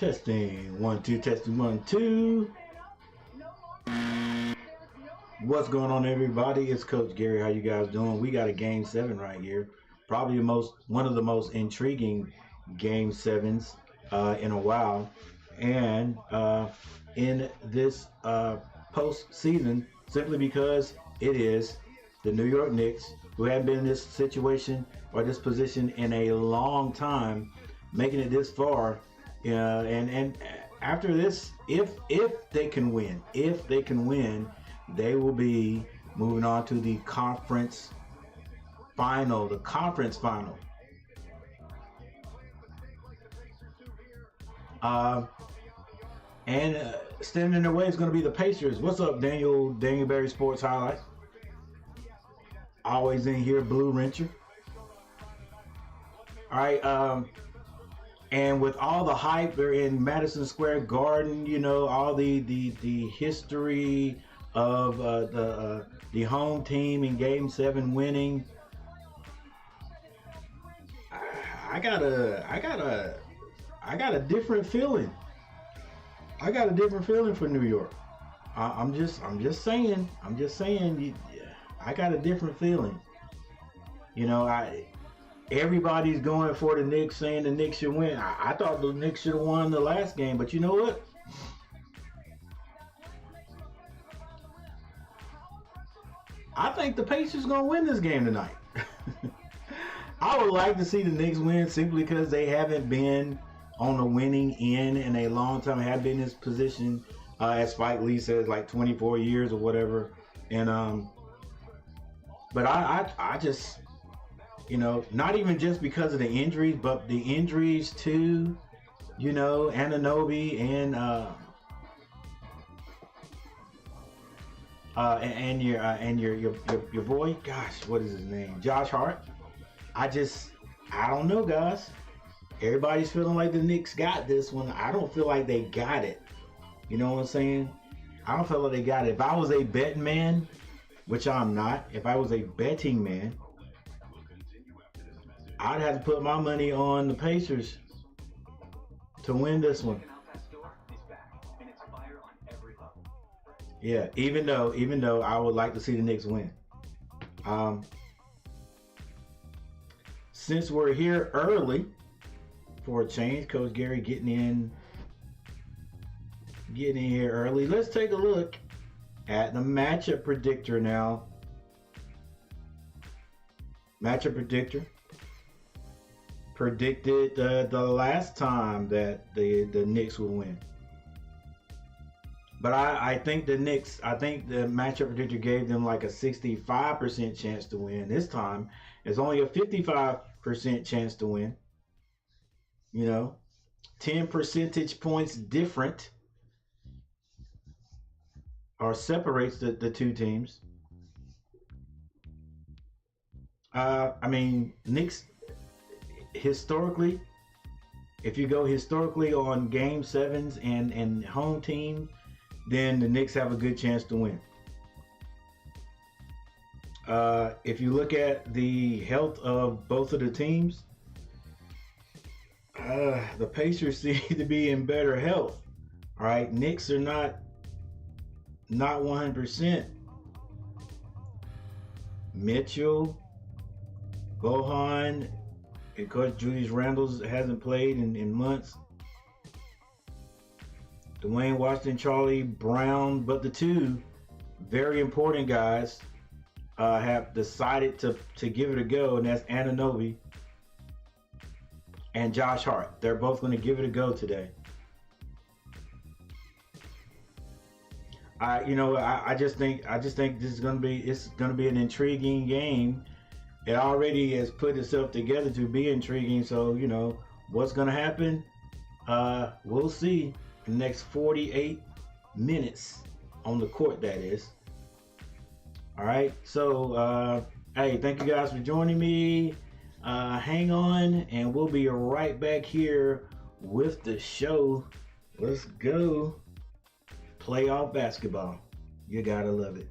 Testing 1 2, testing 1 2. What's going on, everybody? It's Coach Gary. How you guys doing? We got a game 7 right here. Probably one of the most intriguing game 7s in a while. And in this postseason, simply because it is the New York Knicks, who haven't been in this situation or this position in a long time, making it this far. And after this, if they can win, they will be moving on to the conference final. Standing in their way is going to be the Pacers. What's up, Daniel Berry Sports Highlights? Always in here, Blue Wrencher. All right. And with all the hype, they're in Madison Square Garden. You know, all the history of the home team in Game 7 winning. I got a different feeling. I got a different feeling for New York. I'm just saying. I got a different feeling. You know, everybody's going for the Knicks, saying the Knicks should win. I thought the Knicks should have won the last game, but you know what? I think the Pacers going to win this game tonight. I would like to see the Knicks win simply because they haven't been on the winning end in a long time. Have been in this position, as Spike Lee says, like 24 years or whatever. And but I just, you know, not even just because of the injuries, but the injuries to, you know, Anunoby and your boy, gosh, what is his name? Josh Hart. I don't know, guys. Everybody's feeling like the Knicks got this one. I don't feel like they got it. You know what I'm saying? I don't feel like they got it. If I was a betting man, which I'm not, if I was a betting man, I'd have to put my money on the Pacers to win this one. Yeah, even though I would like to see the Knicks win. Since we're here early for a change, Coach Gary getting in here early. Let's take a look at the matchup predictor now. Matchup predictor predicted the last time that the Knicks would win. But I think the Knicks, I think the matchup predictor gave them like a 65% chance to win. This time, it's only a 55% chance to win. You know, 10 percentage points different or separates the two teams. I mean, Knicks, historically, if you go historically on game 7s and home team, then the Knicks have a good chance to win. If you look at the health of both of the teams, the Pacers seem to be in better health. All right, Knicks are not 100%. Mitchell, Bohan, and Coach Julius Randle hasn't played in months. Dwayne Washington, Charlie Brown, but the two very important guys have decided to give it a go, and that's Anunoby and Josh Hart. They're both going to give it a go today. I just think this is going to be an intriguing game. It already has put itself together to be intriguing. So, you know, what's going to happen? We'll see in the next 48 minutes on the court, that is. All right. So, hey, thank you guys for joining me. Hang on, and we'll be right back here with the show. Let's go. Playoff basketball. You gotta love it.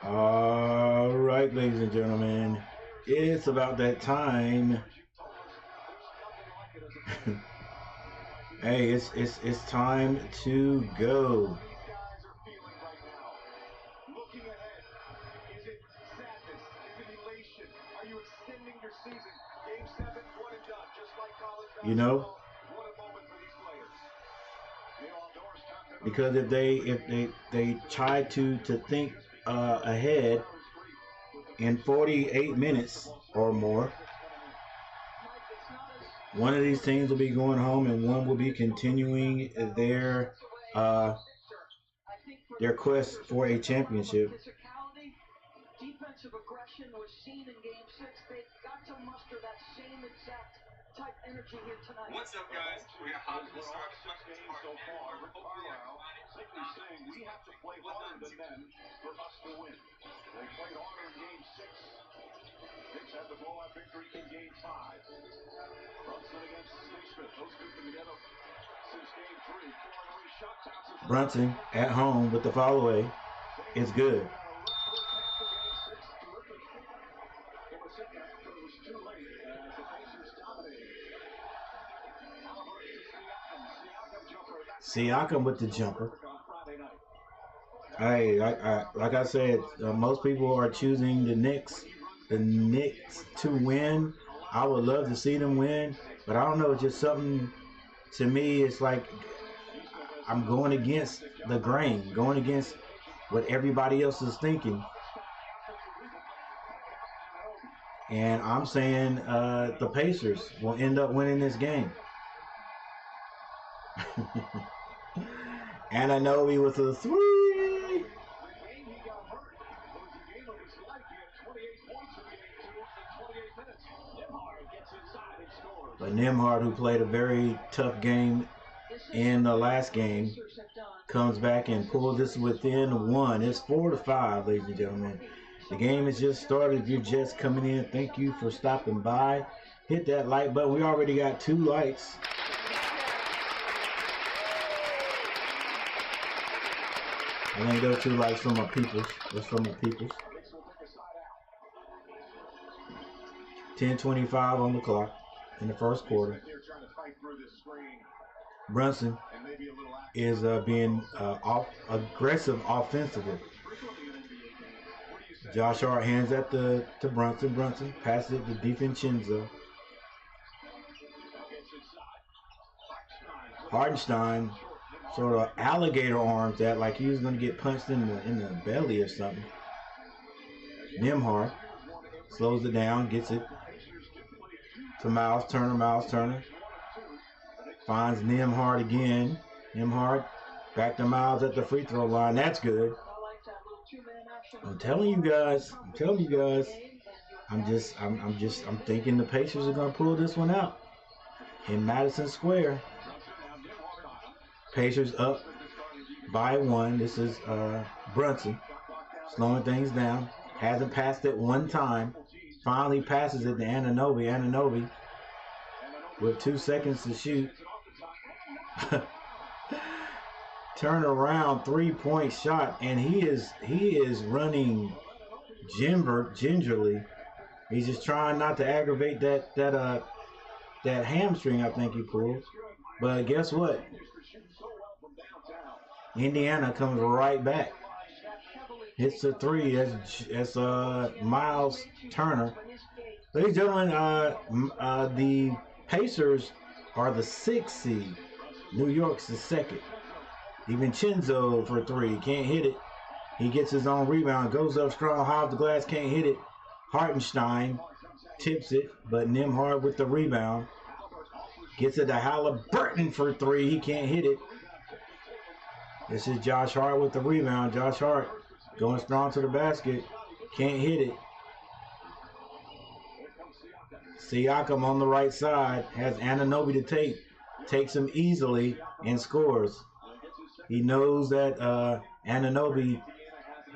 All right, ladies and gentlemen, it's about that time. Hey, it's time to go. You know, because if they try to think ahead in 48 minutes or more, one of these teams will be going home and one will be continuing uh, their quest for a championship. Brunson at home with the follow away is good. Siakam with the jumper. Hey, like I said, most people are choosing the Knicks to win. I would love to see them win, but I don't know. It's just something to me. It's like I'm going against the grain, going against what everybody else is thinking, and I'm saying the Pacers will end up winning this game. And I know he was a three. But Nimhard, who played a very tough game in the last game, comes back and pulls this within one. It's 4-5, ladies and gentlemen. The game has just started. If you're just coming in, thank you for stopping by. Hit that like button. We already got 2 likes. I think those 2 likes from my peoples. That's from my peoples. 10:25 on the clock in the first quarter. Brunson is being aggressive offensively. Josh Hart hands that to Brunson. Brunson passes it to DiVincenzo. Hartenstein sort of alligator arms that like he was going to get punched in the belly or something. Nimhard slows it down, gets it to Miles Turner. Miles Turner finds Nimhard again. Nimhard back to Miles at the free throw line. That's good. I'm telling you guys. I'm thinking the Pacers are gonna pull this one out in Madison Square. Pacers up by 1. This is Brunson slowing things down. Hasn't passed it one time. Finally passes it to Anunoby. Anunoby with 2 seconds to shoot. Turn around 3-point shot, and he is running gingerly. He's just trying not to aggravate that hamstring I think he pulled. But guess what? Indiana comes right back. Hits a 3. That's Miles Turner. Ladies and gentlemen, the Pacers are the 6th seed. New York's the 2nd. DiVincenzo for 3. Can't hit it. He gets his own rebound. Goes up strong. High off the glass. Can't hit it. Hartenstein tips it. But Nimhard with the rebound. Gets it to Halliburton for 3. He can't hit it. This is Josh Hart with the rebound. Josh Hart going strong to the basket. Can't hit it. Siakam on the right side has Anunoby to take. Takes him easily and scores. He knows that Ananobi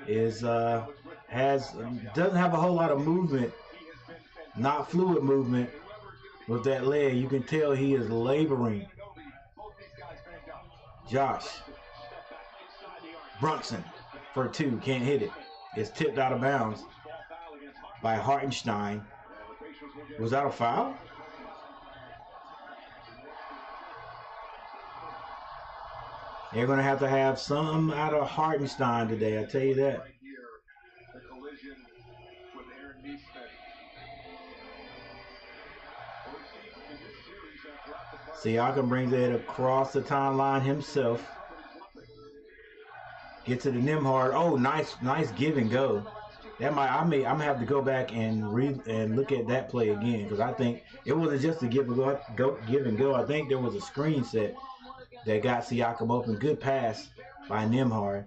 is has doesn't have a whole lot of movement, not fluid movement with that leg. You can tell he is laboring. Josh Brunson for two, can't hit it. It's tipped out of bounds by Hartenstein. Was that a foul? They're going to have some out of Hartenstein today, I tell you that. Siakam brings it across the timeline himself. Get to the Nimhard. Oh, nice give and go. I'm gonna have to go back and read and look at that play again because I think it wasn't just a give and go. I think there was a screen set that got Siakam open. Good pass by Nimhard.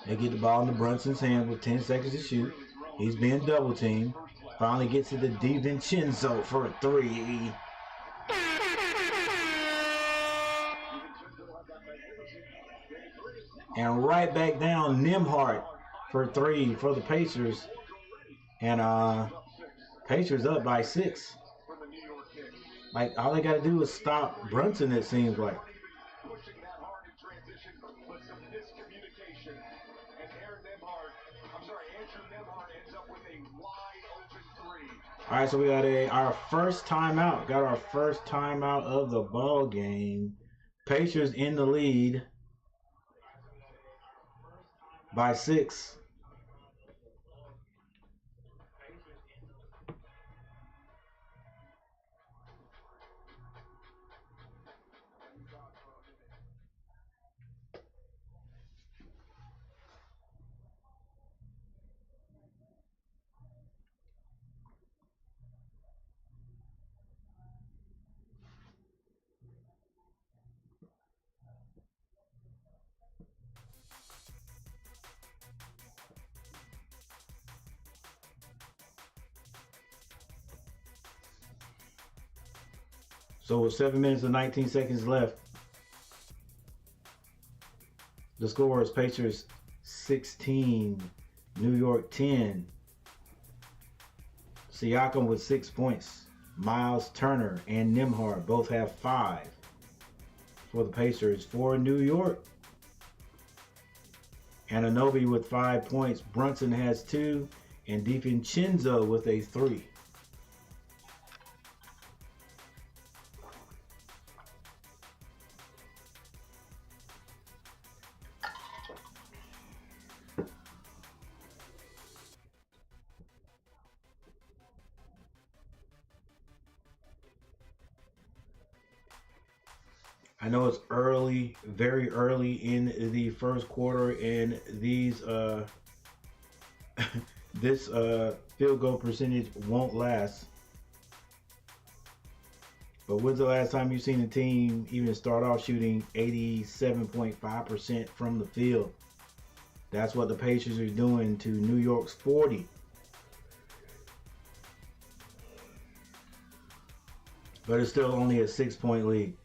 They get the ball in the Brunson's hand with 10 seconds to shoot. He's being double teamed. Finally gets to the DiVincenzo for a three. And right back down Nimhard for three for the Pacers. And Pacers up by 6. Like, all they got to do is stop Brunson, it seems like. All right, so we got our first timeout. Got our first timeout of the ball game. Pacers in the lead by 6. So with 7 minutes and 19 seconds left, the score is Pacers 16, New York 10. Siakam with 6 points. Miles Turner and Nimhard both have 5 for the Pacers. For New York, Anunoby with 5 points. Brunson has 2, and DiVincenzo with a 3. I know it's early, very early in the first quarter, and these this field goal percentage won't last. But when's the last time you've seen a team even start off shooting 87.5% from the field? That's what the Pacers are doing to New York's 40. But it's still only a 6-point lead.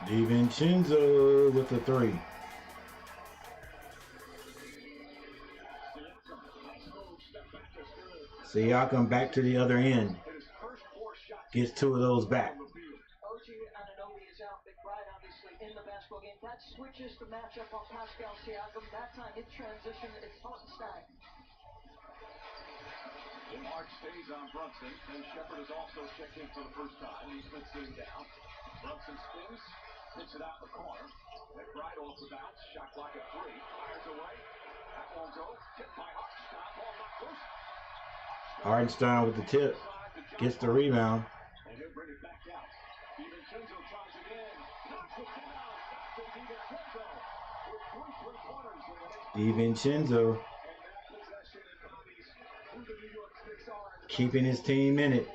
DiVincenzo with the three. Siakam back to the other end. Gets two of those back. In the basketball game, that switches the matchup on Pascal Siakam. That time in transition, it's Hartenstein. Hart stays on Brunson, and Shepard has also checked in for the first time. He's been sitting down. Brunson spins, hits it out in the corner. McBride off the bounce, shot clock at 3. Fires away. That won't go. Tipped by Hartenstein. Ball knocked loose. Hartenstein with the tip. Gets the rebound. And he'll bring it back out. DiVincenzo tries again. Knocks it down. Stops it. DiVincenzo with 3 3-pointers in the next. DiVincenzo keeping his team in it.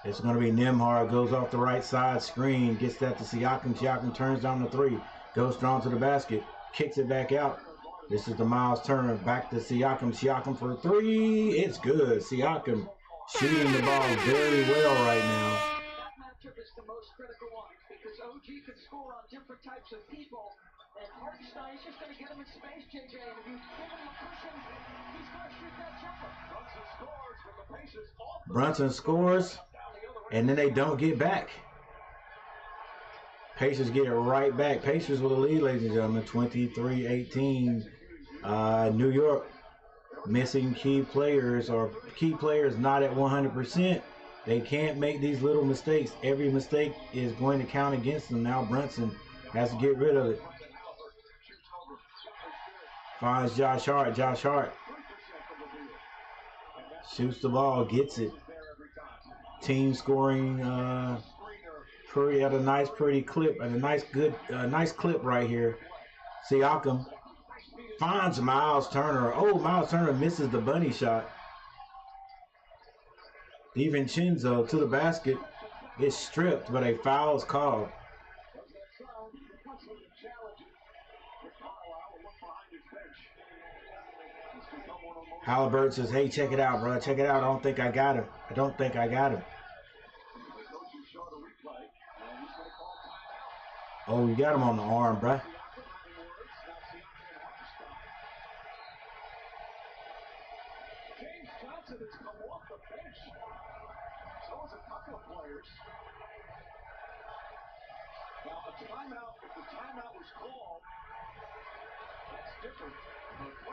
It's going to be Nembhard. Goes off the right side screen. Gets that to Siakam. Siakam turns down the 3. Goes strong to the basket. Kicks it back out. This is the Miles Turner. Back to Siakam. Siakam for 3. It's good. Siakam shooting the ball very well right now. That matchup is the most critical one because OG can score on different types of people. And Hartenstein is just going to get him in space, JJ. And if you give him a cushion, he's going to shoot that jumper. Brunson scores with the Pacers off the Brunson scores, and then they don't get back. Pacers get it right back. Pacers with a lead, ladies and gentlemen, 23-18. New York missing key players or key players not at 100%. They can't make these little mistakes. Every mistake is going to count against them. Now Brunson has to get rid of it. Finds Josh Hart. Josh Hart shoots the ball, gets it. Team scoring pretty at a nice, pretty clip, at a nice, good, nice clip right here. Siakam finds Miles Turner. Oh, Miles Turner misses the bunny shot. DiVincenzo to the basket. It's stripped, but a foul is called. Halliburton says, hey, check it out, bro. Check it out. I don't think I got him. I don't think I got him. Oh, you got him on the arm, bro.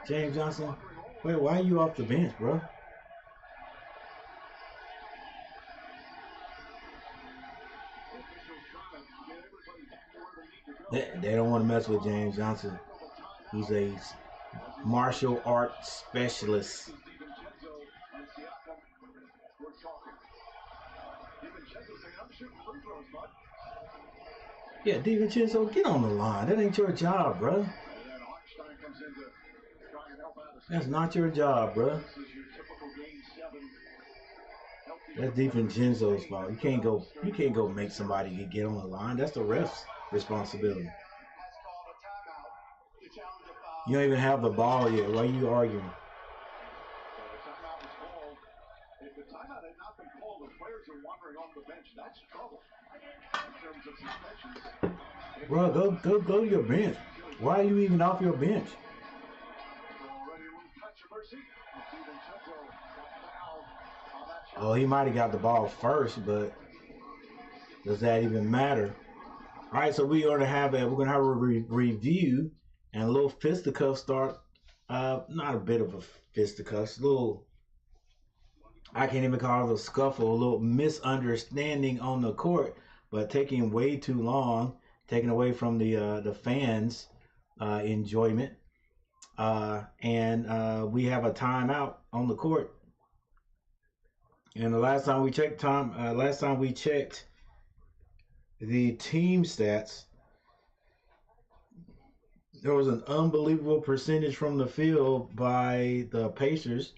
James Johnson, wait, why are you off the bench, bro? They don't want to mess with James Johnson. He's a martial arts specialist. Yeah, DiVincenzo, get on the line. That ain't your job, bro. That's not your job, bro. That's DiVincenzo's fault. You can't go make somebody get on the line. That's the ref's responsibility. You don't even have the ball yet. Why are you arguing? If the timeout had not been called, the players are wandering off the bench. That's trouble in terms of suspensions. Bro, go to your bench. Why are you even off your bench? Oh, he might have got the ball first, but does that even matter? All right, so we're gonna have a review and a little fisticuff start. Not a bit of a fisticuff, little. I can't even call it a scuffle, a little misunderstanding on the court, but taking way too long, taking away from the fans' enjoyment, and we have a timeout on the court. And the last time we checked the team stats, there was an unbelievable percentage from the field by the Pacers.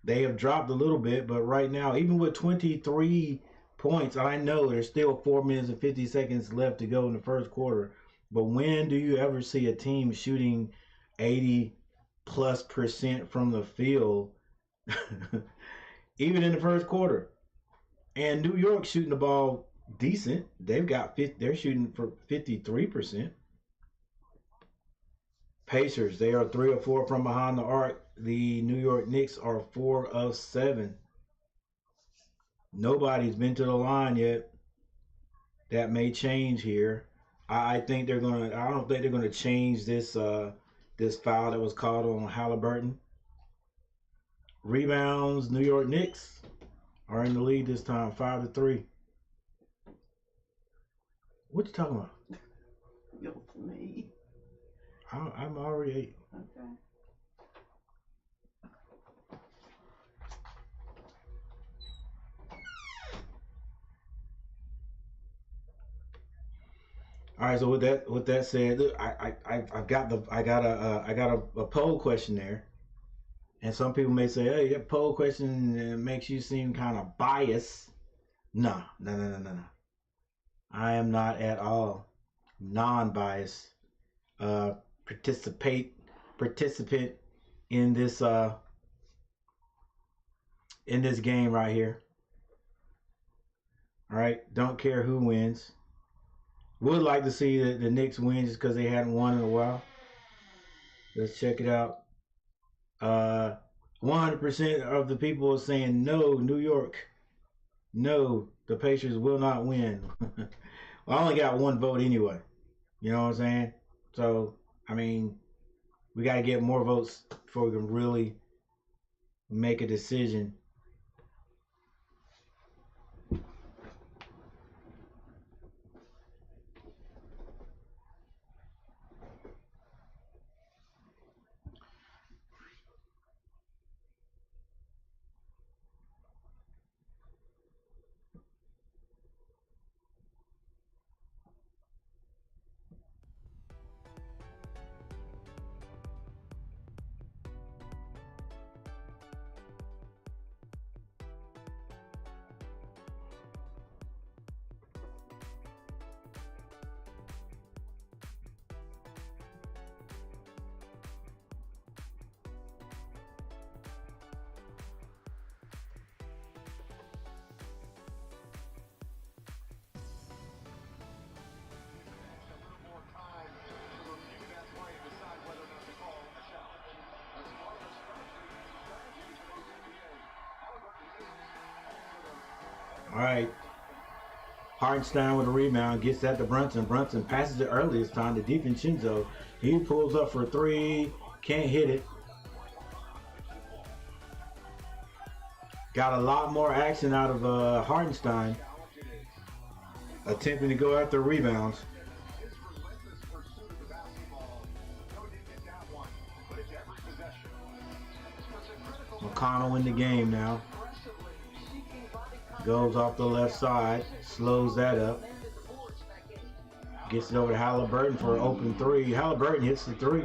They have dropped a little bit, but right now, even with 23 points, I know there's still 4 minutes and 50 seconds left to go in the first quarter. But when do you ever see a team shooting 80+% from the field, even in the first quarter? And New York shooting the ball decent. They're shooting for 53%. Pacers, they are 3 or 4 from behind the arc. The New York Knicks are 4 of 7. Nobody's been to the line yet. That may change here. I think they're gonna. I don't think they're gonna change this foul that was called on Halliburton. Rebounds, New York Knicks are in the lead this time, 5-3. What you talking about? Yo, for me. I'm already. Okay. All right. So with that said, look, I got a poll question there, and some people may say, hey, that poll question makes you seem kind of biased. No. I am not at all non-biased. Uh, participant in this game right here. All right, don't care who wins. Would like to see the Knicks win just because they hadn't won in a while. Let's check it out. 100% of the people are saying no, New York. No, the Pacers will not win. Well, I only got one vote anyway. You know what I'm saying? So, I mean, we got to get more votes before we can really make a decision. All right. Hartenstein with a rebound, gets that to Brunson. Brunson passes it early this time to DiVincenzo. He pulls up for 3, can't hit it. Got a lot more action out of Hartenstein, attempting to go after rebounds. McConnell in the game now. Goes off the left side, slows that up. Gets it over to Halliburton for an open 3. Halliburton hits the 3.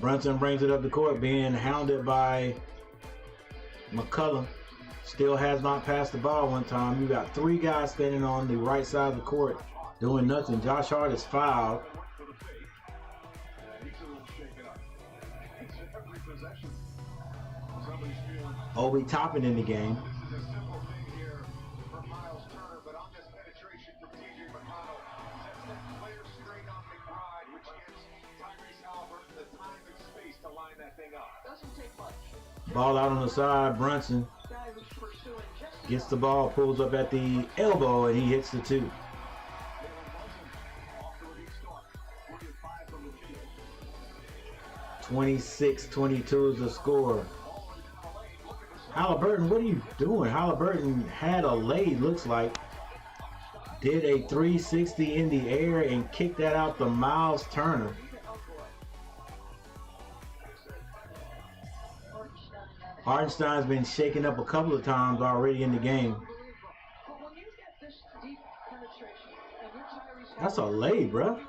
Brunson brings it up the court, being hounded by McCullum. Still has not passed the ball one time. You got 3 guys standing on the right side of the court doing nothing. Josh Hart is fouled. Obi Toppin in the game. Ball out on the side. Brunson gets the ball, pulls up at the elbow, and he hits the 2. (26-22) is the score. Halliburton, what are you doing? Halliburton had a lay, looks like. Did a 360 in the air and kicked that out to Miles Turner. Hartenstein's been shaken up a couple of times already in the game. That's a lay, bro.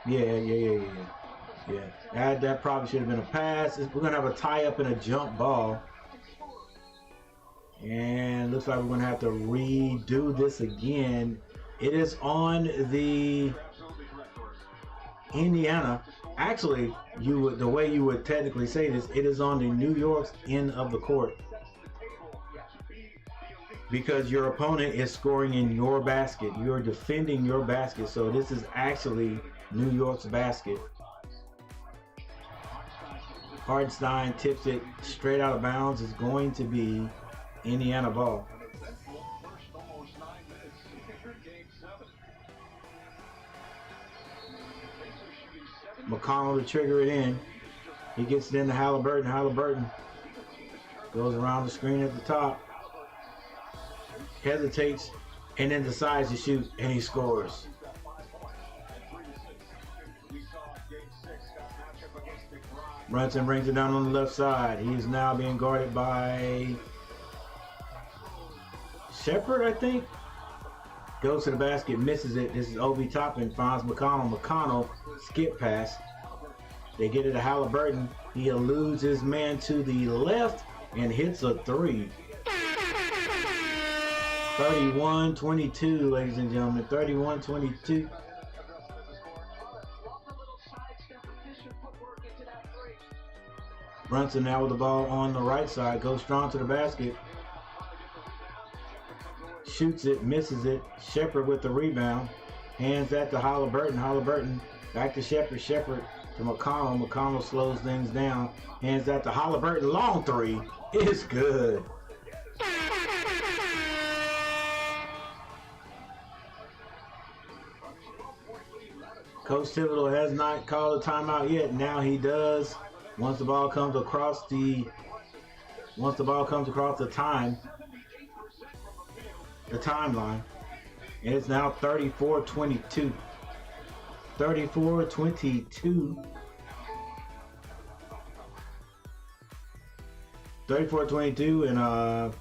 Yeah. That probably should have been a pass. We're going to have a tie-up and a jump ball. And looks like we're going to have to redo this again. It is on the Indiana. Actually, the way you would technically say this, it is on the New York's end of the court because your opponent is scoring in your basket. You're defending your basket, so this is actually New York's basket. Hartenstein tips it straight out of bounds. It's going to be Indiana ball. McConnell to trigger it in. He gets it into Halliburton. Halliburton goes around the screen at the top. Hesitates and then decides to shoot, and he scores. Brunson brings it down on the left side. He is now being guarded by Shepard, I think. Goes to the basket, misses it. This is Obi Toppin, finds McConnell. McConnell skip pass. They get it to Halliburton. He eludes his man to the left and hits a three. 31-22, ladies and gentlemen. 31-22. Brunson now with the ball on the right side. Goes strong to the basket. Shoots it, misses it. Shepard with the rebound. Hands that to Halliburton. Halliburton back to Shepard. Shepard to McConnell. McConnell slows things down. Hands that to Halliburton. Long three. It's good. Coach Thibodeau has not called a timeout yet. Now he does. Once the ball comes across the timeline, and it's now 34-22. 34-22. 34-22, and I'm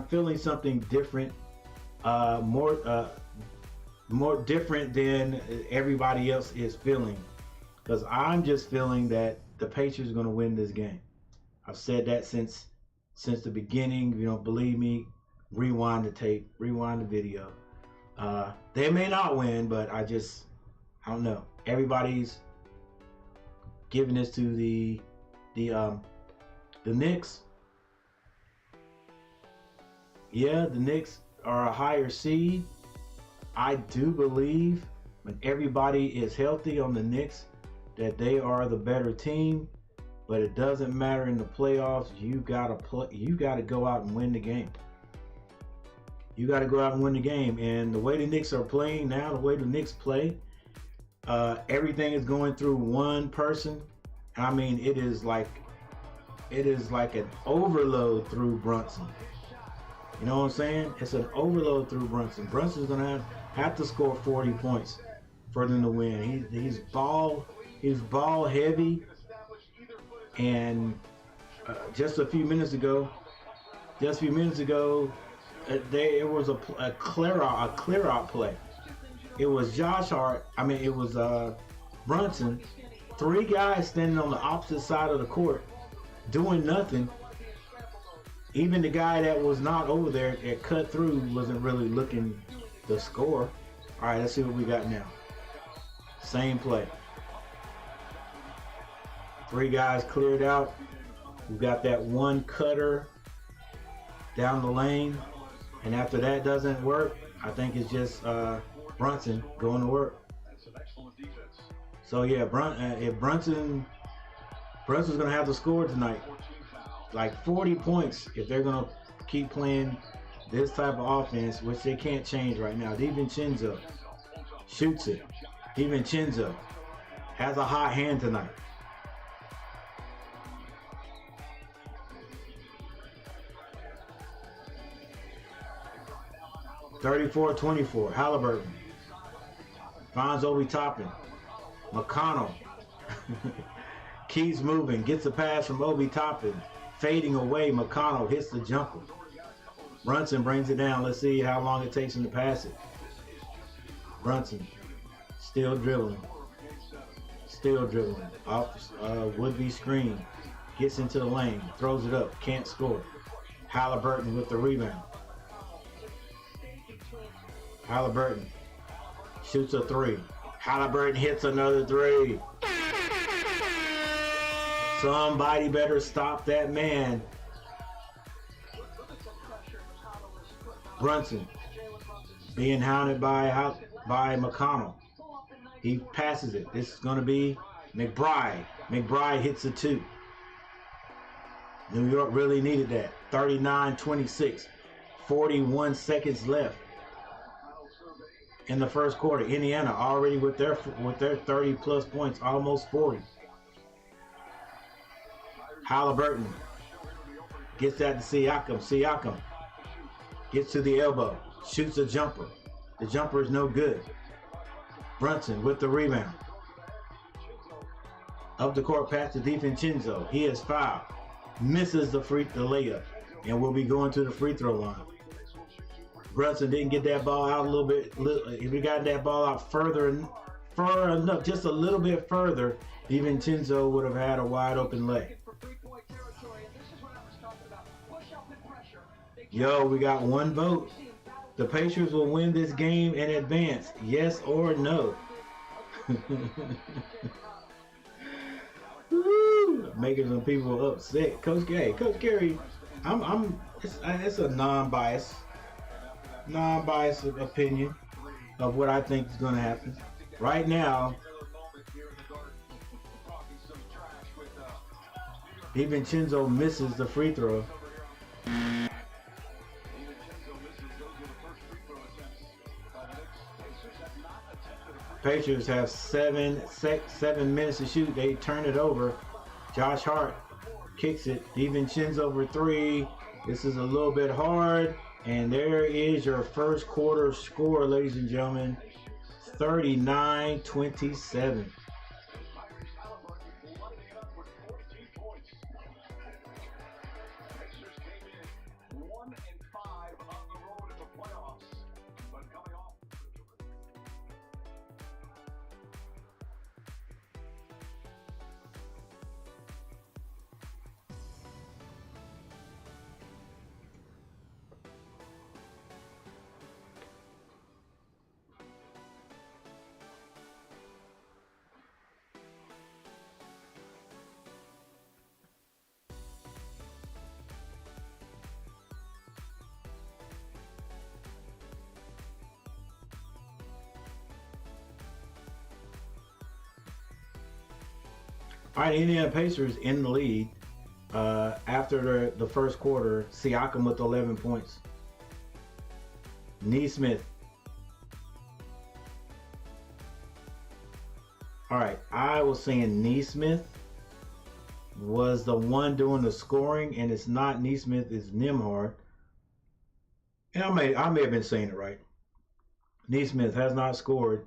feeling something different, more different than everybody else is feeling, because I'm just feeling that the Patriots are going to win this game. I've said that since the beginning. If you don't believe me, rewind the tape, rewind the video. They may not win, but I don't know. Everybody's giving this to the Knicks. Yeah, the Knicks are a higher seed. I do believe when everybody is healthy on the Knicks that they are the better team, but it doesn't matter in the playoffs. You gotta go out and win the game. You gotta go out and win the game. And the way the Knicks are playing now, the way the Knicks play, everything is going through one person. I mean, it is like an overload through Brunson. You know what I'm saying? It's an overload through Brunson. Brunson's gonna have to score 40 points for them to win. He's ball heavy, and just a few minutes ago, it was a clear out play. It was it was Brunson. Three guys standing on the opposite side of the court doing nothing. Even the guy that was not over there that cut through wasn't really looking to score. All right, let's see what we got now. Same play. Three guys cleared out. We've got that one cutter down the lane. And after that doesn't work, I think it's just Brunson going to work. So yeah, if Brunson's going to have to score tonight. Like 40 points if they're going to keep playing this type of offense, which they can't change right now. DiVincenzo shoots it. DiVincenzo has a hot hand tonight. (34-24). Halliburton finds Obi Toppin. McConnell keeps moving, gets a pass from Obi Toppin. Fading away, McConnell hits the jumper. Brunson brings it down. Let's see how long it takes him to pass it. Brunson still dribbling. Off would-be screen. Gets into the lane, throws it up, can't score. Halliburton with the rebound. Halliburton shoots a three. Halliburton hits another three. Somebody better stop that man. Brunson being hounded by McConnell. He passes it. This is going to be McBride. McBride hits a two. New York really needed that. 39-26. 41 seconds left in the first quarter. Indiana already with their 30 plus points, almost 40. Halliburton gets that to Siakam. Siakam gets to the elbow, shoots a jumper. The jumper is no good. Brunson with the rebound. Up the court pass to DiVincenzo. He is fouled. Misses the layup and will be going to the free throw line. Brunson didn't get that ball out a little bit. If he got that ball out far enough, just a little bit further, DiVincenzo would have had a wide open lay. Yo, we got one vote. The Pacers will win this game and advance. Yes or no? Woo, making some people upset. Coach Gary, it's a non-biased opinion of what I think is going to happen. Right now, DiVincenzo misses the free throw. Pacers have seven minutes to shoot. They turn it over. Josh Hart kicks it. DiVincenzo for three. This is a little bit hard. And there is your first quarter score, ladies and gentlemen. 39-27. All right, Indiana Pacers in the lead after the first quarter. Siakam with 11 points. Nesmith. All right, I was saying Nesmith was the one doing the scoring, and it's not Nesmith, it's Nembhard. And I may have been saying it right. Nesmith has not scored.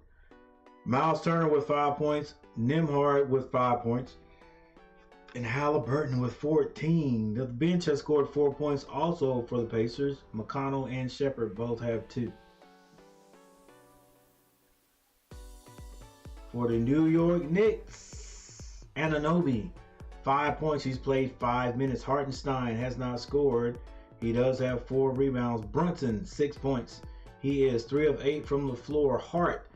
Miles Turner with 5 points. Nembhard with 5 points. And Halliburton with 14. The bench has scored 4 points also for the Pacers. McConnell and Shepard both have 2. For the New York Knicks, Anunoby, 5 points. He's played 5 minutes. Hartenstein has not scored. He does have 4 rebounds. Brunson, 6 points. He is 3 of 8 from the floor. Hart,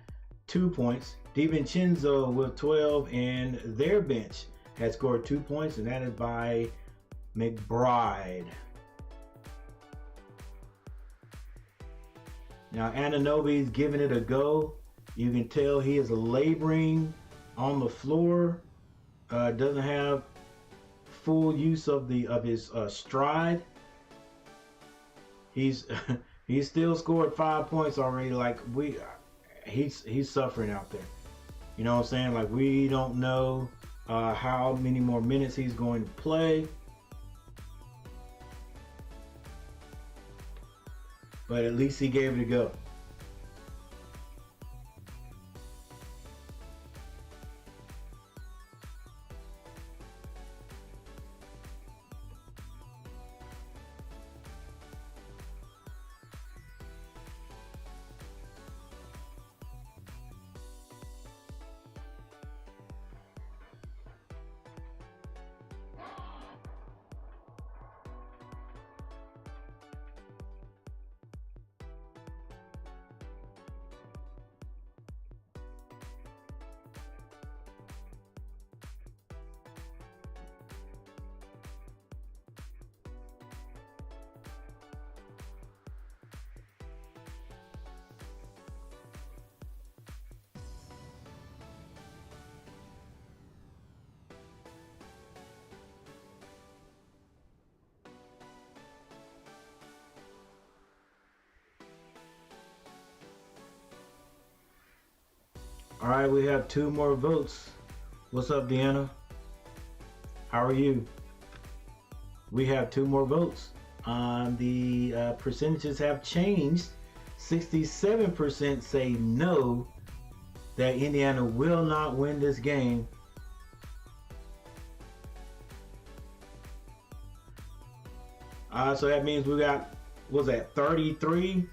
2 points. DiVincenzo with 12, and their bench has scored 2 points, and that is by McBride. Now Anunoby's giving it a go. You can tell he is laboring on the floor. Doesn't have full use of his stride. He's still scored 5 points already. He's suffering out there. You know what I'm saying? Like, we don't know how many more minutes he's going to play. But at least he gave it a go. All right, we have 2 more votes. What's up, Deanna? How are you? We have 2 more votes. The percentages have changed. 67% say no, that Indiana will not win this game. So that means we got, what was that, 33%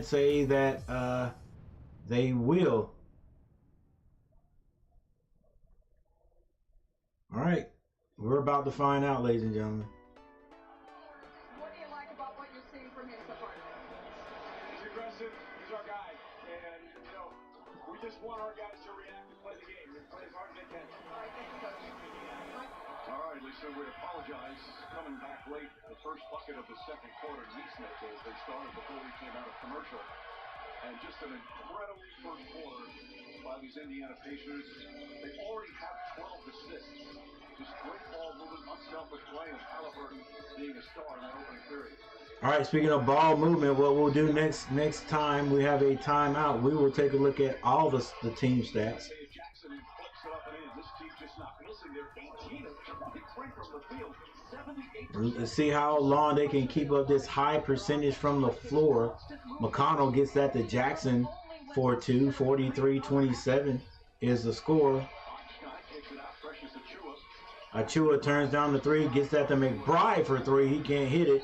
say that they will. All right, we're about to find out, ladies and gentlemen. What do you like about what you're seeing from him so far? He's aggressive. He's our guy. And, you know, we just want our guys to react and play the game and play as hard as they can. All right, thanks, Coach. Mike? All right, Lisa, we apologize. Coming back late, the first bucket of the second quarter, Knicks as they started before we came out of commercial. And just an incredible first quarter by these Indiana Pacers. They already have 12 assists. Just great ball movement, unselfish play, and Halliburton being a star in that opening period. All right, speaking of ball movement, what we'll do next time we have a timeout, we will take a look at all the team stats. Jackson flips it up and in. This team just not missing. They're 18 of 23 from the field. 78%. See how long they can keep up this high percentage from the floor. McConnell gets that to Jackson for 2. 43-27 is the score. Achua turns down the 3, gets that to McBride for 3. He can't hit it.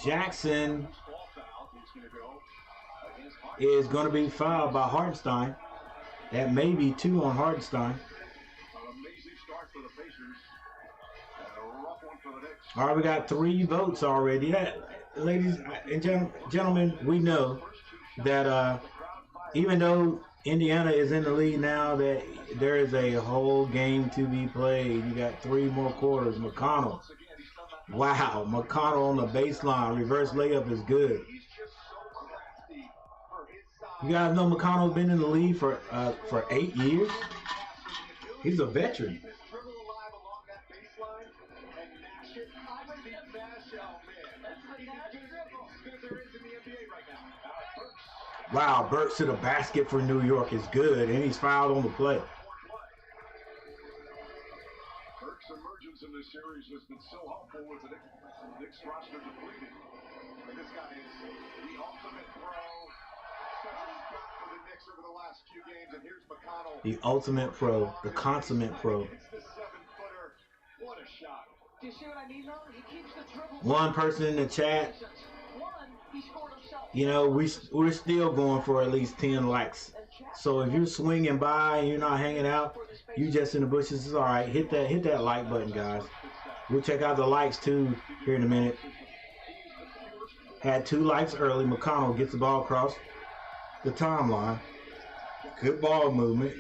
Jackson is going to be fouled by Hartenstein. That may be 2 on Hartenstein. All right, we got 3 votes already. Ladies and gentlemen, we know that even though Indiana is in the lead now, that there is a whole game to be played. You got 3 more quarters. McConnell. Wow, McConnell on the baseline. Reverse layup is good. You guys know McConnell's been in the league for 8 years. He's a veteran. Wow, Burks to the basket for New York is good, and he's fouled on the play. Burks' emergence in this series has been so helpful with the Knicks roster depleted. And this guy is the ultimate pro. Such a spot for the Knicks over the last few games, and here's McConnell. The ultimate pro, the consummate pro. It's the 7-footer. What a shot. Do you see what I mean, though? He keeps the dribble. One person in the chat, One, he scored himself. you know, we're still going for at least 10 likes. So if you're swinging by and you're not hanging out, you just in the bushes, it's all right. Hit that like button, guys. We'll check out the likes too here in a minute. Had 2 likes early. McConnell gets the ball across the timeline. Good ball movement.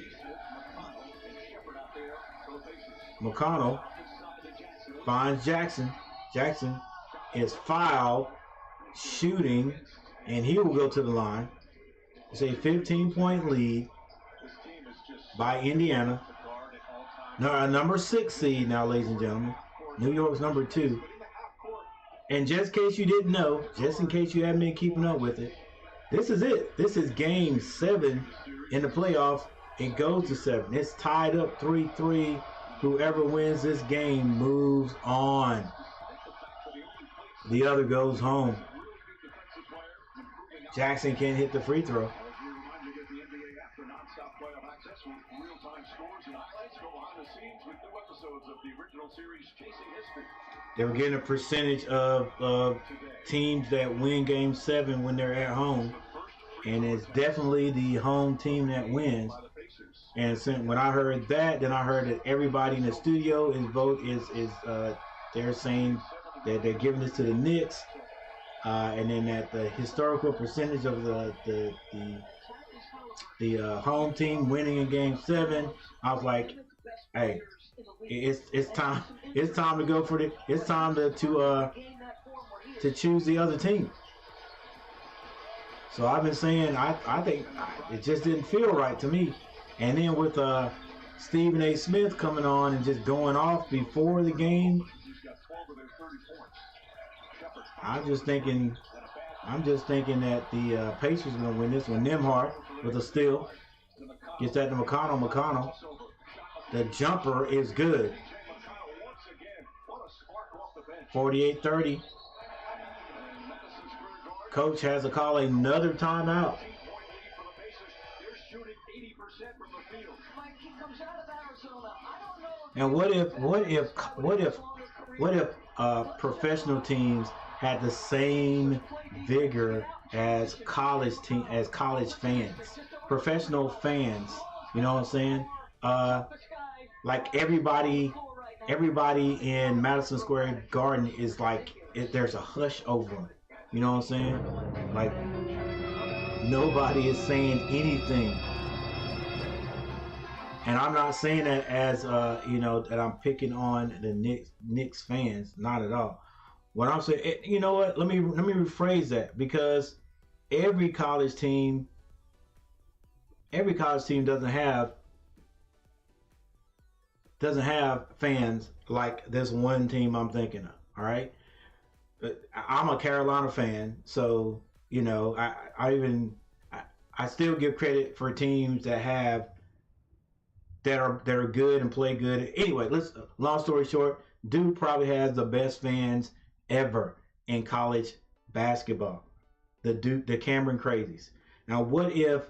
McConnell finds Jackson. Jackson is fouled, shooting, and he will go to the line. It's a 15-point lead by Indiana. No, number 6 seed now, ladies and gentlemen. New York's number 2. And just in case you didn't know, just in case you haven't been keeping up with it, this is it. This is game 7 in the playoffs. It goes to 7. It's tied up 3-3. Whoever wins this game moves on. The other goes home. Jackson can't hit the free throw. They were getting a percentage of teams that win game 7 when they're at home. And it's definitely the home team that wins. And when I heard that, then I heard that everybody in the studio, his vote is they're saying that they're giving this to the Knicks. And then that the historical percentage of the home team winning in game 7, I was like, hey, it's time to go for it. It's time to choose the other team. So I've been saying I think it just didn't feel right to me. And then with Stephen A. Smith coming on and just going off before the game, I'm just thinking I'm just thinking that the Pacers are going to win this one. Nembhard with a steal. Gets that to McConnell. McConnell. The jumper is good. 48-30. Coach has to call another timeout. And what if professional teams had the same vigor as college fans, professional fans? You know what I'm saying? Like everybody in Madison Square Garden is like there's a hush over them. You know what I'm saying? Like nobody is saying anything. And I'm not saying that as that I'm picking on the Knicks fans, not at all. What I'm saying, you know what? Let me rephrase that, because every college team doesn't have fans like this one team I'm thinking of. All right, I'm a Carolina fan, so I still give credit for teams that are good and play good. Anyway, long story short, Duke probably has the best fans ever in college basketball. The Cameron Crazies. Now, what if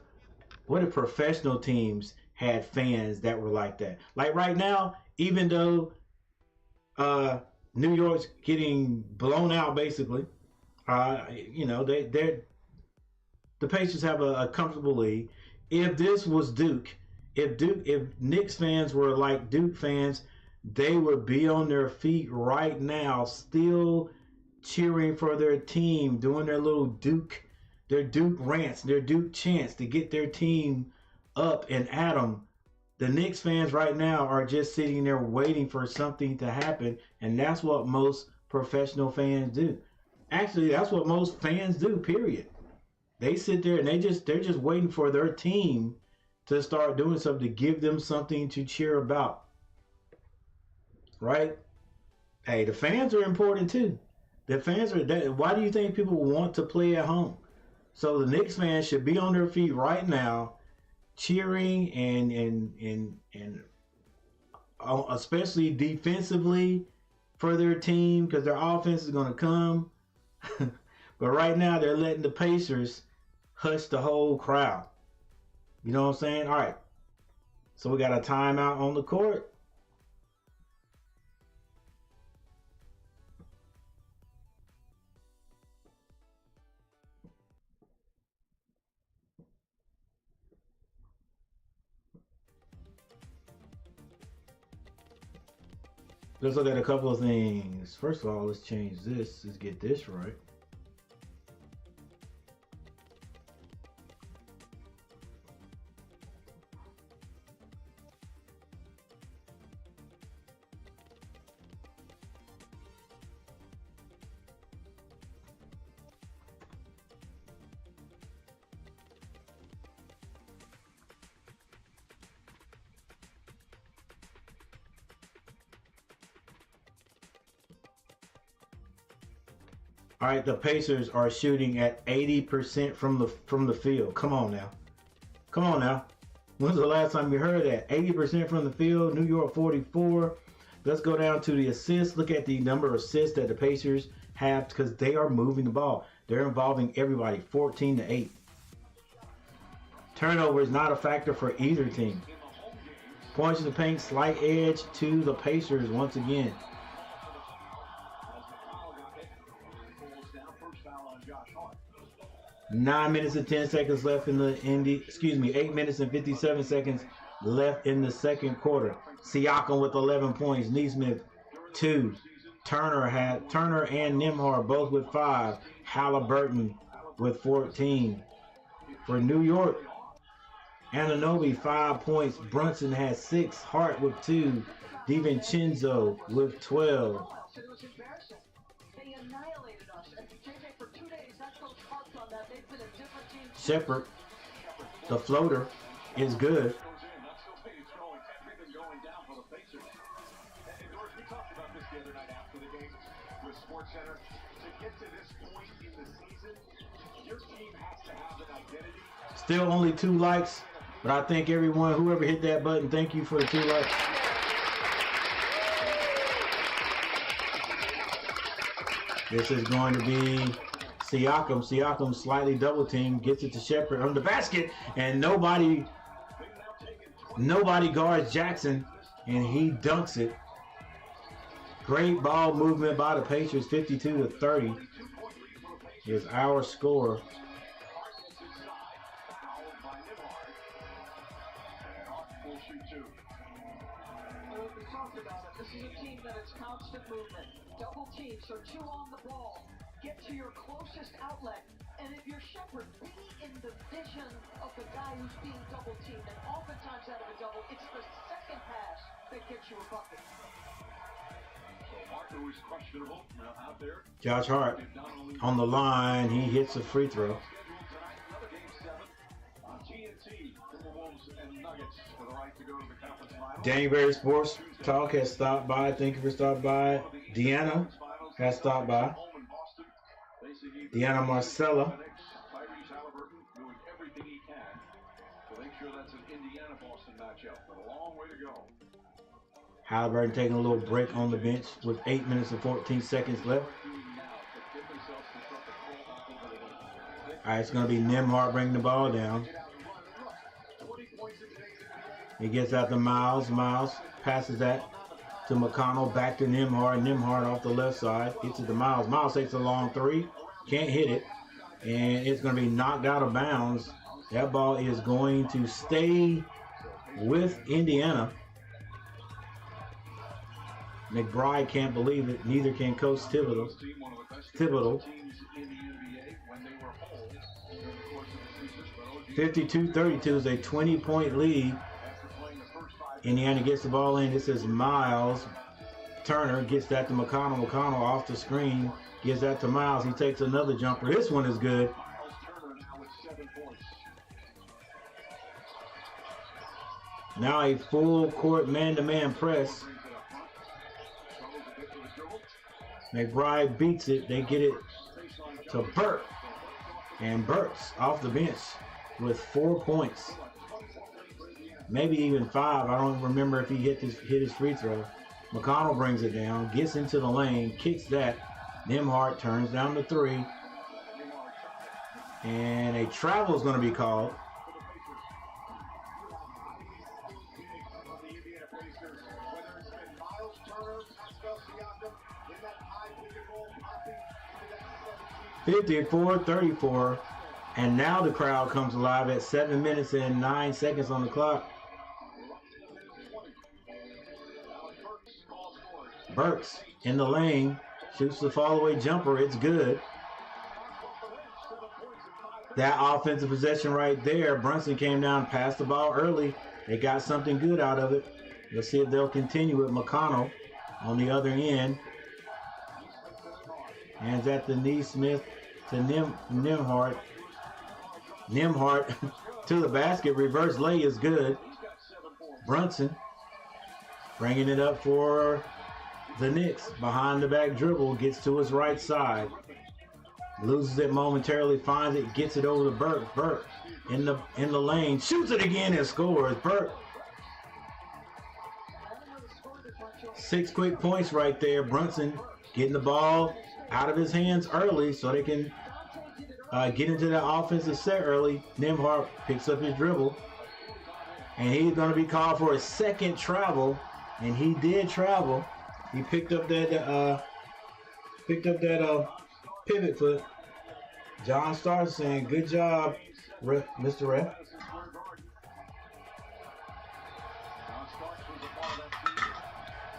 professional teams had fans that were like that? Like right now, even though New York's getting blown out, basically, the Pacers have a comfortable lead. If this was Duke, if Knicks fans were like Duke fans, they would be on their feet right now, still cheering for their team, doing their Duke rants, their Duke chants to get their team up and at them. The Knicks fans right now are just sitting there waiting for something to happen, and that's what most professional fans do. Actually, that's what most fans do, period. They sit there and they're just waiting for their team to start doing something, to give them something to cheer about. Right? Hey, the fans are important too. The fans are that. Why do you think people want to play at home? So the Knicks fans should be on their feet right now, cheering and especially defensively for their team, because their offense is going to come. But right now they're letting the Pacers hush the whole crowd. You know what I'm saying? All right. So we got a timeout on the court. Let's look at a couple of things. First of all, let's change this. Let's get this right. All right, the Pacers are shooting at 80% from the field. Come on now. When's the last time you heard that? 80% from the field. New York 44. Let's go down to the assists. Look at the number of assists that the Pacers have, because they are moving the ball. They're involving everybody. 14-8. Turnover is not a factor for either team. Points in the paint, slight edge to the Pacers once again. 9 minutes and 10 seconds left 8 minutes and 57 seconds left in the second quarter. Siakam with 11 points. Neesmith 2. Turner and Nembhard both with 5. Halliburton with 14. For New York, Anunoby 5 points. Brunson has 6. Hart with 2. DiVincenzo with 12. Shepard, the floater, is good. get to this point in the season, your team has to have an identity. Still only 2 likes, but I thank everyone, whoever hit that button, thank you for the 2 likes. This is going to be Siakam. Siakam slightly double teamed, gets it to Shepherd on the basket, and nobody guards Jackson, and he dunks it. Great ball movement by the Patriots, 52-30 is our score. We talked about it. This is a team that is constant movement. Double team, so 2 on the ball. Get to your closest outlet. And if you're Shepherd, be in the vision of the guy who's being double teamed. And oftentimes out of a double, it's the second pass that gets you a bucket. Martin was questionable out there. Josh Hart on the line. He hits a free throw. Another game 7 on TNT. Timberwolves and Nuggets for the right to go to the conference finals. Danbury Sports Talk has stopped by. Thank you for stopping by. Deanna has stopped by. Deanna Marcella. Tyrese Halliburton doing everything he can to make sure that's an Indiana-Boston matchup, but a long way to go. Halliburton taking a little break on the bench with 8 minutes and 14 seconds left. All right, it's going to be Nembhard bringing the ball down. He gets out to Miles. Miles passes that to McConnell. Back to Nembhard. Nembhard off the left side. Gets it to Miles. Miles takes a long 3. Can't hit it. And it's going to be knocked out of bounds. That ball is going to stay with Indiana. McBride can't believe it. Neither can Coach Thibodeau. 52-32 is a 20-point lead. Indiana gets the ball in. This is Miles. Turner gets that to McConnell. McConnell off the screen. Gives that to Miles. He takes another jumper. This one is good. Now a full court man-to-man press. McBride beats it. They get it to Burt. And Burt's off the bench with 4 points. Maybe even 5. I don't remember if he hit his free throw. McConnell brings it down, gets into the lane, kicks that. Nembhard turns down the 3. And a travel is going to be called. (54-34), and now the crowd comes alive at 7 minutes and 9 seconds on the clock. Burks in the lane, shoots the fall-away jumper. It's good. That offensive possession right there, Brunson came down, passed the ball early. They got something good out of it. Let's see if they'll continue with McConnell on the other end. Hands at the Neesmith to Nembhard. Nembhard to the basket. Reverse lay is good. Brunson bringing it up for the Knicks. Behind the back dribble. Gets to his right side. Loses it momentarily. Finds it. Gets it over to Burke. Burke in the lane. Shoots it again and scores. Burke. 6 quick points right there. Brunson getting the ball out of his hands early so they can get into the offensive set early. Nembhard picks up his dribble. And he's going to be called for a second travel. And he did travel. He picked up that pivot foot. John Starr saying, good job, Mr. Ref.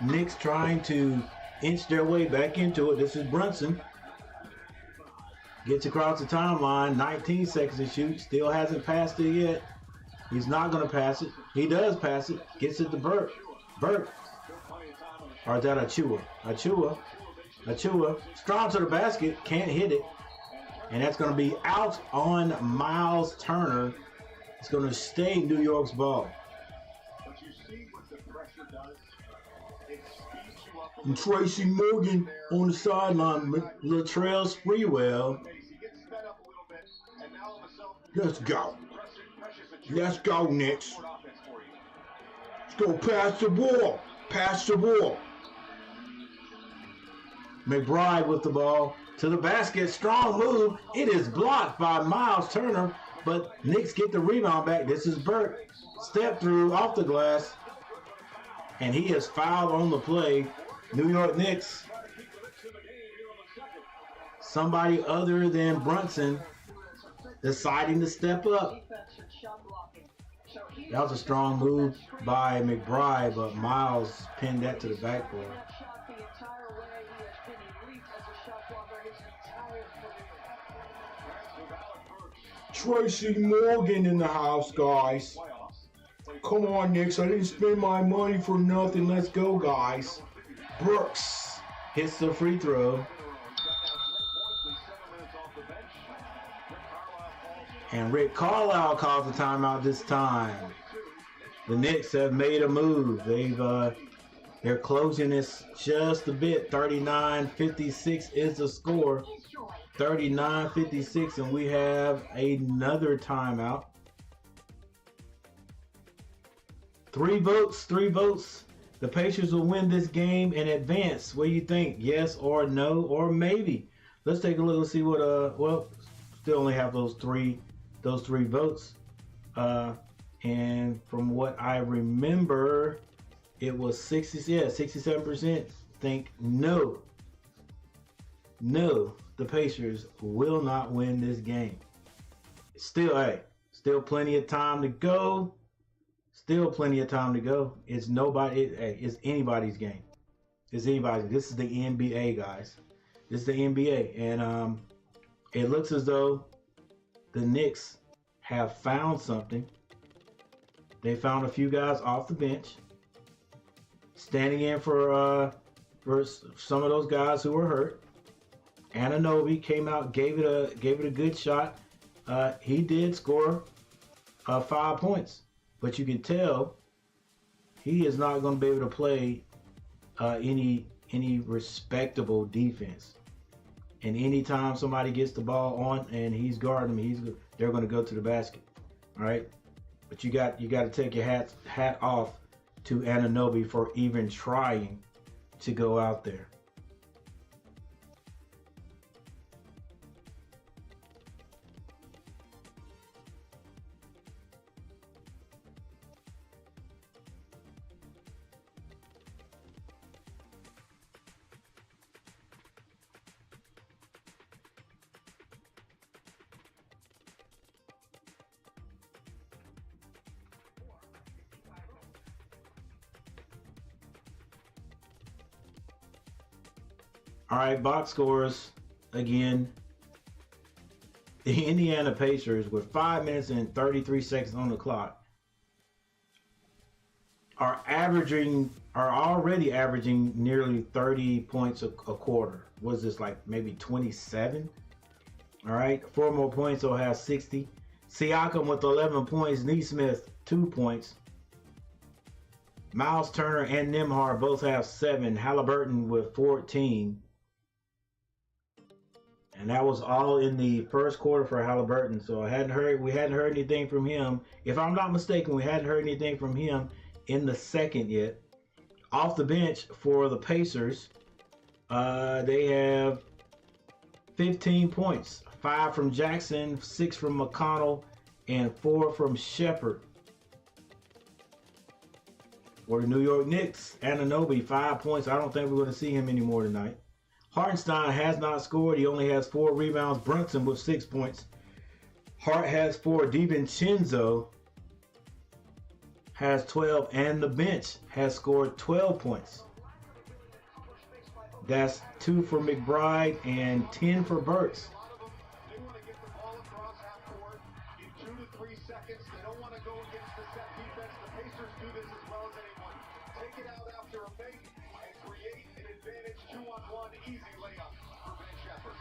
Knicks trying to inch their way back into it. This is Brunson. Gets across the timeline. 19 seconds to shoot. Still hasn't passed it yet. He's not going to pass it. He does pass it. Gets it to Burke. Burke. Or is that Achua? Achua. Strong to the basket. Can't hit it. And that's going to be out on Miles Turner. It's going to stay New York's ball. But you see what the pressure does? It speeds you up And Tracy Morgan on the sideline. Latrell Sprewell. Let's go. Let's go, Knicks. Let's go pass the ball. Pass the ball. McBride with the ball to the basket. Strong move. It is blocked by Miles Turner, but Knicks get the rebound back. This is Burke. Step through off the glass, and he is fouled on the play. New York Knicks. Somebody other than Brunson deciding to step up. That was a strong move by McBride, but Miles pinned that to the backboard. Tracy Morgan in the house, guys. Come on, Knicks. I didn't spend my money for nothing. Let's go, guys. Brooks hits the free throw. And Rick Carlisle calls the timeout this time. The Knicks have made a move. They're closing this just a bit. 39-56 is the score. 39-56, and we have another timeout. 3 votes. The Pacers will win this game and advance. What do you think? Yes or no or maybe? Let's take a look and see what well, still only have those three votes. And from what I remember, it was 67% think no. No, the Pacers will not win this game. Still plenty of time to go. It's anybody's game. It's anybody's. This is the NBA, guys. This is the NBA, and it looks as though the Knicks have found something. They found a few guys off the bench, standing in for some of those guys who were hurt. Anunoby came out, gave it a good shot. He did score 5 points, but you can tell he is not going to be able to play any respectable defense. And anytime somebody gets the ball on and he's guarding them, they're going to go to the basket. All right, but you got to take your hat off to Anunoby for even trying to go out there. All right, box scores again. The Indiana Pacers, with 5 minutes and 33 seconds on the clock, are already averaging nearly 30 points a quarter. Was this like maybe 27? All right, 4 more points, so have 60. Siakam with 11 points. Nesmith 2 points. Miles Turner and Nembhard both have 7. Halliburton with 14. And that was all in the first quarter for Halliburton. So we hadn't heard anything from him. If I'm not mistaken, we hadn't heard anything from him in the second yet. Off the bench for the Pacers, they have 15 points. 5 from Jackson, 6 from McConnell, and 4 from Shepherd. For the New York Knicks, Anunoby, 5 points. I don't think we're going to see him anymore tonight. Hartenstein has not scored. He only has 4 rebounds. Brunson with 6 points. Hart has 4. DiVincenzo has 12. And the bench has scored 12 points. That's 2 for McBride and 10 for Burks. They want to get the ball across half court in 2 to 3 seconds. They don't want to go against the set defense. The Pacers do this as well as anyone. Take it out after a fake and create an advantage. 2-on-1, easy layup for Ben Shepherd.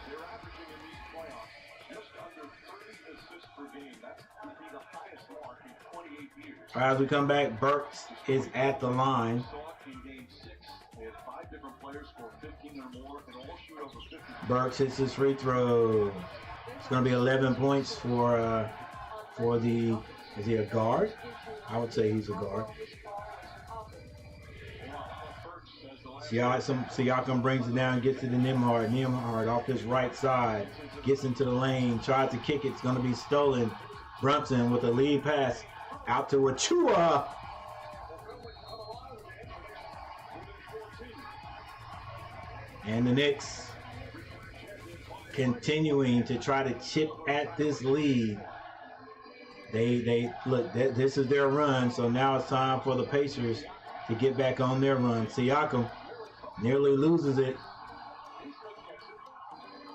They're averaging in these playoffs just under 30 assists per game. That's going to be the highest mark in 28 years. All right, as we come back, Burks is at the line. In game 6, they had 5 different players score 15 or more and all shoot over 50. Burks hits his free throw. It's going to be 11 points for the, is he a guard? I would say he's a guard. Siakam brings it down, gets it to Nembhard. Nembhard off his right side, gets into the lane, tries to kick it. It's going to be stolen. Brunson with a lead pass out to Achua. And the Knicks continuing to try to chip at this lead. They look, this is their run, so now it's time for the Pacers to get back on their run. Siakam nearly loses it.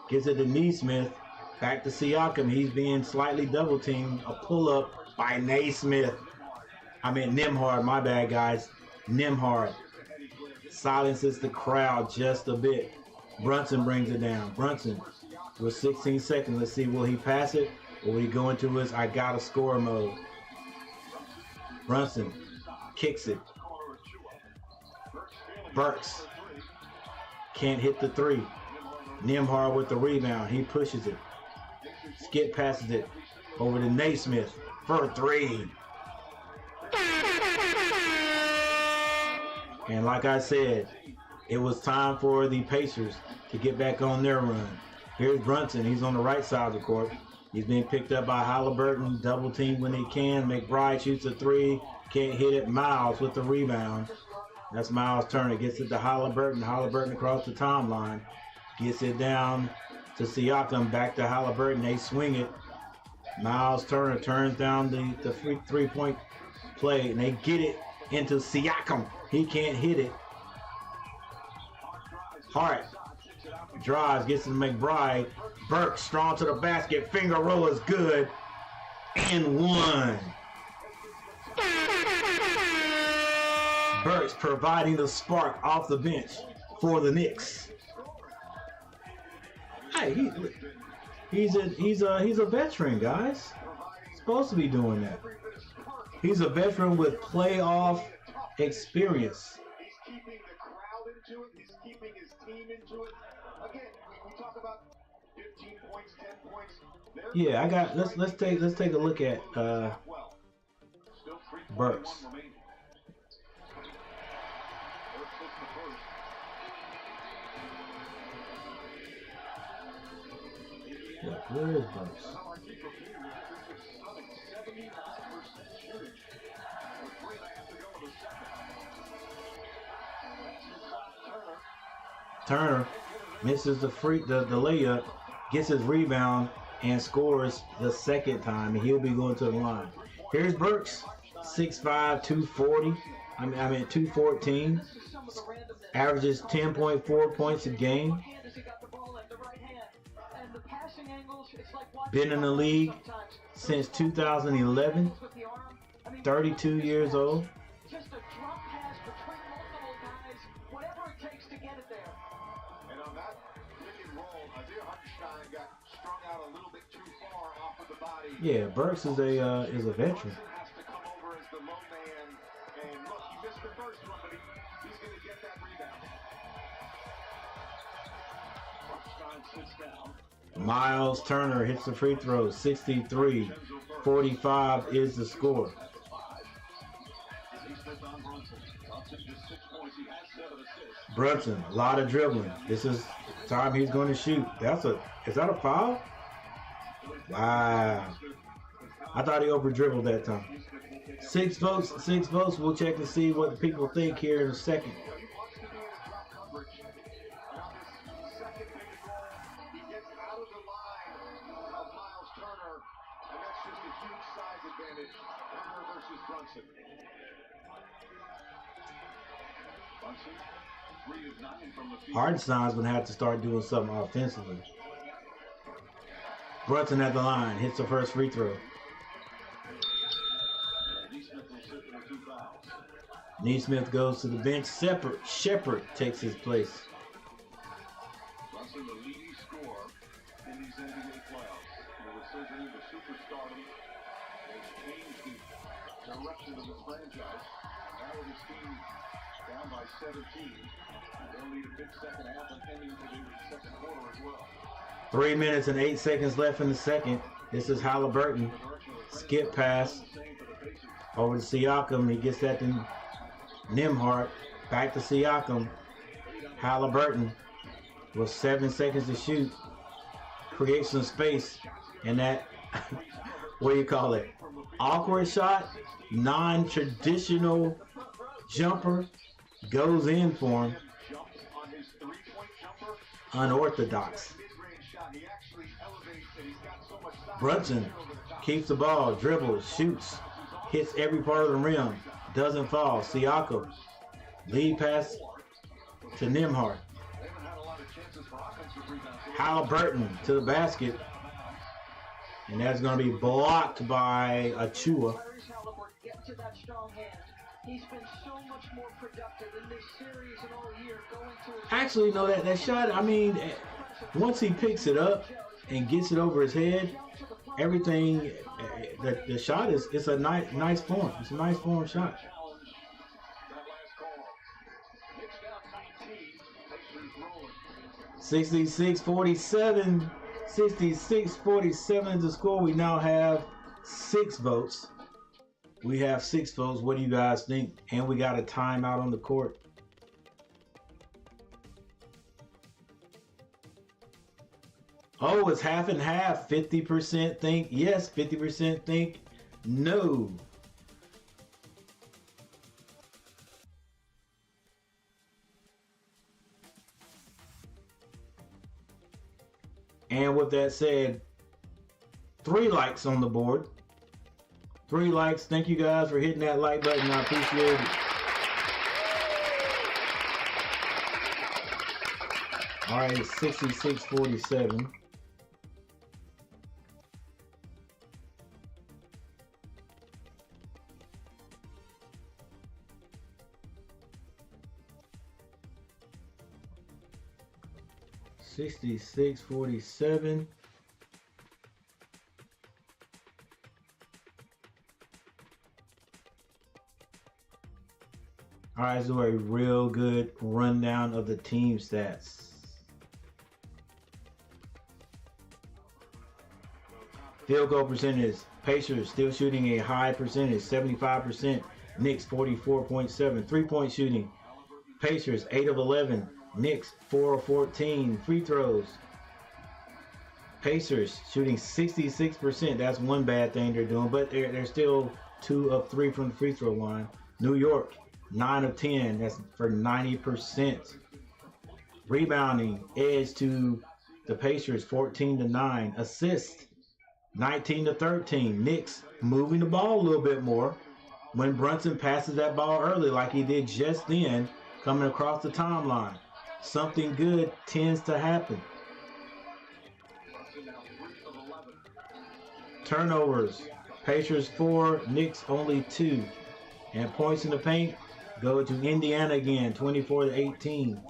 Gives it to Neesmith. Back to Siakam. He's being slightly double teamed. A pull up by Nembhard. My bad, guys. Nembhard silences the crowd just a bit. Brunson brings it down. Brunson with 16 seconds. Let's see, will he pass it or will he go into his I gotta score mode? Brunson kicks it. Burks can't hit the three. Nembhard with the rebound. He pushes it. Skip passes it over to Naismith for a three. And like I said, it was time for the Pacers to get back on their run. Here's Brunson. He's on the right side of the court. He's being picked up by Halliburton. Double team when they can. McBride shoots a three. Can't hit it. Miles with the rebound. That's Miles Turner. Gets it to Halliburton. Halliburton across the timeline. Gets it down to Siakam. Back to Halliburton. They swing it. Miles Turner turns down the three-point play. And they get it into Siakam. He can't hit it. Hart drives. Gets it to McBride. Burke strong to the basket. Finger roll is good. And one. Burks providing the spark off the bench for the Knicks. Hey, he's a veteran, guys. Supposed to be doing that. He's a veteran with playoff experience. He's keeping the crowd into it. He's keeping his team into it. Again, we talk about 15 points, 10 points. Yeah, I got. Let's take a look at Burks. Yeah, where is Burks? Turner misses the layup, gets his rebound, and scores the second time, and he'll be going to the line. Here's Burks, 6'5", 240. 214. Averages 10.4 points a game. Been in the league since 2011. 32 years old. Just a drop pass between multiple guys, whatever it takes to get it there. And on that pick and roll, Isaiah Hartenstein got strung out a little bit too far off of the body. Yeah, Burks is a veteran. Has to come over as the low man, and look, he missed the first one, but he's going to get that rebound. Hartenstein sits down. Miles Turner hits the free throw. 63-45 is the score. Brunson, a lot of dribbling. This is time he's going to shoot. Is that a foul? Wow. I thought he over dribbled that time. 6 votes. We'll check to see what the people think here in a second. Hartenstein's going to have to start doing something offensively. Brunson at the line, hits the first free throw. Neesmith goes to the bench. Shepard takes his place. Brunson, the leading scorer in these NBA playoffs. resurgent into superstardom has changed the direction of the franchise. Now with his team down by 17, they'll need a big second half and ending to the second quarter as well. 3 minutes and 8 seconds left in the second. This is Halliburton. Skip pass over to Siakam. He gets that to Nembhard. Back to Siakam. Halliburton with 7 seconds to shoot. Creates some space. And that, what do you call it? Awkward shot. Non-traditional jumper. Goes in for him. Unorthodox. Brunson keeps the ball, dribbles, shoots, hits every part of the rim, doesn't fall. Siakam, lead pass to Nembhard. Halliburton to the basket, and that's going to be blocked by Achua. He's been so much more productive in this series and all year going to Actually, no, that shot, I mean, once he picks it up and gets it over his head, everything, the shot is, it's a nice form. It's a nice form shot. 66-47. 66-47 is the score. We now have 6 votes. We have 6 votes. What do you guys think? And we got a timeout on the court. Oh, it's half and half. 50% think yes, 50% think no. And with that said, 3 likes on the board. 3 likes. Thank you guys for hitting that like button. I appreciate it. All right, it's 66-47. $66-47. All right, let's do a real good rundown of the team stats. Field goal percentage, Pacers still shooting a high percentage, 75%. Knicks 44.7. 3-point shooting, Pacers 8 of 11. Knicks 4 of 14. Free throws, Pacers shooting 66%. That's one bad thing they're doing, but they're still 2 of 3 from the free throw line. New York 9 of 10. That's for 90%. Rebounding, edge to the Pacers 14-9. Assist 19-13. Knicks moving the ball a little bit more when Brunson passes that ball early like he did just then, coming across the timeline. Something good tends to happen. Turnovers, Pacers 4, Knicks only 2. And points in the paint go to Indiana again, 24-18.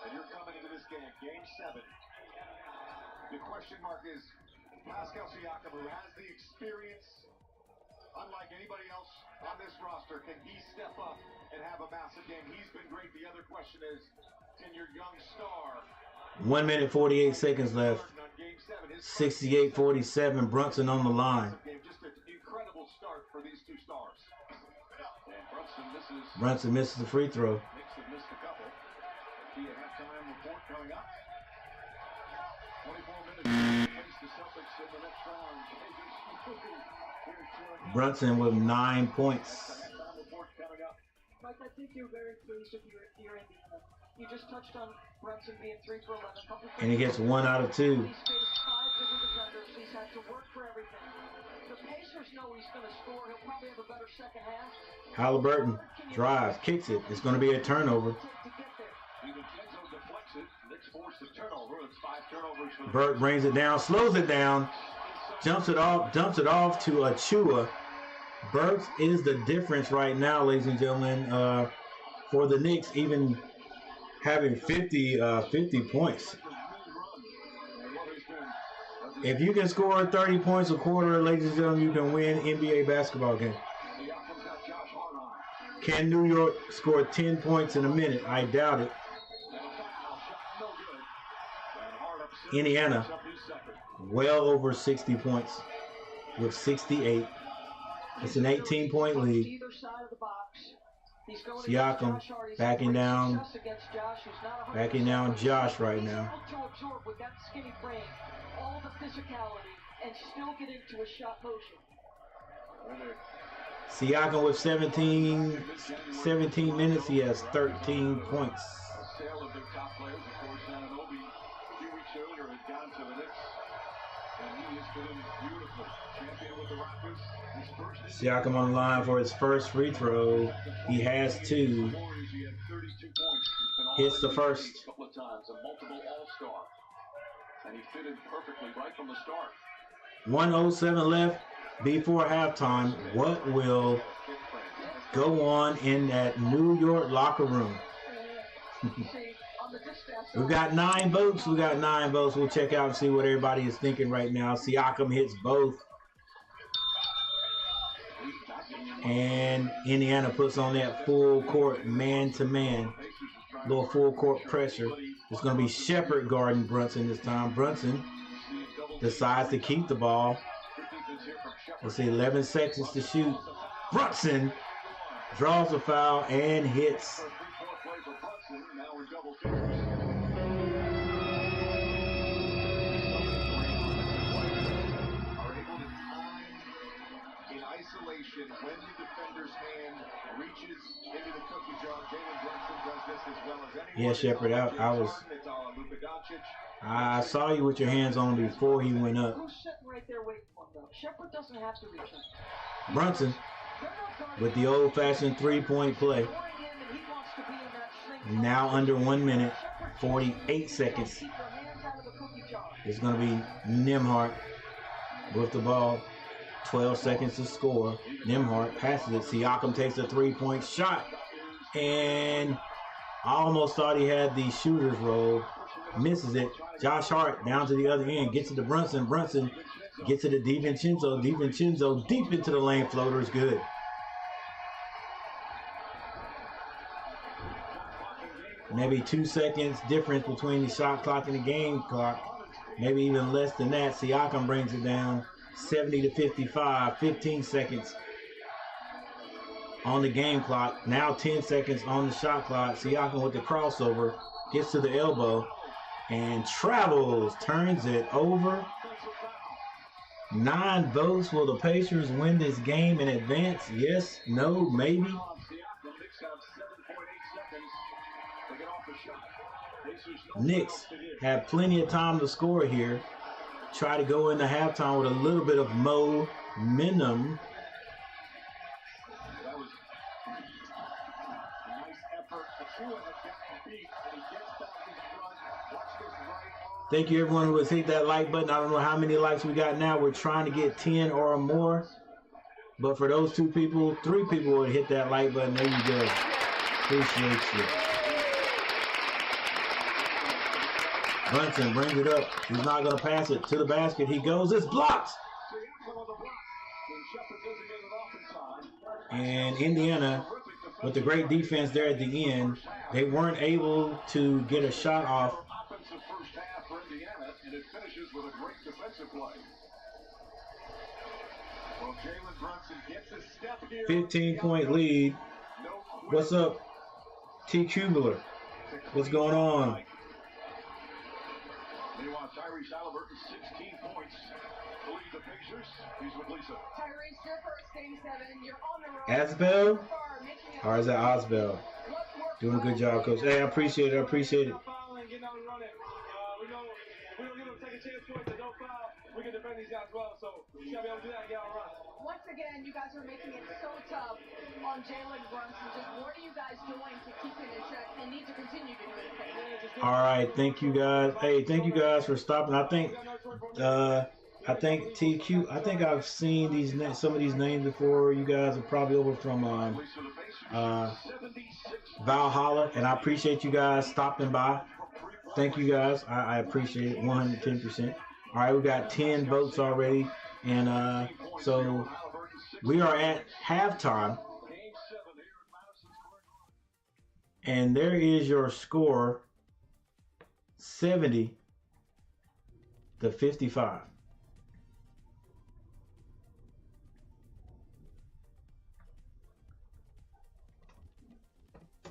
And you're coming into this game, Game 7. The question mark is Pascal Siakam, who has the experience, unlike anybody else on this roster. Can he step up and have a massive game? He's been great. The other question is, can your young star? 1 minute 48 seconds left. 68-47. Brunson on the line. Just an incredible start for these 2 stars. And Brunson misses the free throw. Knicks have missed a couple. Be a halftime report coming up. 24 minutes. Face the Celtics in the next round. Brunson with 9 points. Mike, I think you're very pleased with your Indiana. You just touched on Brunson being 3 for 11. And he gets 1 out of 2. He's faced 5 different defenders. He's had to work for everything. The Pacers know he's going to score. He'll probably have a better second half. Halliburton drives, kicks it. It's going to be a turnover. Knicks forced a turnover. It's 5 turnovers for the Burt brings it down, slows it down, jumps it off, dumps it off to Achua. Burt is the difference right now, ladies and gentlemen, for the Knicks, even having 50 points. If you can score 30 points a quarter, ladies and gentlemen, you can win NBA basketball game. Can New York score 10 points in a minute? I doubt it. Indiana, well over 60 points with 68. It's an 18-point lead. Siakam backing down Josh right now. All the physicality and still get into a shot motion. Siakam with 17 minutes, he has 13 points. Sale of their top players, of course, Ananobi a few weeks earlier had gone to the Knicks, and he has been beautiful. Champion with the Raptors. Siakam on the line for his first free throw. He has 2. He had 32 points. Hits the first. A couple of times, a multiple All-Star. And he fitted perfectly right from the start. 1:07 left before halftime. What will go on in that New York locker room? We've got 9 votes. We'll check out and see what everybody is thinking right now. Siakam hits both. And Indiana puts on that full court man-to-man. Little full court pressure. It's going to be Shepherd guarding Brunson this time. Brunson decides to keep the ball. Let's see, 11 seconds to shoot. Brunson draws a foul and hits. When the defender's hand reaches into the cookie jar, Jalen Brunson does this as well as anyone. Yeah, Shepard, I saw you with your hands on him before he went up. Who's sitting right there waiting for him, though? Shepard doesn't have to reach him. Brunson with the old-fashioned three-point play. Now under 1 minute, 48 seconds. It's going to be Nembhard with the ball. 12 seconds to score. Nembhard passes it. Siakam takes a three-point shot. And I almost thought he had the shooter's roll. Misses it. Josh Hart down to the other end. Gets it to Brunson. Brunson gets it to DiVincenzo. DiVincenzo deep into the lane. Floater is good. Maybe 2 seconds difference between the shot clock and the game clock. Maybe even less than that. Siakam brings it down. 70-55, 15 seconds on the game clock. Now 10 seconds on the shot clock. Siakam with the crossover, gets to the elbow and travels, turns it over. 9 votes. Will the Pacers win this game in advance? Yes, no, maybe. Knicks have plenty of time to score here. Try to go into halftime with a little bit of momentum. That was a nice effort. Achua had gotten beat, and he gets back in front. Watch this right arm. Thank you, everyone who has hit that like button. I don't know how many likes we got now. We're trying to get 10 or more. But for those 2 people, 3 people will hit that like button. There you go. Appreciate you. Brunson brings it up. He's not going to pass it to the basket. He goes. It's blocked. And Indiana, with the great defense there at the end, they weren't able to get a shot off. 15-point lead. What's up, T. Kubler? What's going on? Meanwhile, Tyrese Halliburton, 16 points to lead the Pacers. He's with Lisa. Tyrese, your first game 7. You're on the road. Asbel? Or is that Osbel? Doing a good job, Coach. Hey, I appreciate it. We know if we don't give them second chance points and no foul, we can defend these guys well. So we should be able to do that and get all right. Once again, you guys are making it so tough on Jalen Brunson. Just what are you guys doing to keep him in check and need to continue to do it? All right, thank you guys. Hey, thank you guys for stopping. I think TQ. I think I've seen some of these names before. You guys are probably over from Valhalla, and I appreciate you guys stopping by. Thank you guys. I appreciate it 110%. All right, we got 10 votes already, and so we are at halftime, and there is your score: 70-55.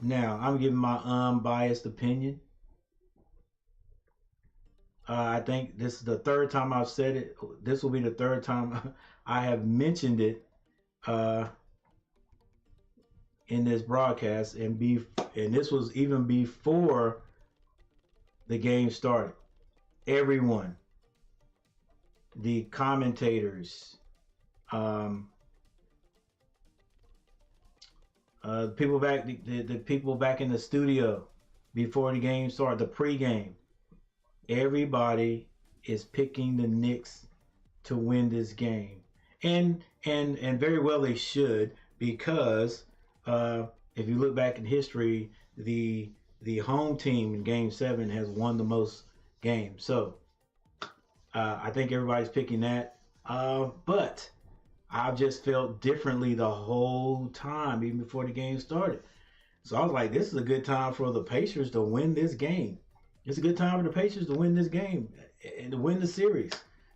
Now, I'm giving my unbiased opinion. I think this is the third time I've said it. This will be the third time I have mentioned it in this broadcast, and this was even before the game started. Everyone, the commentators, the people back in the studio before the game started, the pregame. Everybody is picking the Knicks to win this game, and very well they should, because if you look back in history, the home team in Game 7 has won the most games. So I think everybody's picking that, but I've just felt differently the whole time, even before the game started. So I was like, this is a good time for the Pacers to win this game. It's a good time for the Pacers to win this game and to win the series.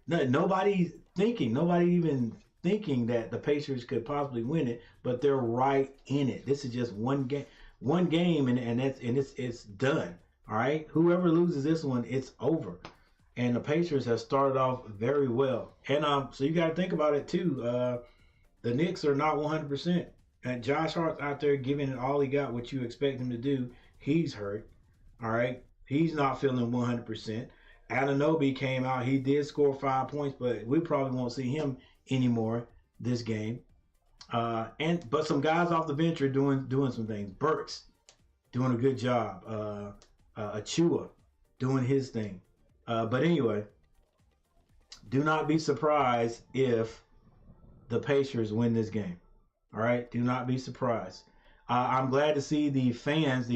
Nobody even thinking that the Pacers could possibly win it, but they're right in it. This is just one game, and it's done. All right, whoever loses this one, it's over. And the Pacers have started off very well, and so you got to think about it too. The Knicks are not 100%, and Josh Hart's out there giving it all he got. What you expect him to do? He's hurt. All right. He's not feeling 100%. Anunoby came out. He did score 5 points, but we probably won't see him anymore this game. But some guys off the bench are doing some things. Burks doing a good job. Achua doing his thing. But anyway, do not be surprised if the Pacers win this game. All right? Do not be surprised. I'm glad to see the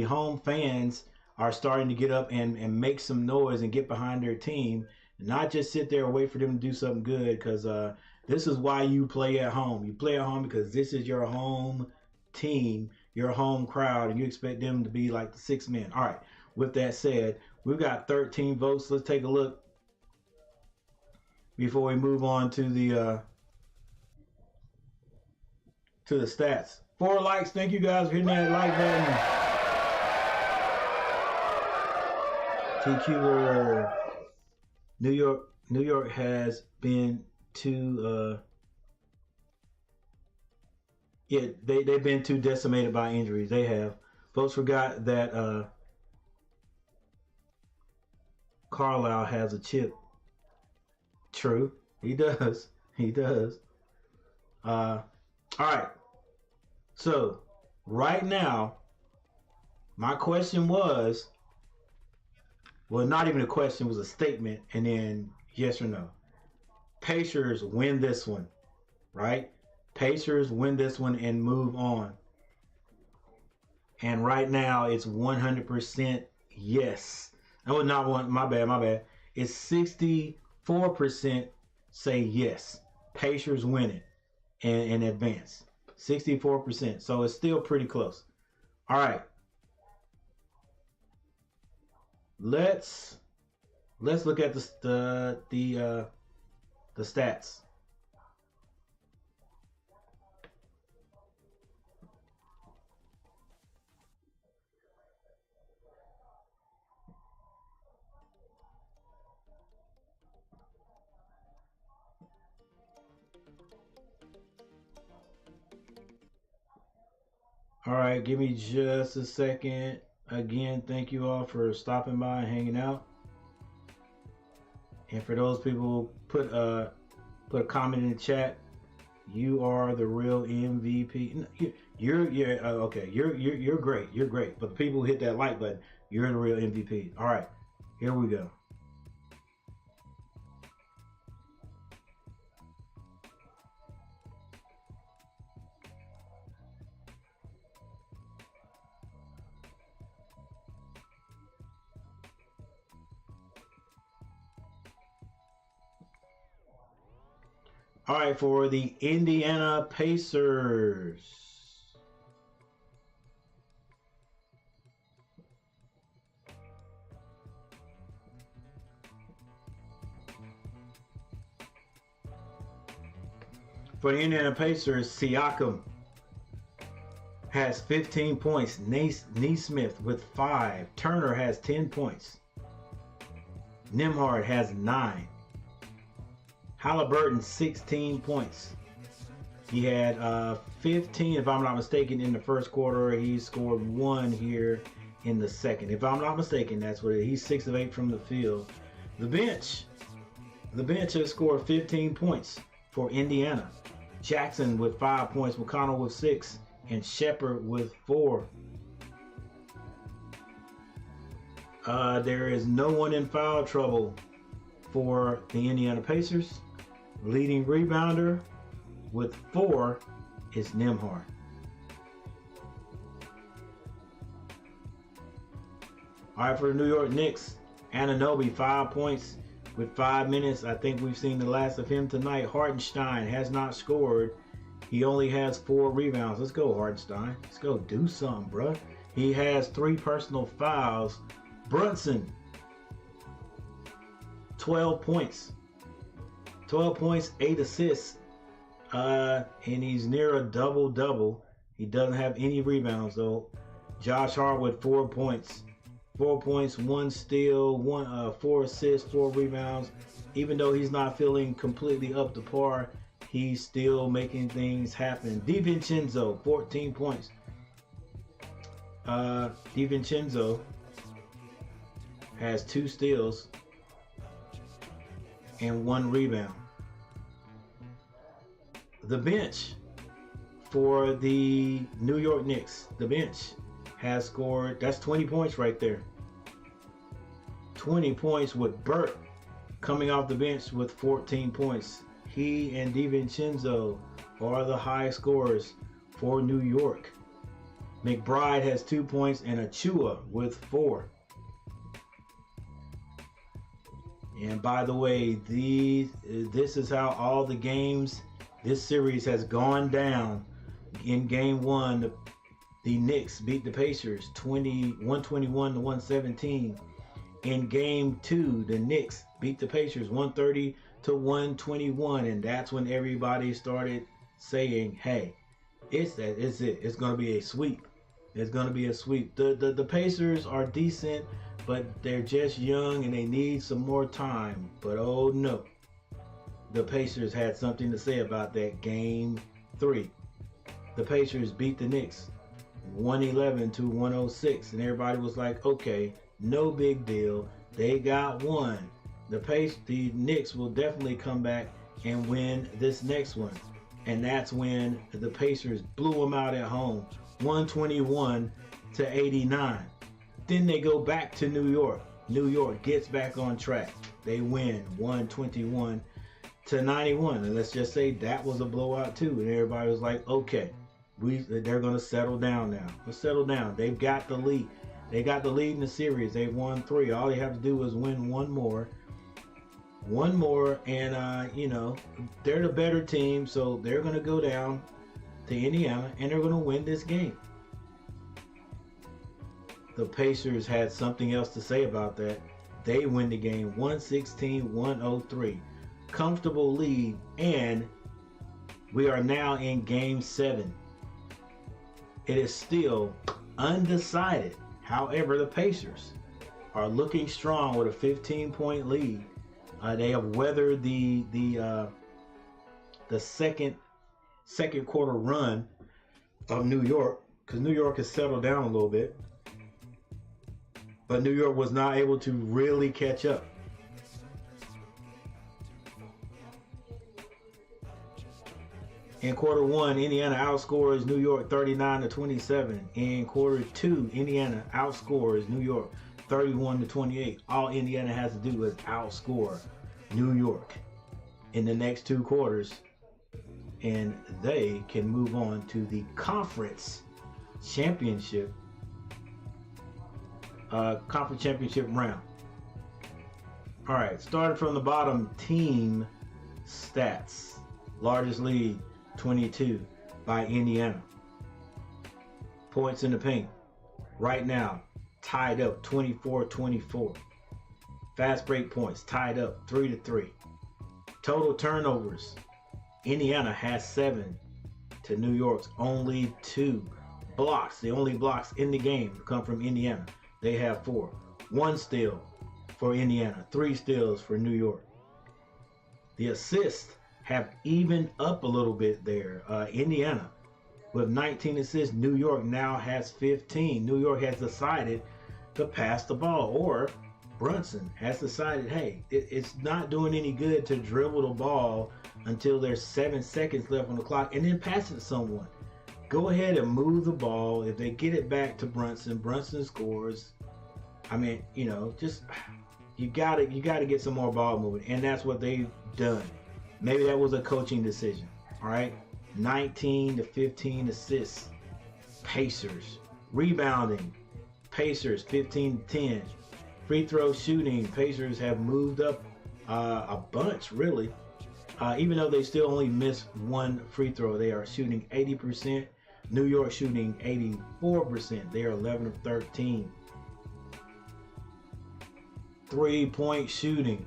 home fans, are starting to get up and make some noise and get behind their team, and not just sit there and wait for them to do something good, because this is why you play at home. You play at home because this is your home team, your home crowd, and you expect them to be like the six men. All right, with that said, we've got 13 votes. Let's take a look before we move on to the stats. 4 likes. Thank you guys for hitting that like button. TQ, New York has been too they've been too decimated by injuries. They have. Folks forgot that Carlisle has a chip. True, he does. All right. So right now, my question was. Well, not even a question, it was a statement, and then yes or no. Pacers win this one, right? Pacers win this one and move on. And right now, it's 100% yes. Oh, not one, my bad. It's 64% say yes. Pacers win it and advance. 64%. So it's still pretty close. All right. Let's look at the stats. All right, give me just a second. Again, thank you all for stopping by and hanging out. And for those people, put a comment in the chat. You are the real MVP. No, you're okay. You're great. You're great. But the people who hit that like button, you're the real MVP. All right, here we go. All right, for the Indiana Pacers. For the Indiana Pacers, Siakam has 15 points. Neesmith with 5. Turner has 10 points. Nembhard has 9. Halliburton 16 points. He had 15, if I'm not mistaken, in the first quarter. He scored 1 here in the second. If I'm not mistaken, that's what it is. He's 6 of 8 from the field. The bench has scored 15 points for Indiana. Jackson with 5 points, McConnell with 6, and Shepard with 4. There is no one in foul trouble for the Indiana Pacers. Leading rebounder with 4 is Nembhard. All right, for the New York Knicks, Anunoby 5 points with 5 minutes. I think we've seen the last of him tonight. Hartenstein has not scored. He only has 4 rebounds. Let's go, Hartenstein. Let's go do something, bro. He has 3 personal fouls. Brunson, 12 points. 12 points, 8 assists. And he's near a double-double. He doesn't have any rebounds, though. Josh Hart with 4 points. 4 points, 1 steal, 4 assists, 4 rebounds. Even though he's not feeling completely up to par, he's still making things happen. DiVincenzo, 14 points. DiVincenzo has 2 steals and 1 rebound. The bench for the New York Knicks, the bench has scored, that's 20 points right there. 20 points with Burt coming off the bench with 14 points. He and DiVincenzo are the high scorers for New York. McBride has 2 points and Achua with 4. And by the way, this is how all the games, this series has gone down. In game 1, the Knicks beat the Pacers 121 to 117. In game 2, the Knicks beat the Pacers 130 to 121, and that's when everybody started saying, "Hey, it's it. It's going to be a sweep. It's going to be a sweep." The Pacers are decent, but they're just young and they need some more time. But oh no, the Pacers had something to say about that game 3. The Pacers beat the Knicks 111 to 106, and everybody was like, okay, no big deal. They got 1. The Knicks will definitely come back and win this next one. And that's when the Pacers blew them out at home, 121 to 89. Then they go back to New York. New York gets back on track. They win 121 to 91. And let's just say that was a blowout too. And everybody was like, okay, they're going to settle down now. Let's settle down. They've got the lead. They got the lead in the series. They won 3. All they have to do is win one more, and they're the better team, so they're going to go down to Indiana and they're going to win this game. The Pacers had something else to say about that. They win the game 116-103. Comfortable lead, and we are now in game 7. It is still undecided. However, the Pacers are looking strong with a 15-point lead. They have weathered the second quarter run of New York, because New York has settled down a little bit. But New York was not able to really catch up. In quarter one, Indiana outscores New York 39-27. In quarter two, Indiana outscores New York 31-28. All Indiana has to do is outscore New York in the next two quarters, and they can move on to the conference championship round. All right, starting from the bottom, team stats. Largest lead, 22 by Indiana. Points in the paint, right now, tied up 24-24. Fast break points, tied up 3-3. Total turnovers, Indiana has 7 to New York's only 2. Blocks, the only blocks in the game come from Indiana. They have 4. 1 steal for Indiana, 3 steals for New York. The assists have evened up a little bit there. Indiana with 19 assists. New York now has 15. New York has decided to pass the ball, or Brunson has decided, hey, it's not doing any good to dribble the ball until there's 7 seconds left on the clock and then pass it to someone. Go ahead and move the ball. If they get it back to Brunson, Brunson scores. I mean, just you gotta get some more ball moving, and that's what they've done. Maybe that was a coaching decision. All right, 19 to 15 assists. Pacers rebounding. Pacers 15 to 10. Free throw shooting. Pacers have moved up a bunch, really. Even though they still only missed 1 free throw, they are shooting 80%. New York shooting 84%. They are 11 of 13. 3-point shooting.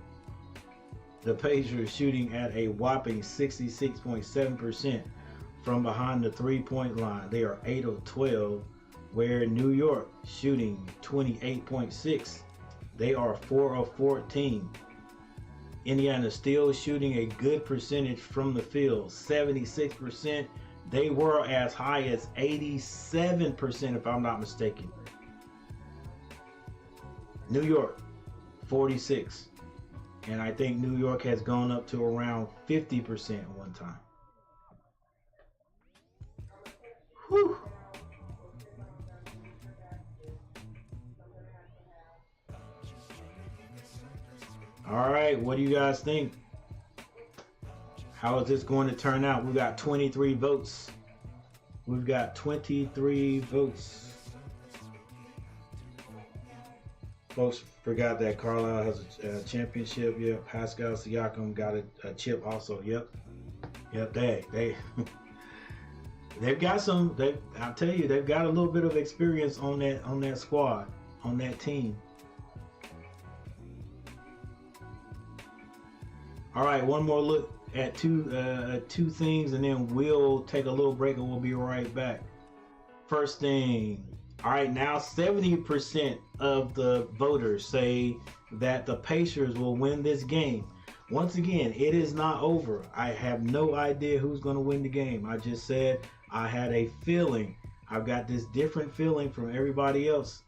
The Pacers shooting at a whopping 66.7% from behind the 3-point line. They are 8 of 12, where New York shooting 28.6. They are 4 of 14. Indiana still shooting a good percentage from the field, 76%. They were as high as 87%, if I'm not mistaken. New York, 46. And I think New York has gone up to around 50% at one time. Whew. All right, what do you guys think? How is this going to turn out? We've got 23 votes. We've got 23 votes. Folks forgot that Carlisle has a championship. Yep. Pascal Siakam got a chip also. Yep. They've got some. I'll tell you, they've got a little bit of experience on that squad, on that team. All right, one more look at two things, and then we'll take a little break, and we'll be right back. First thing. All right, now 70% of the voters say that the Pacers will win this game. Once again, it is not over. I have no idea who's going to win the game. I just said I had a feeling. I've got this different feeling from everybody else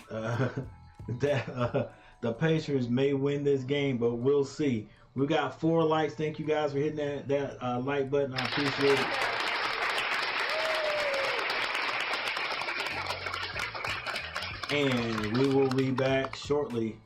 that the Pacers may win this game, but we'll see. We got 4 likes. Thank you guys for hitting that like button. I appreciate it. And we will be back shortly.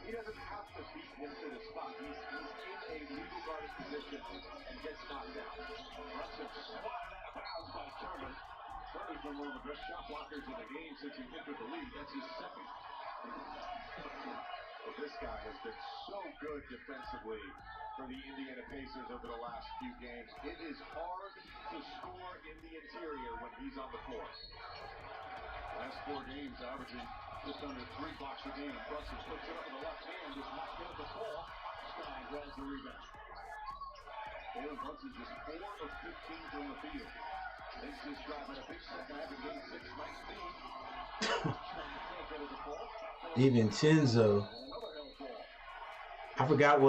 He doesn't have to beat him to the spot. He's in a legal guarded position and gets knocked down. Brunson swatted out of bounds by Turner. Turner's been one of the best shot blockers in the game since he entered the league. That's his second. Well, this guy has been so good defensively for the Indiana Pacers over the last few games. It is hard to score in the interior when he's on the court. Last 4 games averaging just under 3 blocks a game. Brunson puts it up with the left hand, just knocked down the ball. Stein grabs the rebound. Jalen Brunson just 4 of 15 from the field. Makes his drive in a big second half of game 6. Nice speed. DiVincenzo. I forgot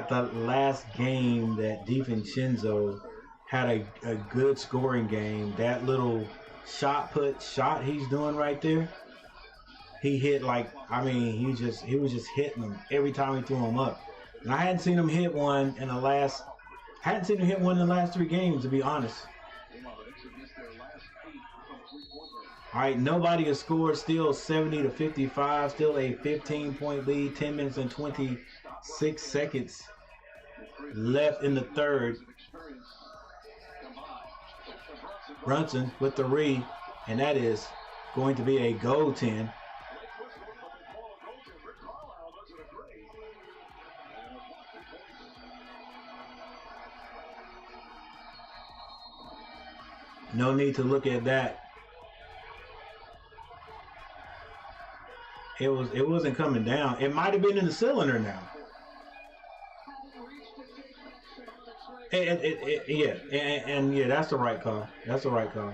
the last game that DiVincenzo had a good scoring game. That little shot he's doing right there. He hit he was just hitting them every time he threw them up. And I hadn't seen him hit one in the last 3 games, to be honest. All right, nobody has scored. Still 70-55. Still a 15-point lead. 10 minutes and 26 seconds left in the third. Brunson with the read, and that is going to be a goaltend. No need to look at that. It wasn't coming down. It might have been in the cylinder now. Yeah, that's the right call. That's the right call.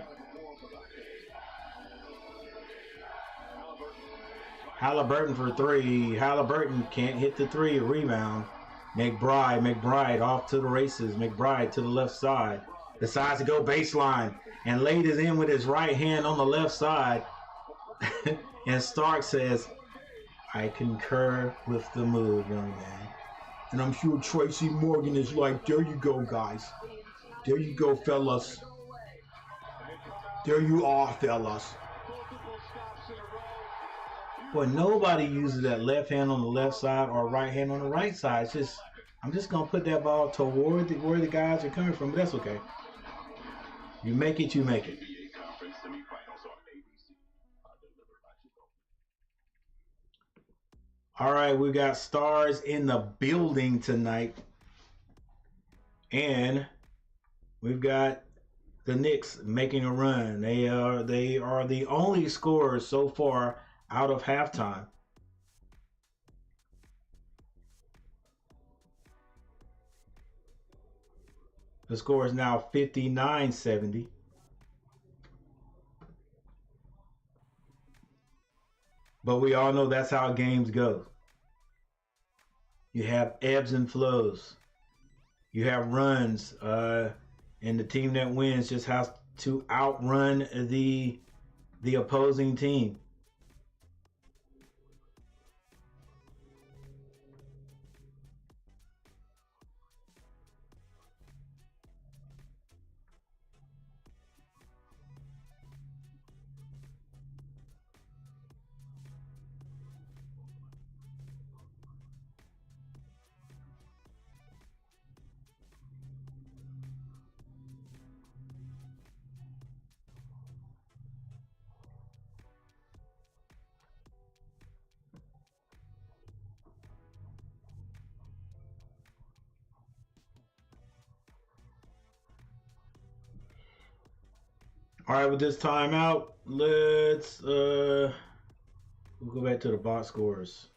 Halliburton for 3. Halliburton can't hit the 3. Rebound. McBride off to the races. McBride to the left side. Decides to go baseline and laid it in with his right hand on the left side. And Stark says, "I concur with the move, young man." And I'm sure Tracy Morgan is like, "There you go, guys. There you go, fellas. There you are, fellas." But nobody uses that left hand on the left side or right hand on the right side. It's just, I'm just going to put that ball toward where the guys are coming from, but that's okay. You make it, you make it. All right, we got stars in the building tonight. And we've got the Knicks making a run. They are the only scorers so far out of halftime. The score is now 59-70. But we all know that's how games go. You have ebbs and flows. You have runs, and the team that wins just has to outrun the opposing team. All right, with this timeout, let's we'll go back to the box scores.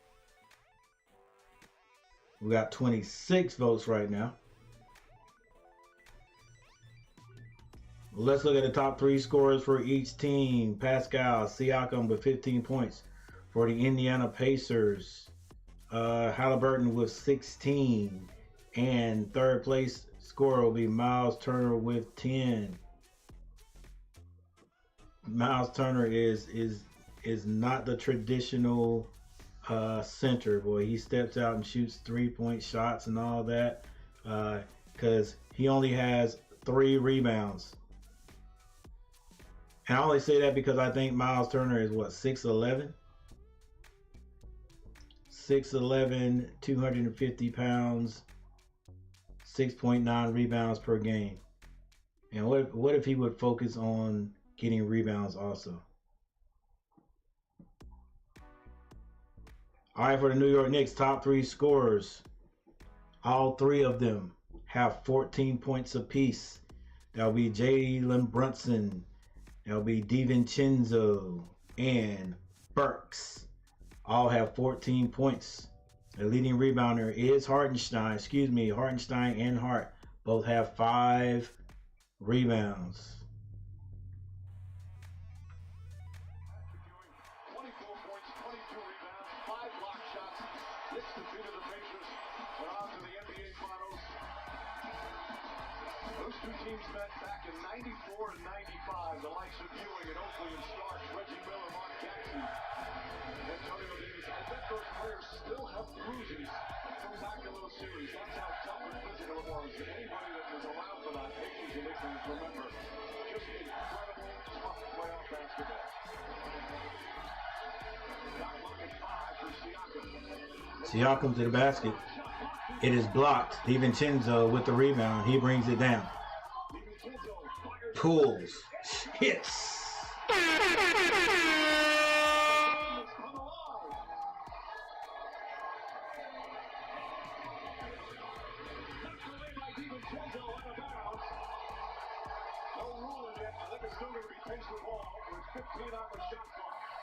We got 26 votes right now. Let's look at the top 3 scorers for each team. Pascal Siakam with 15 points for the Indiana Pacers. Halliburton with 16. And third place scorer will be Miles Turner with 10. Miles Turner is not the traditional center. Boy, he steps out and shoots 3-point shots and all that because he only has 3 rebounds. And I only say that because I think Miles Turner is what, 6'11"? 6'11", 250 pounds, 6.9 rebounds per game. And what if he would focus on getting rebounds also? All right, for the New York Knicks, top 3 scorers. All 3 of them have 14 points apiece. That'll be Jalen Brunson. That'll be DiVincenzo and Burks. All have 14 points. The leading rebounder is Hartenstein. Hartenstein and Hart both have 5 rebounds. 24 points, 22 rebounds, 5 block shots. Knicks defeated the Pacers, went on to the NBA Finals. Those 2 teams met back in 94 and 95. The likes of Ewing and Oakley and Starks, Reggie Miller, Mark Jackson, Antonio Davis. I bet those players still have bruises from back in those series. That's how tough and physical it was. And anybody that was around for that, Pacers and Knicks fans remember just incredible, tough playoff basketball. Siakam to the basket. It is blocked. DiVincenzo with the rebound. He brings it down. Pulls. Hits.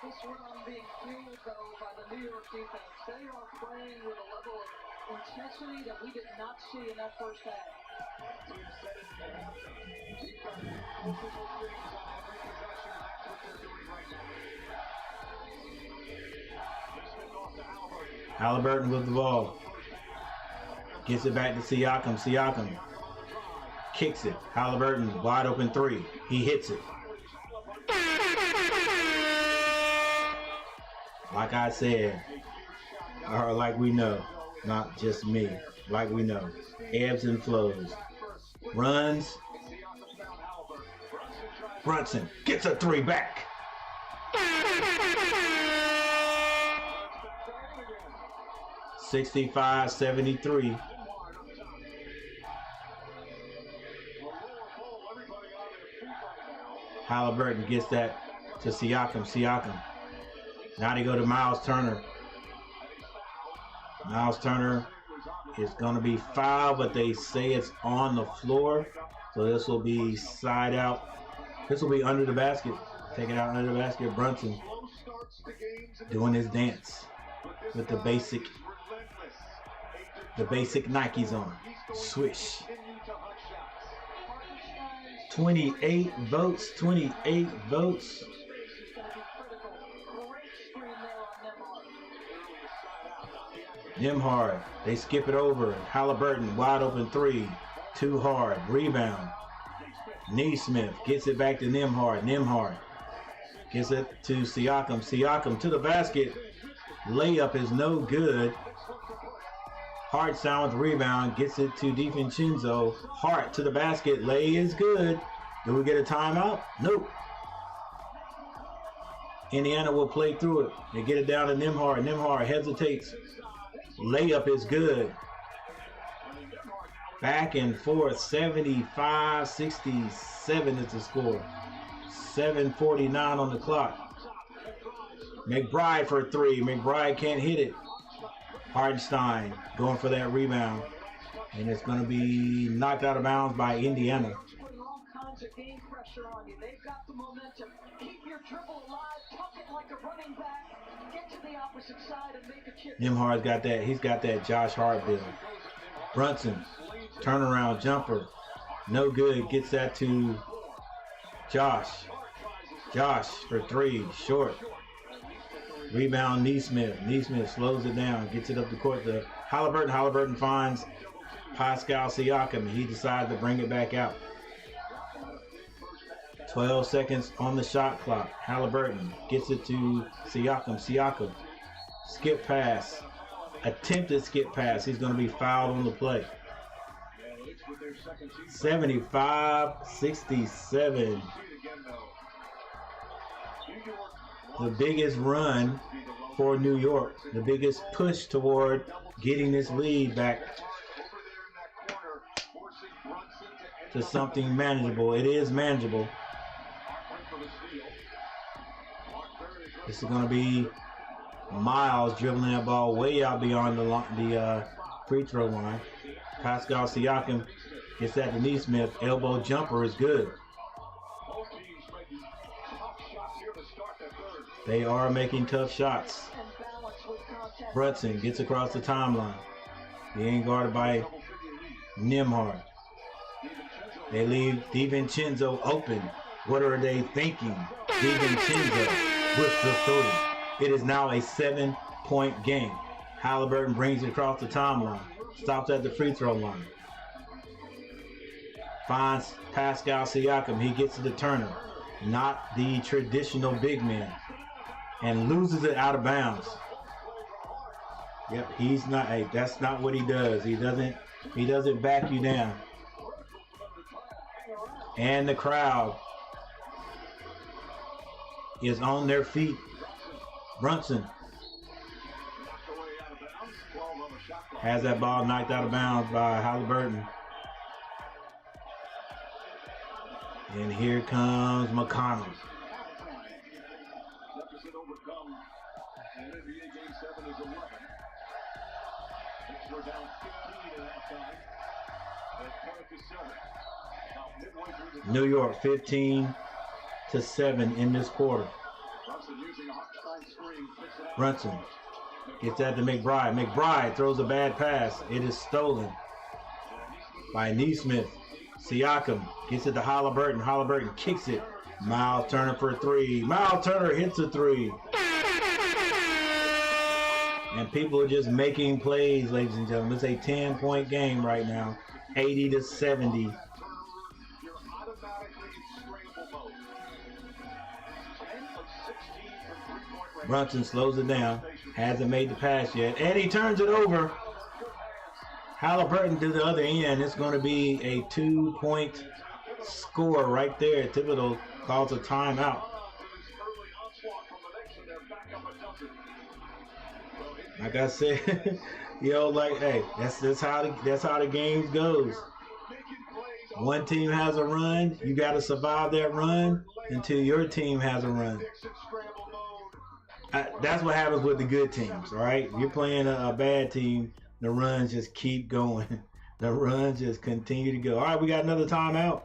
This round being fueled, though, by the New York defense. They are playing with a level of intensity that we did not see in that first half. Halliburton with the ball. Gets it back to Siakam. Siakam kicks it. Halliburton, wide open 3. He hits it. Like I said, or like we know, not just me, like we know, ebbs and flows. Runs. Brunson gets a 3 back. (65-73). Halliburton gets that to Siakam. Siakam. Now they go to Miles Turner. Miles Turner is going to be fouled, but they say it's on the floor. So this will be side out. This will be under the basket. Take it out under the basket. Brunson. Slow starts the game doing his dance with the basic Nikes on. Swish. 28 votes. 28 votes. Nimhard, they skip it over. Halliburton, wide open three. Too hard. Rebound. Neesmith gets it back to Nimhard. Nimhard gets it to Siakam. Siakam to the basket. Layup is no good. Hartsound with the rebound. Gets it to DiVincenzo. Hart to the basket. Lay is good. Do we get a timeout? Nope. Indiana will play through it. They get it down to Nimhard. Nimhard hesitates. Layup is good. Back and forth. 75-67 is the score. 7:49 on the clock. McBride for three. McBride can't hit it. Hartenstein going for that rebound. And it's going to be knocked out of bounds by Indiana. Putting all kinds of game pressure on you. They've got the momentum. Keep your dribble alive. Tuck it like a running back. Get to the opposite side and make a chip. Nimhard's got that. He's got that Josh Hart build. Brunson, turnaround jumper. No good. Gets that to Josh. Josh for three. Short. Rebound Neesmith. Neesmith slows it down. Gets it up the court to Halliburton. Halliburton finds Pascal Siakam. He decides to bring it back out. 12 seconds on the shot clock. Halliburton gets it to Siakam. Siakam. Skip pass. Attempted skip pass. He's going to be fouled on the play. 75-67. The biggest run for New York. The biggest push toward getting this lead back to something manageable. It is manageable. This is going to be Miles dribbling that ball way out beyond the free throw line. Pascal Siakam gets that to Neesmith. Elbow jumper is good. They are making tough shots. Brunson gets across the timeline. He ain't guarded by Nimhard. They leave DiVincenzo open. What are they thinking? DiVincenzo with the three. It is now a 7-point game. Halliburton brings it across the timeline. Stops at the free throw line. Finds Pascal Siakam. He gets to the Turner. Not the traditional big man. And loses it out of bounds. Yep, he's not. Hey, that's not what he does. He doesn't back you down. And the crowd is on their feet. Brunson has that ball knocked out of bounds by Halliburton. And here comes McConnell. New York 15-7 in this quarter. Brunson gets that to McBride. McBride throws a bad pass. It is stolen by Neesmith. Siakam gets it to Halliburton. Halliburton kicks it. Miles Turner for three. Miles Turner hits a three. And people are just making plays, ladies and gentlemen. It's a 10-point game right now. 80-70. Brunson slows it down. Hasn't made the pass yet. And he turns it over. Halliburton to the other end. It's going to be a 2-point score right there. Thibodeau calls a timeout. Like I said, hey, that's how the game goes. One team has a run, you got to survive that run until your team has a run. That's what happens with the good teams, all right? You're playing a bad team, the runs just keep going. The runs just continue to go. All right, we got another timeout.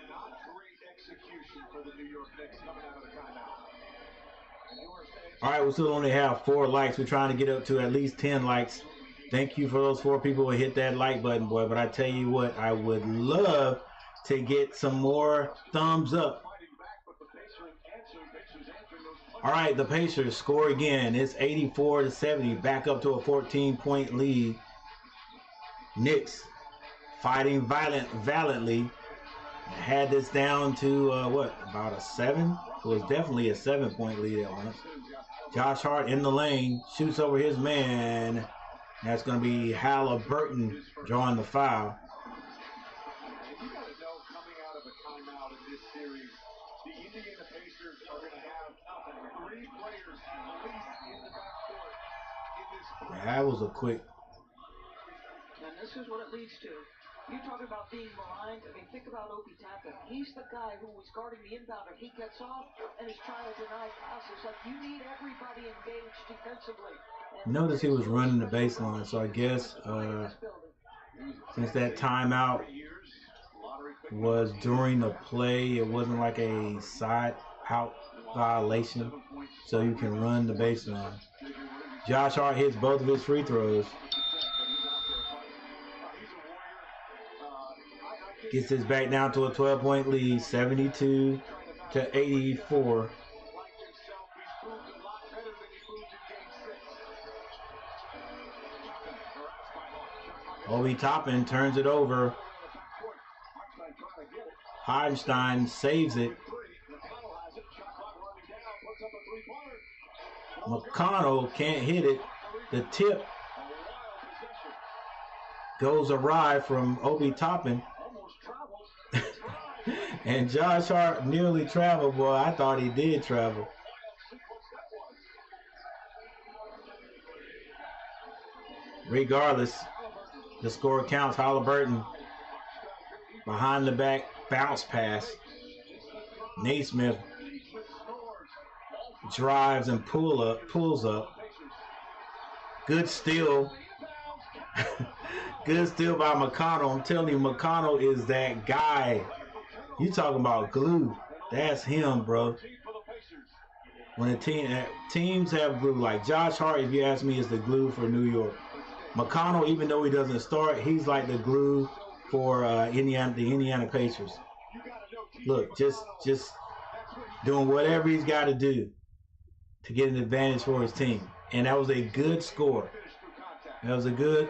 not great execution for the New York Knicks coming out of the timeout. All right, we still only have 4 likes. We're trying to get up to at least 10 likes. Thank you for those 4 people who hit that like button, boy. But I tell you what, I would love to get some more thumbs up. All right, the Pacers score again. It's 84-70, back up to a 14-point lead. Knicks fighting valiantly. Had this down to, about a 7? It was definitely a 7-point lead at once. Josh Hart in the lane, shoots over his man. That's going to be Halliburton drawing the foul. You got to know coming out of a timeout in this series, the Indiana Pacers are going to have 3 players at least in the backcourt in this. That was a quick. And this is what it leads to. You talk about being maligned. I mean, think about Obi Toppin. He's the guy who was guarding the inbounder. He gets off and is trying to deny passes. Like, you need everybody engaged defensively. Notice he was running the baseline, so I guess since that timeout was during the play, it wasn't like a side out violation, so you can run the baseline. Josh Hart hits both of his free throws. Gets his back down to a 12-point lead, 72-84. Obi Toppin turns it over. Hardenstein saves it. McConnell can't hit it. The tip goes awry from Obi Toppin. And Josh Hart nearly traveled. Boy, I thought he did travel. Regardless, the score counts. Halliburton behind the back bounce pass. Naismith drives and pulls up. Good steal. Good steal by McConnell. I'm telling you, McConnell is that guy. You talking about glue. That's him, bro. When teams have glue, like Josh Hart, if you ask me, is the glue for New York. McConnell, even though he doesn't start, he's like the glue for the Indiana Pacers. Look, just doing whatever he's got to do to get an advantage for his team. And that was a good score. That was a good,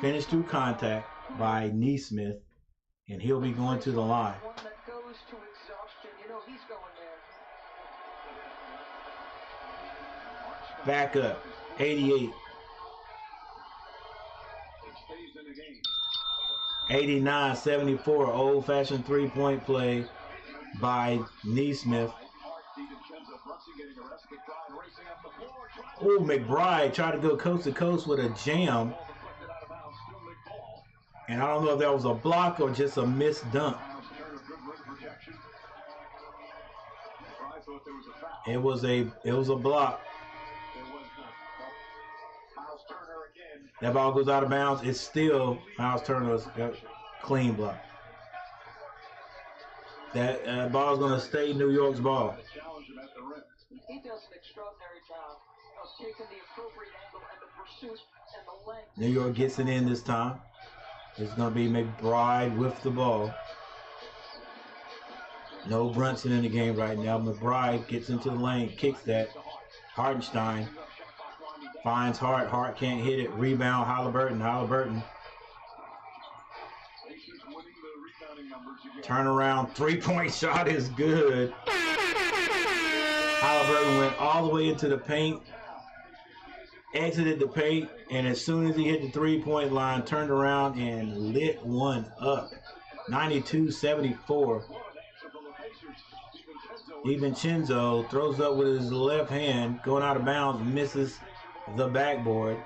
finish through contact by Naismith, and he'll be going to the line. Back up, 88. 89-74, old-fashioned three-point play by Naismith. Oh, McBride tried to go coast to coast with a jam. And I don't know if that was a block or just a missed dunk. It was a block. That ball goes out of bounds. It's still Miles Turner's clean block. That ball's going to stay New York's ball. He does an extraordinary job of taking the appropriate angle and the pursuit and the length. New York gets it in this time. It's going to be McBride with the ball. No Brunson in the game right now. McBride gets into the lane, kicks that. Hardenstein finds Hart. Hart can't hit it. Rebound, Halliburton. Turnaround, three-point shot is good. Halliburton went all the way into the paint, exited the paint, and as soon as he hit the three-point line, turned around and lit one up. 92-74. DiVincenzo throws up with his left hand, going out of bounds, misses the backboard.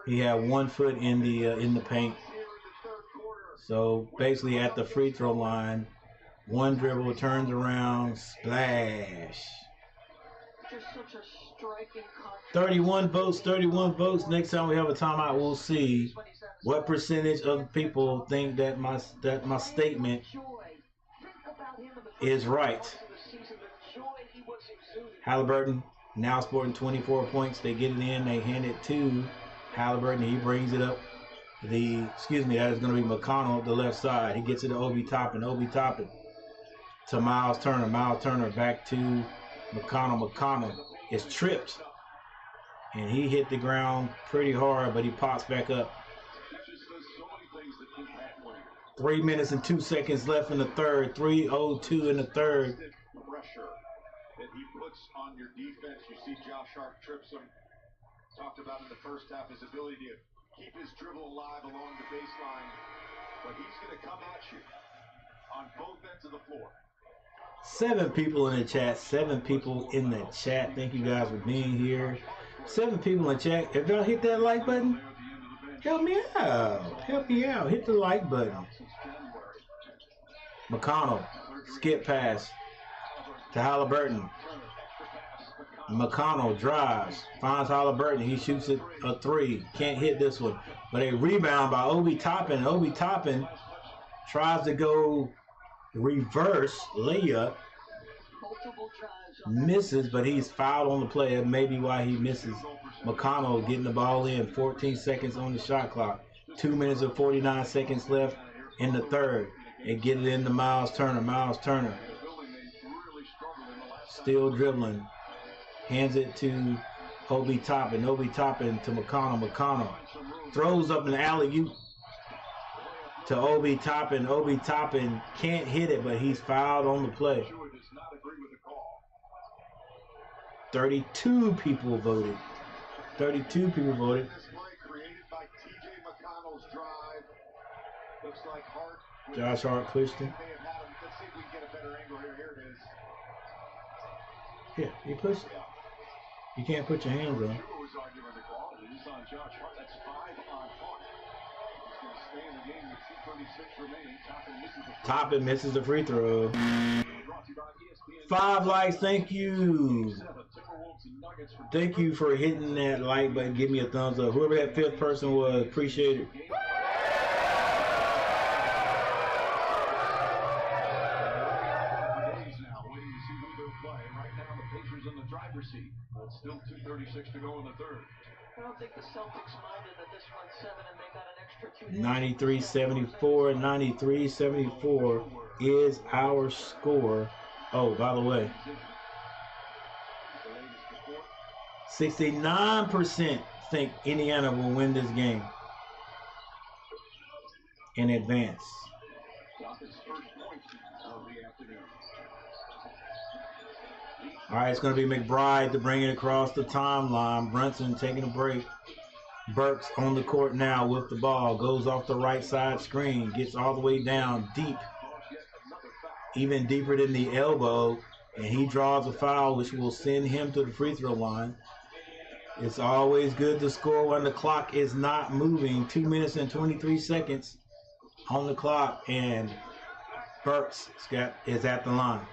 He had 1 foot in the paint. So basically at the free throw line, one dribble, turns around, splash. Just such a striking 31 votes. Next time we have a timeout, we'll see What percentage of people think that my statement is right? Halliburton now sporting 24 points. They get it in. They hand it to Halliburton. He brings it up. That is going to be McConnell up the left side. He gets it to Obi Toppin. Obi Toppin to Miles Turner. Miles Turner back to McConnell. McConnell is tripped. And he hit the ground pretty hard, but he pops back up. 3 minutes and 2 seconds left in the third. 3:02 in the third. Pressure that he puts on your defense. You see Josh Hart trips him. Talked about in the first half his ability to keep his dribble alive along the baseline. But he's going to come at you on both ends of the floor. 7 people in the chat. 7 people in the chat. Thank you guys for being here. 7 people in the chat. If y'all hit that like button, help me out. Help me out. Hit the like button. McConnell, skip pass to Halliburton. McConnell drives, finds Halliburton. He shoots it a 3. Can't hit this one. But a rebound by Obi Toppin. Obi Toppin tries to go reverse layup. Misses, but he's fouled on the play. That may be why he misses. McConnell getting the ball in. 14 seconds on the shot clock. 2 minutes and 49 seconds left in the third. And get it into Miles Turner. Miles Turner still dribbling. Hands it to Obi Toppin. Obi Toppin to McConnell. McConnell throws up an alley-oop to Obi Toppin. Obi Toppin can't hit it, but he's fouled on the play. 32 people voted. 32 people voted. Josh Hart pushed him. Yeah, he pushed it. You can't put your hands on. Toppin misses the free throw. 5 likes. Thank you. Thank you for hitting that like button. Give me a thumbs up. Whoever that 5th person was, appreciate it. Still 2:36 to go in the third. I don't think the Celtics minded that this went 7 and they got an extra 2 days. 93-74. 93-74 is our score. Oh, by the way, 69% think Indiana will win this game in advance. All right, it's going to be McBride to bring it across the timeline. Brunson taking a break. Burks on the court now with the ball. Goes off the right side screen. Gets all the way down deep. Even deeper than the elbow. And he draws a foul, which will send him to the free throw line. It's always good to score when the clock is not moving. 2 minutes and 23 seconds on the clock. And Burks is at the line.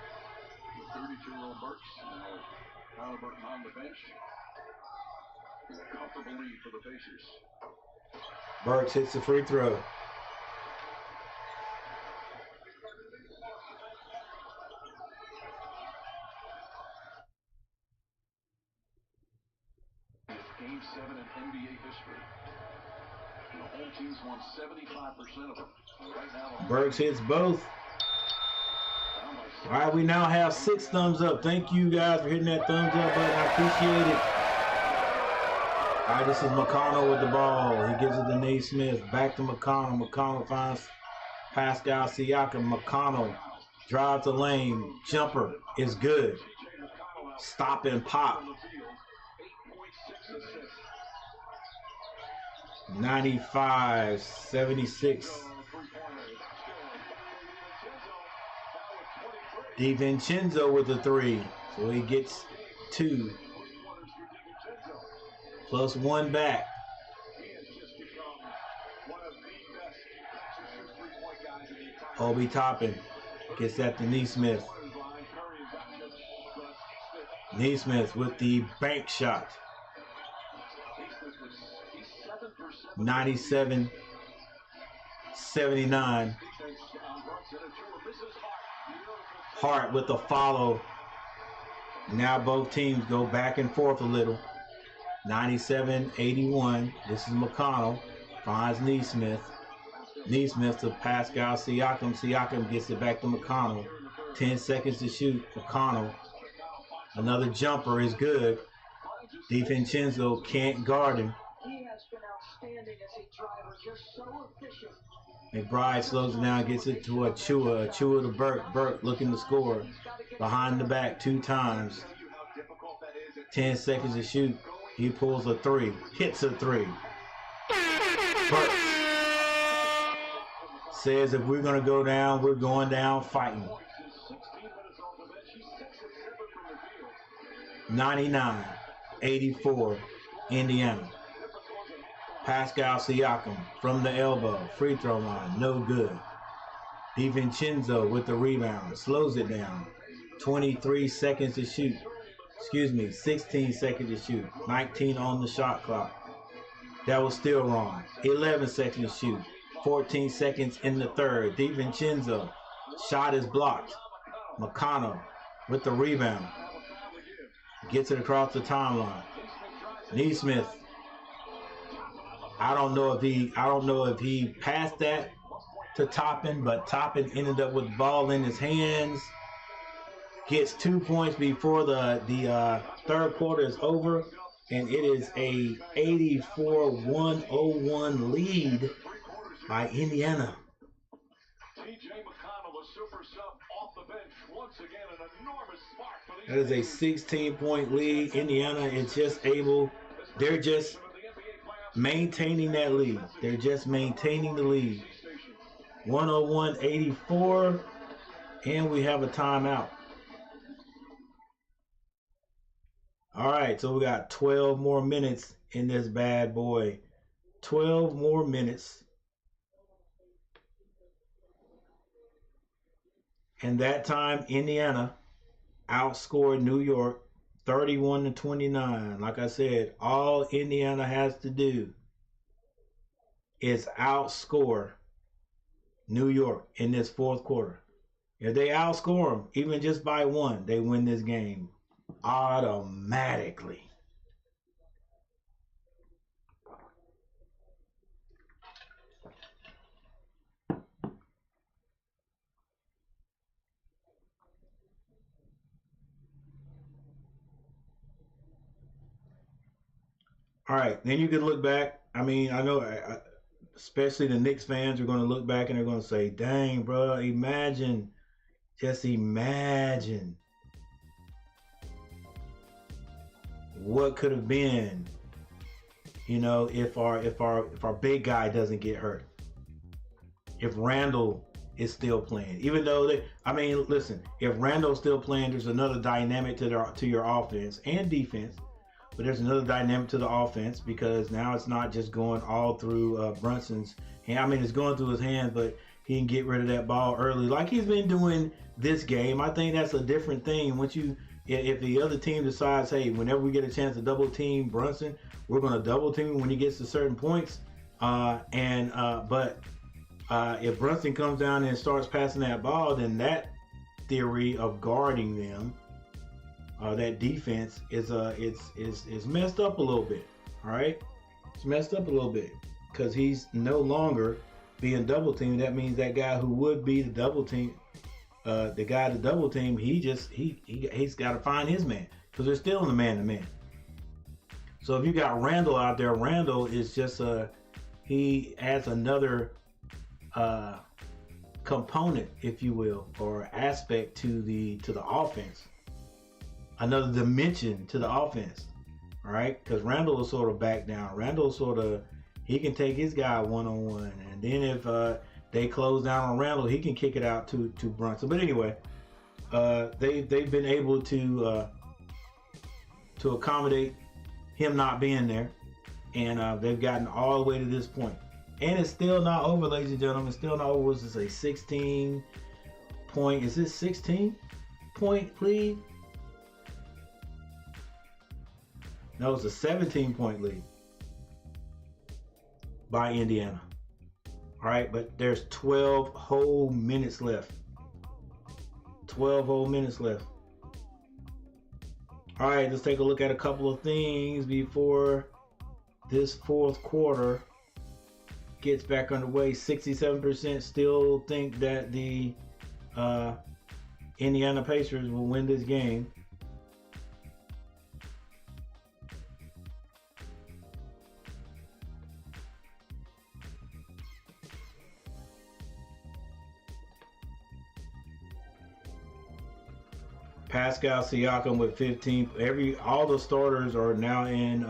32-year-old Burks. Halliburton on the bench. A comfortable lead for the Pacers. Burks hits the free throw. Game 7 in NBA history. The home teams won 75% of them. Right now, Burks hits both. All right, we now have 6 thumbs up. Thank you guys for hitting that thumbs up button. I appreciate it. All right, this is McConnell with the ball. He gives it to Naismith. Back to McConnell. McConnell finds Pascal Siakam. McConnell drives the lane. Jumper is good. Stop and pop. 95-76. DiVincenzo with the 3. So he gets 2. Plus 1 back. Obi Toppin gets that to Naismith. Naismith with the bank shot. 97-76. 79. Hart with the follow. Now both teams go back and forth a little. 97-81. This is McConnell. Finds Neesmith. Neesmith to Pascal Siakam. Siakam gets it back to McConnell. 10 seconds to shoot. McConnell. Another jumper is good. DiVincenzo can't guard him. He has been outstanding as a driver, just so efficient. McBride slows it down, gets it to Achua. Achua to Burke. Burke looking to score. Behind the back 2 times. 10 seconds to shoot. He pulls a 3. Hits a 3. Burke says if we're going to go down, we're going down fighting. 99-84, Indiana. Pascal Siakam from the elbow. Free throw line, no good. DiVincenzo with the rebound. Slows it down. 23 seconds to shoot. 16 seconds to shoot. 19 on the shot clock. That was still wrong. 11 seconds to shoot. 14 seconds in the third. DiVincenzo. Shot is blocked. McConnell with the rebound. Gets it across the timeline. Neesmith. I don't know if he passed that to Toppin, but Toppin ended up with the ball in his hands. Gets 2 points before the third quarter is over, and it is a 84-101 lead by Indiana. That is a 16-point lead. Indiana is just they're just maintaining that lead. They're just maintaining the lead. 101-84, and we have a timeout. All right, so we got 12 more minutes in this bad boy. 12 more minutes. And that time, Indiana outscored New York 31-29. Like I said, all Indiana has to do is outscore New York in this fourth quarter. If they outscore them, even just by 1, they win this game automatically. All right, then you can look back. I mean, I know, especially the Knicks fans are going to look back and they're going to say, dang, bro, just imagine what could have been, if our big guy doesn't get hurt. If Randall is still playing, even though listen, if Randall's still playing, there's another dynamic to your offense and defense. But there's another dynamic to the offense because now it's not just going all through Brunson's hand. I mean, it's going through his hands, but he can get rid of that ball early like he's been doing this game. I think that's a different thing. If the other team decides, hey, whenever we get a chance to double team Brunson, we're going to double team him when he gets to certain points. But if Brunson comes down and starts passing that ball, then that theory of guarding them, that defense is messed up a little bit. All right, it's messed up a little bit because he's no longer being double teamed. That means that guy who would be the double team, the guy to double team, he's got to find his man because they're still in the man to man. So if you got Randall out there, Randall is just he adds another component, if you will, or aspect to the offense. Another dimension to the offense, all right? Because Randall is sort of back down. Randall he can take his guy one-on-one. And then if they close down on Randall, he can kick it out to Brunson. But anyway, they've been able to accommodate him not being there. And they've gotten all the way to this point. And it's still not over, ladies and gentlemen. It's still not over. This is a 16-point. Is this 16-point lead? No, it's a 17-point lead by Indiana. All right, but there's 12 whole minutes left. 12 whole minutes left. All right, let's take a look at a couple of things before this fourth quarter gets back underway. 67% still think that the Indiana Pacers will win this game. Pascal Siakam with 15. All the starters are now in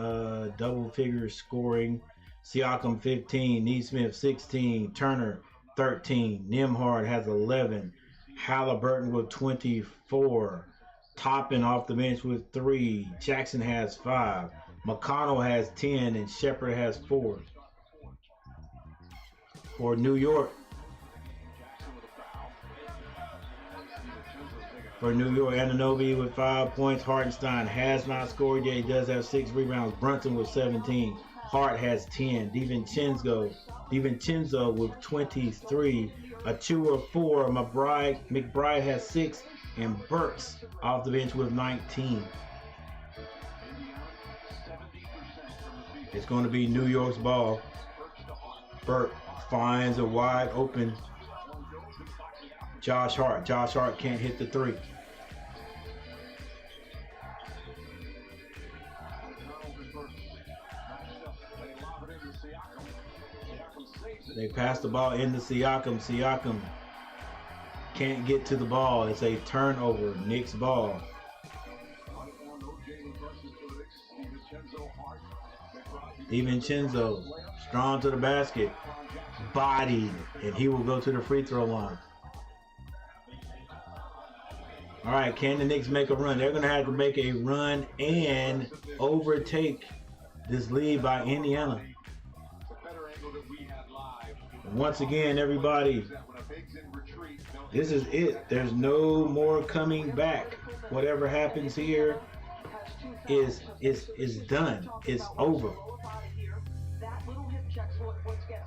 double figure scoring. Siakam 15, Neesmith 16, Turner 13, Nembhard has 11, Halliburton with 24, Toppin off the bench with 3, Jackson has 5, McConnell has 10, and Shepherd has 4. For New York, Anunoby with 5 points. Hartenstein has not scored yet. He does have 6 rebounds. Brunson with 17. Hart has 10. DiVincenzo with 23. Achua 4. McBride has 6. And Burks off the bench with 19. It's going to be New York's ball. Burke finds a wide open Josh Hart. Josh Hart can't hit the 3. They pass the ball into Siakam. Siakam can't get to the ball. It's a turnover. Knicks ball. DiVincenzo strong to the basket. Bodied. And he will go to the free throw line. All right, can the Knicks make a run? They're going to have to make a run and overtake this lead by Indiana. Once again, everybody, this is it. There's no more coming back. Whatever happens here is done. It's over. That little hip check's once again.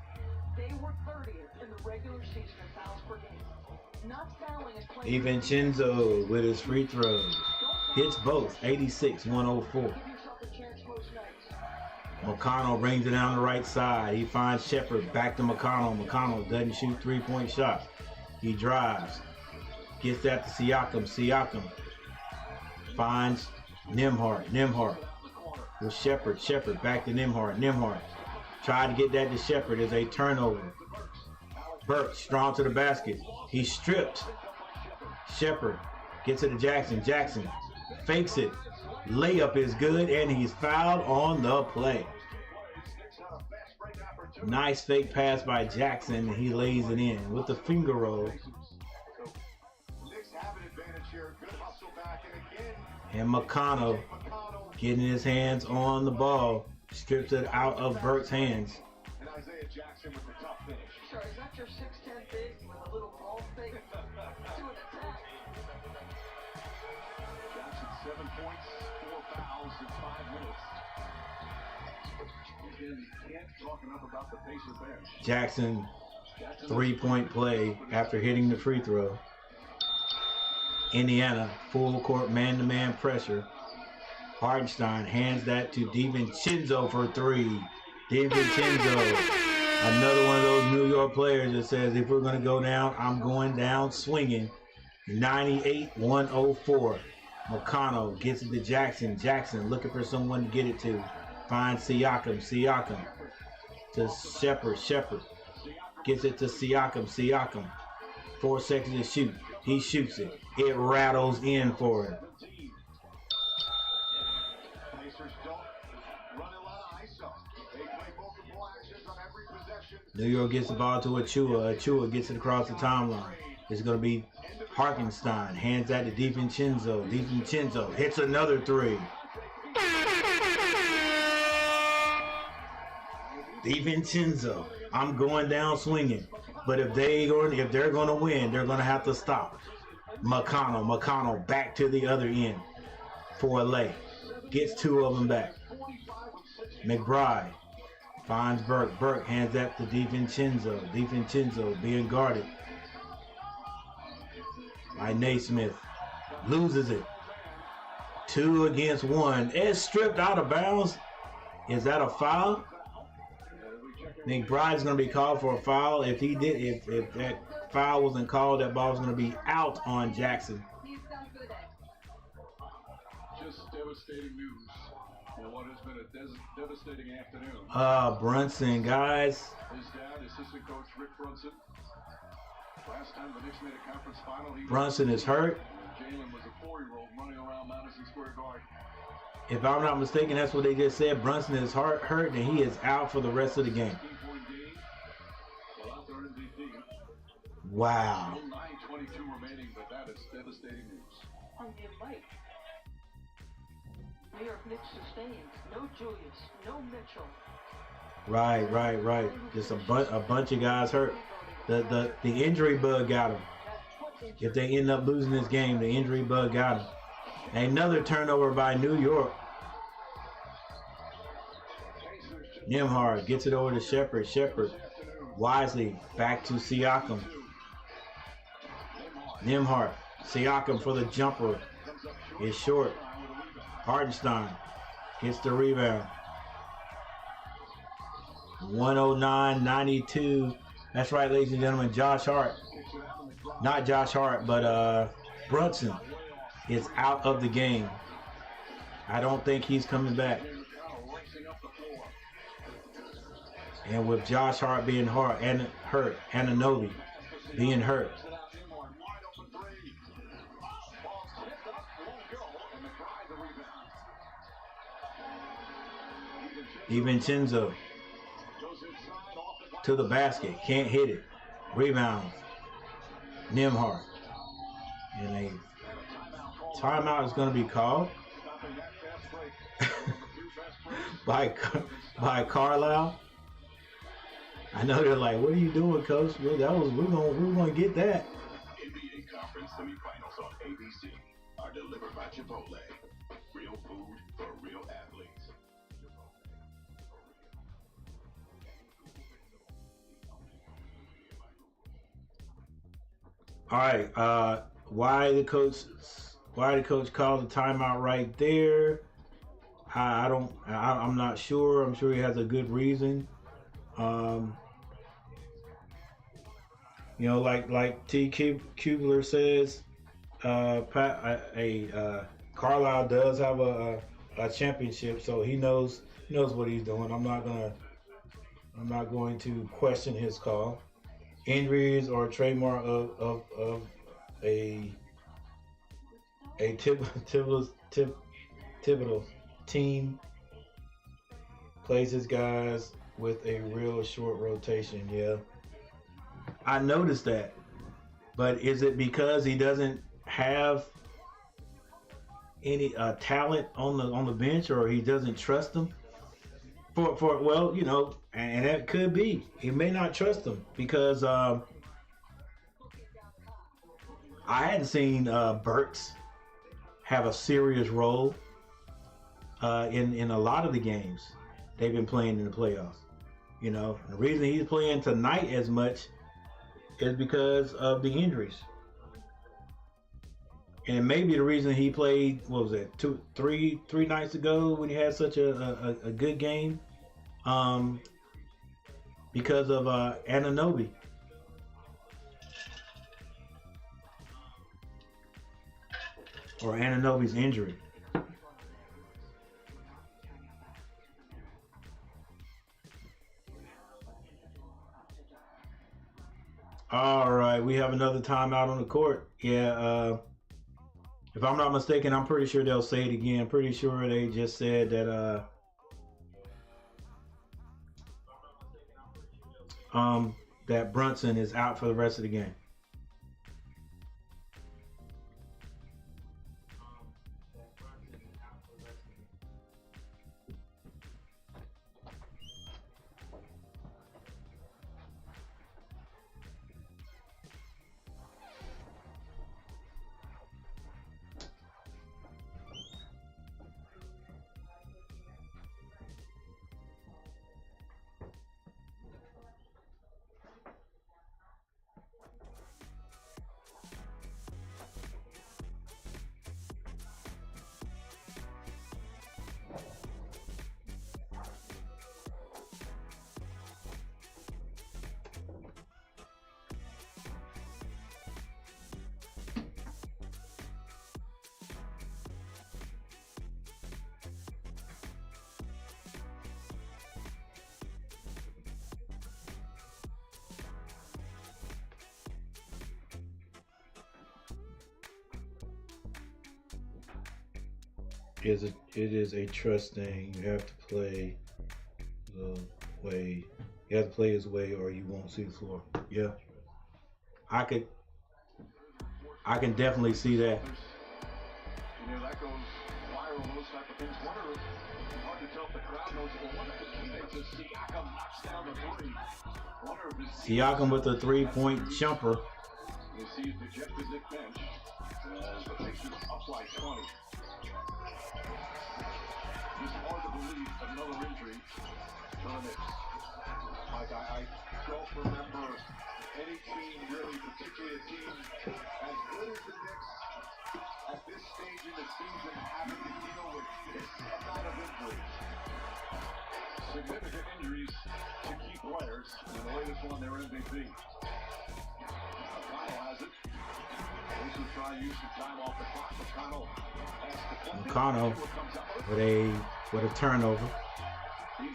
They were 30th in the regular season in fouls per game. Not fouling is playing. DiVincenzo with his free throws. Hits both. 86-104. McConnell brings it down the right side. He finds Shepherd. Back to McConnell. McConnell doesn't shoot three-point shots. He drives. Gets that to Siakam. Siakam finds Nembhard. Nembhard with Shepherd. Shepherd back to Nembhard. Nembhard tried to get that to Shepherd as a turnover. Burke strong to the basket. He's stripped. Shepherd gets it to Jackson. Jackson fakes it. Layup is good, and he's fouled on the play. Nice fake pass by Jackson. He lays it in with the finger roll. And McConnell getting his hands on the ball. Strips it out of Burke's hands. Sorry, is that your 6'10" big with a little ball fake to an attack? Jackson 7 points, 4 fouls in 5 minutes. Can't talk enough about the Pacer bench. Jackson, 3-point play after hitting the free throw. Indiana, full court man-to-man pressure. Hartenstein hands that to DiVincenzo for 3. DiVincenzo, another one of those New York players that says, if we're going to go down, I'm going down swinging. 98-104. McConnell gets it to Jackson. Jackson looking for someone to get it to. Finds Siakam. Siakam to Shepherd. Shepherd gets it to Siakam. Siakam. 4 seconds to shoot. He shoots it. It rattles in for him. New York gets the ball to Achua. Achua gets it across the timeline. It's going to be Hartenstein. Hands that to DiVincenzo. DiVincenzo hits another 3. DiVincenzo, I'm going down swinging. But if they're going to win, they're going to have to stop. McConnell back to the other end for a lay. Gets 2 of them back. McBride Finds Burke. Burke hands that to DiVincenzo. DiVincenzo being guarded by Naismith. Loses it. 2 against 1. It's stripped out of bounds. Is that a foul? McBride's going to be called for a foul. If that foul wasn't called, that ball was going to be out on Jackson. Just devastating news in what has been a devastating afternoon. Brunson, guys. His dad, assistant coach Rick Brunson. Last time the Knicks made a conference final, Brunson is hurt. Jalen was a 4-year-old running around Madison Square Garden. If I'm not mistaken, that's what they just said. Brunson is hurt, and he is out for the rest of the game. Wow. 9:22 remaining, but that is devastating news. On the invite. New York Knicks sustained. No Julius. No Mitchell. Right. Just a bunch of guys hurt. The injury bug got him. If they end up losing this game, the injury bug got him. Another turnover by New York. Nembhard gets it over to Shepherd. Shepherd wisely back to Siakam. Nembhard. Siakam for the jumper. It's short. Hartenstein gets the rebound. 109-92. That's right, ladies and gentlemen. Josh Hart. Not Josh Hart, but Brunson is out of the game. I don't think he's coming back. And with Josh Hart being hurt, Anunoby being hurt. DiVincenzo to the basket. Can't hit it. Rebounds. Nembhard. And a timeout is going to be called by Carlisle. I know they're like, "What are you doing, Coach?" Well, we're gonna get that. NBA Conference semifinals on ABC are delivered by Chipotle. Real food for real athletes. All right. Why the coach called the timeout right there? I'm not sure. I'm sure he has a good reason. Like T. Kubler says, Carlisle does have a championship, so he knows what he's doing. I'm not going to question his call. Injuries are a trademark of a Thibodeau team. Plays his guys with a real short rotation. Yeah, I noticed that. But is it because he doesn't have any talent on the bench, or he doesn't trust them? And that could be. He may not trust them because I hadn't seen Burks have a serious role in a lot of the games they've been playing in the playoffs. The reason he's playing tonight as much is because of the injuries. And maybe the reason he played, what was it, three nights ago when he had such a good game, because of Anunoby. Or Anunoby's injury. All right, we have another timeout on the court. Yeah, if I'm not mistaken, I'm pretty sure they'll say it again. I'm pretty sure they just said that that Brunson is out for the rest of the game. It is a trust thing. You have to play the way. You have to play his way, or you won't see the floor. Yeah, I could. I can definitely see that. You know, that goes viral, those type of things. Wonder, hard to tell if the crowd knows, but one of the teammates of Siakam knocks down the three. Wonder if his Siakam with a 3-point jumper. You see it dejected Nick bench as the Pacers up by 20. It's hard to believe another injury for the Knicks. Like, I don't remember any team really, particularly a team as good as the Knicks at this stage in the season having to deal with this amount of injuries. Significant injuries to key players, and the latest one, their MVP. McConnell has it. Pacers try to use some time off the clock. McConnell has the McConnell with a turnover,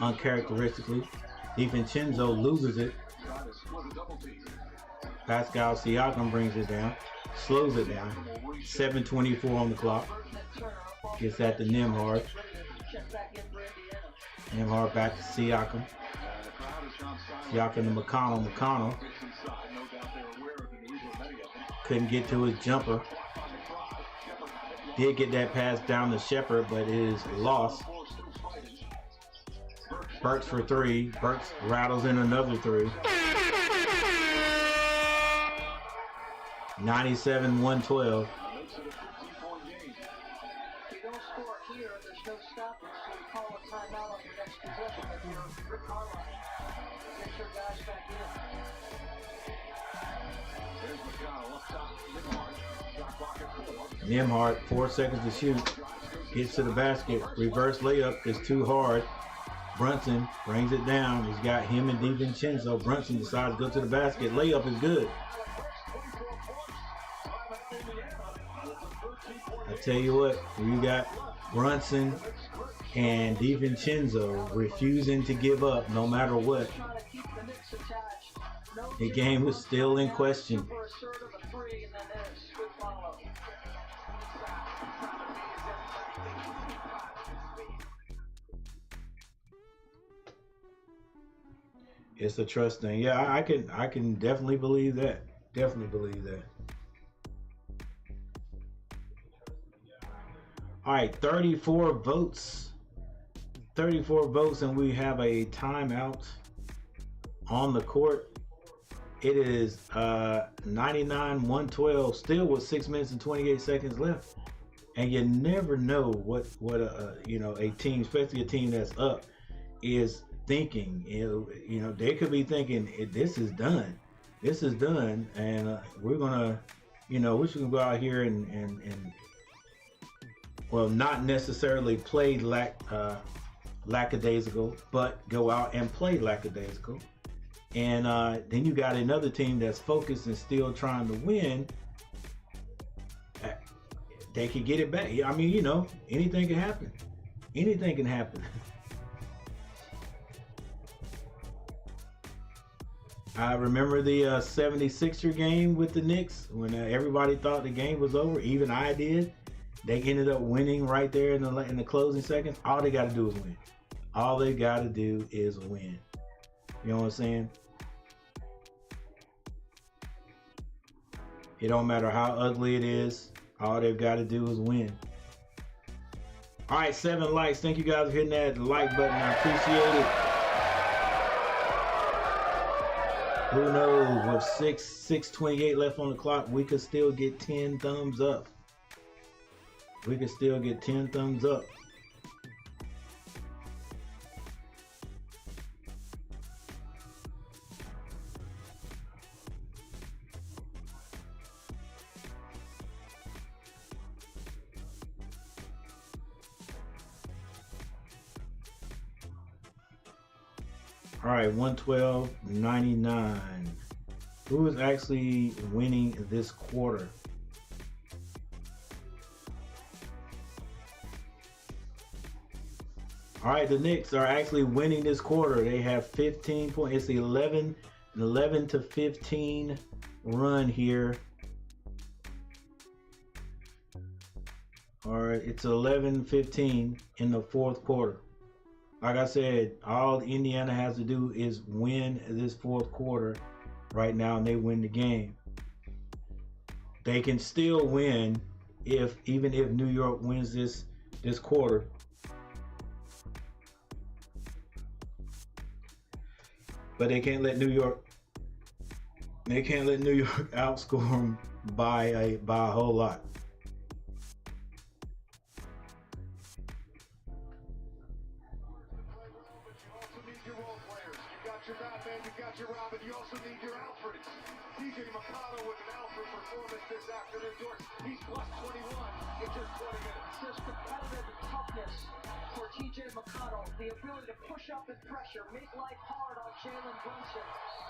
uncharacteristically. DiVincenzo loses it. Pascal Siakam brings it down, slows it down. 7:24 on the clock. Gets that to Nembhard. Nembhard back to Siakam. Siakam to McConnell. McConnell couldn't get to his jumper. Did get that pass down to Shepherd, but it is lost. Burks for three. Burks rattles in another three. 97-112. If you don't score here, there's no stopping, so you call a timeout on your next possession if you're Rick Carlisle. Get your guys back in. There's McConnell up top. Nembhard. Shot clock at 4. Nembhard, 4 seconds to shoot. Gets to the basket. Reverse layup is too hard. Brunson brings it down. He's got him and DiVincenzo. Brunson decides to go to the basket. Layup is good. I tell you what, you got Brunson and DiVincenzo refusing to give up no matter what. The game was still in question. It's a trust thing. Yeah, I can definitely believe that. Definitely believe that. All right, 34 votes. 34 votes, and we have a timeout on the court. It is 99-112, still with 6 minutes and 28 seconds left. And you never know what a team, especially a team that's up, is thinking. You know, they could be thinking, this is done. This is done, and we're gonna, we're just gonna go out here and well, not necessarily play lackadaisical, but go out and play lackadaisical. And then you got another team that's focused and still trying to win. They could get it back. I mean, anything can happen. Anything can happen. I remember the 76er game with the Knicks when everybody thought the game was over. Even I did. They ended up winning right there in the closing seconds. All they got to do is win. All they got to do is win. You know what I'm saying? It don't matter how ugly it is. All they've got to do is win. All right, 7 likes. Thank you guys for hitting that like button. I appreciate it. Who knows? With 6:28 left on the clock, we could still get 10 thumbs up. We could still get 10 thumbs up. All right, 112.99. Who is actually winning this quarter? All right, the Knicks are actually winning this quarter. They have 15 points. It's the 11 to 15 run here. All right, it's 11:15 in the fourth quarter. Like I said, all Indiana has to do is win this fourth quarter right now, and they win the game. They can still win even if New York wins this quarter. But they can't let New York outscore them by a whole lot. He's plus 21 in just 20 minutes. Just competitive toughness for TJ McConnell. The ability to push up and pressure, make life hard on Jalen Brunson.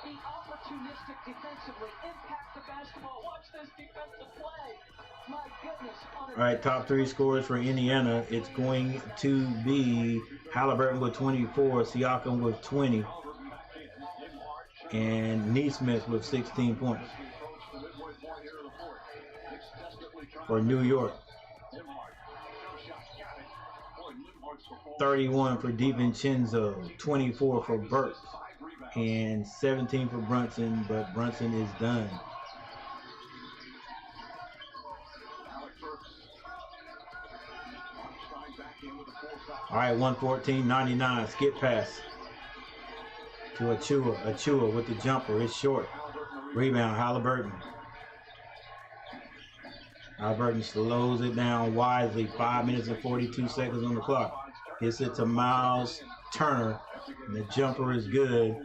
Be opportunistic defensively, impact the basketball. Watch this defensive play. My goodness. All right, top three scores for Indiana. It's going to be Halliburton with 24, Siakam with 20, and Nesmith with 16 points. For New York. 31 for DiVincenzo, 24 for Burks, and 17 for Brunson, but Brunson is done. All right, 114.99, skip pass to Achua with the jumper. It's short. Rebound, Halliburton. Halliburton slows it down wisely. 5 minutes and 42 seconds on the clock. Gets it to Miles Turner. And the jumper is good.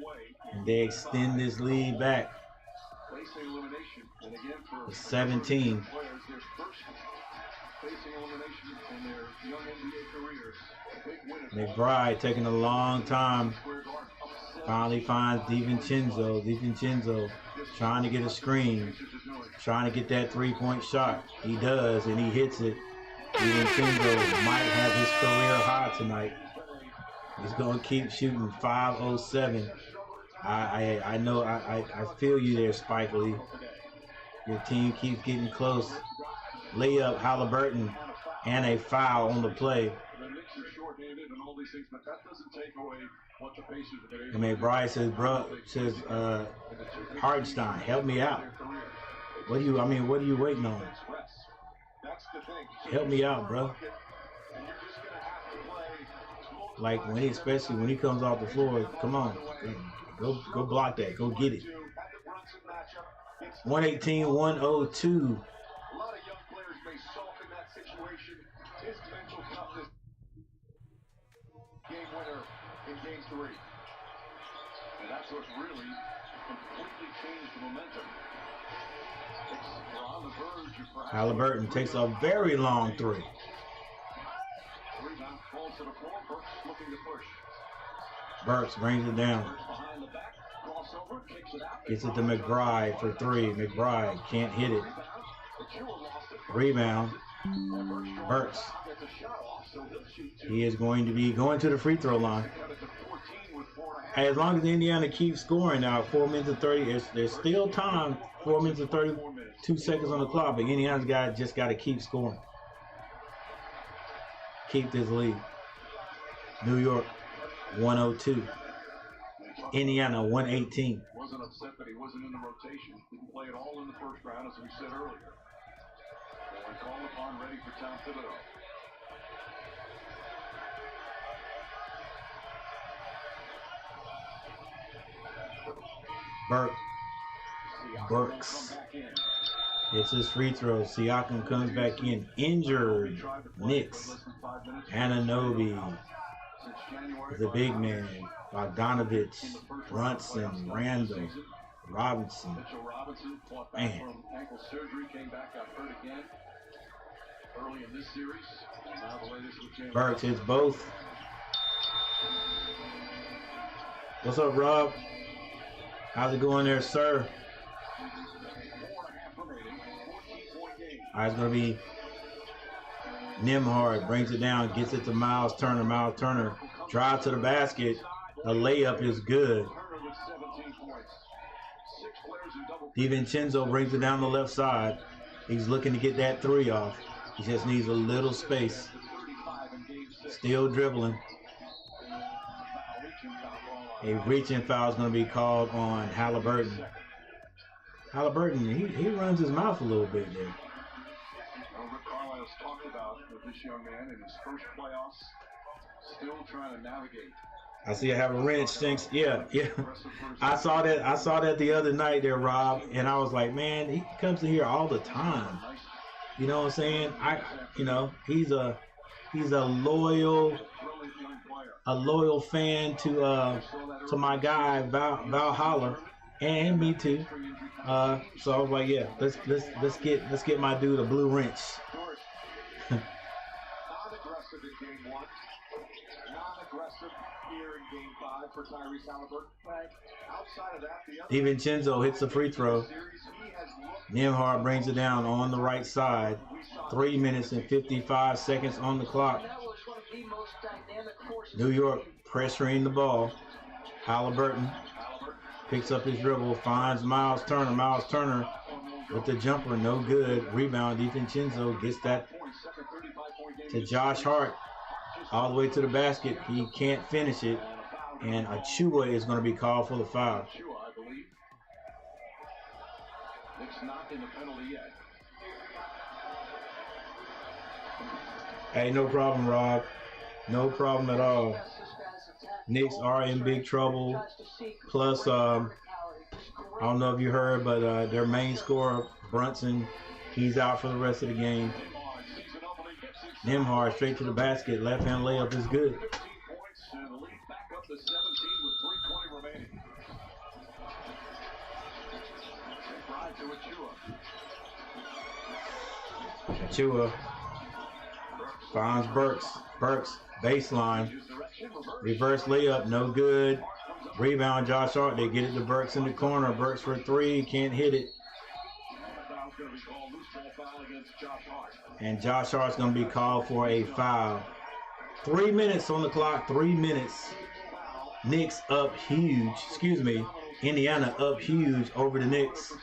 And they extend this lead back to 17. McBride taking a long time. Finally finds DiVincenzo. DiVincenzo trying to get a screen. Trying to get that three-point shot. He does, and he hits it. DiVincenzo might have his career high tonight. He's going to keep shooting. 5:07. I know. I feel you there, Spike Lee. Your team keeps getting close. Layup, Halliburton, and a foul on the play. And McBride says, Hartenstein, help me out. What are you waiting on? Help me out, bro. Like especially when he comes off the floor, come on, go block that, go get it. 118-102. A lot of young players may sulk in that situation. His mental toughness. Game winner in game 3. And that's what's really completely changed the momentum. We're on the verge of perhaps. Halliburton takes a very long three. Rebound falls to the floor. Burks looking to push. Burks brings it down. Behind the back. Crossover. Kicks it out. Gets it to McBride for three. McBride can't hit it. Rebound. Burks. He is going to be going to the free throw line. As long as Indiana keeps scoring now, 4 minutes and 30. There's still time. 4 minutes and 32 seconds on the clock, but Indiana's just got to keep scoring. Keep this lead. New York 102. Indiana 118. Wasn't upset that he wasn't in the rotation. Didn't play at all in the first round, as we said earlier. When called upon, ready for Tom Thibodeau. Burks. It's his free throw. Siakam comes back in. Injured. Knicks. Anunoby. The big man. Bogdanovich. Brunson. Randall. Robinson. Man. Ankle surgery, came back, got hurt again early in this series. And now the latest with James. Burks hits both. What's up, Rob? How's it going there, sir? All right, it's going to be Nembhard. Brings it down, gets it to Miles Turner. Miles Turner drives to the basket. The layup is good. DiVincenzo brings it down the left side. He's looking to get that three off. He just needs a little space. Still dribbling. A reaching foul is going to be called on Halliburton. Halliburton, he runs his mouth a little bit there. Rick Carlisle's talked about with this young man in his first playoffs, still trying to navigate. I see I have a wrench, Stinks. Yeah. I saw that the other night there, Rob, and I was like, man, he comes in here all the time. You know what I'm saying? He's a loyal fan to my guy Valhalla, and me too. So I was like, yeah, let's get my dude a blue wrench. Non-aggressive in game 1. Non-aggressive here in game 5 for Tyrese Halliburton. Right. Outside of that, the other DiVincenzo hits the free throw. Nembhard brings it down on the right side. 3 minutes and 55 seconds on the clock. New York pressuring the ball. Halliburton picks up his dribble, finds Miles Turner. Miles Turner with the jumper, no good. Rebound, DiVincenzo gets that to Josh Hart. All the way to the basket. He can't finish it. And Achua is going to be called for the foul. Knicks not in the penalty yet. Hey, no problem, Rob. No problem at all. Knicks are in big trouble. Plus, I don't know if you heard, but their main scorer, Brunson, he's out for the rest of the game. Nembhard straight to the basket. Left-hand layup is good. Achua finds Burks. Burks, baseline. Reverse layup, no good. Rebound, Josh Hart. They get it to Burks in the corner. Burks for 3, can't hit it. And Josh Hart's going to be called for a foul. 3 minutes on the clock, 3 minutes. Knicks up huge. Excuse me. Indiana up huge over the Knicks.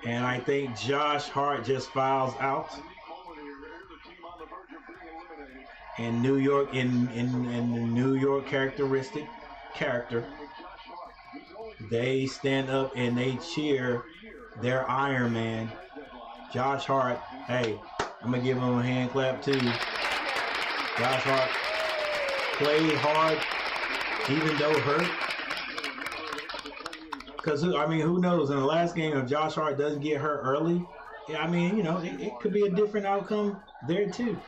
And I think Josh Hart just fouls out. And New York, in the New York character, they stand up and they cheer their Iron Man, Josh Hart. Hey, I'm going to give him a hand clap too. Josh Hart played hard, even though hurt. Because, I mean, who knows? In the last game, if Josh Hart doesn't get hurt early, I mean, you know, it could be a different outcome there, too.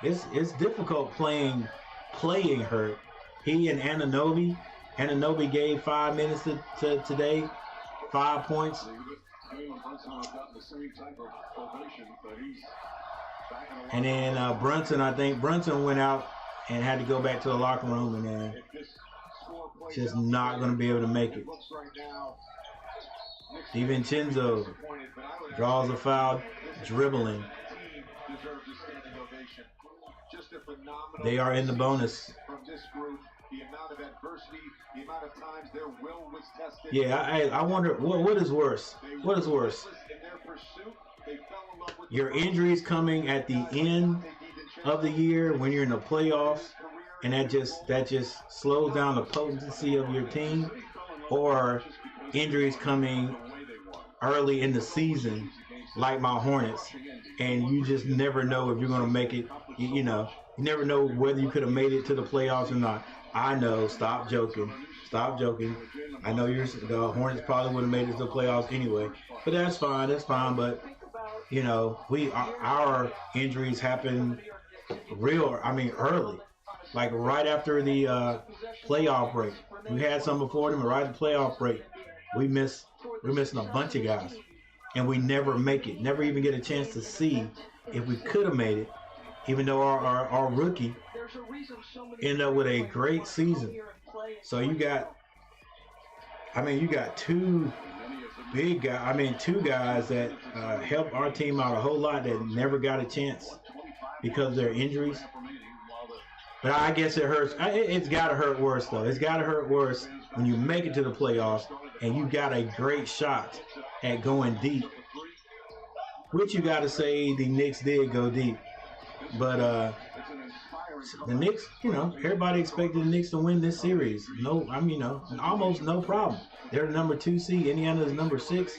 It's difficult playing hurt. He and Anunoby gave 5 minutes to today, 5 points. And then Brunson, I think Brunson went out and had to go back to the locker room, and then just not going to be able to make it. DiVincenzo draws a foul, dribbling. They are in the bonus. Yeah, I wonder what is worse. What is worse? Your injuries coming at the end of the year when you're in the playoffs, and that just slows down the potency of your team, or injuries coming early in the season like my Hornets, and you just never know if you're going to make it. You know, you never know whether you could have made it to the playoffs or not. I know. Stop joking. Stop joking. I know the Hornets probably would have made it to the playoffs anyway, but that's fine. That's fine. But you know, our injuries happen early, like right after the playoff break. We had some before them, but right at the playoff break, we're missing a bunch of guys, and we never make it. Never even get a chance to see if we could have made it, even though our rookie ended up with a great season. So you got two big guys. Two guys that helped our team out a whole lot that never got a chance because of their injuries. But I guess it hurts. It's got to hurt worse, though. It's got to hurt worse when you make it to the playoffs and you got a great shot at going deep, Which you got to say the Knicks did go deep. But the Knicks, everybody expected the Knicks to win this series. No, almost no problem. They're the number 2 seed. Indiana's number 6.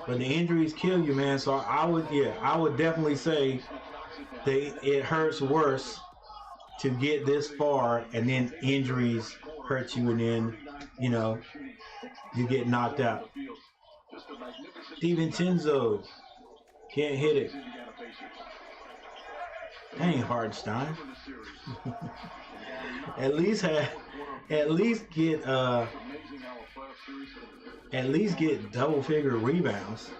But the injuries kill you, man. So I would definitely say it hurts worse to get this far and then injuries hurt you and then, you get knocked out. DiVincenzo can't hit it. Dang, Hartenstein. at least get double figure rebounds.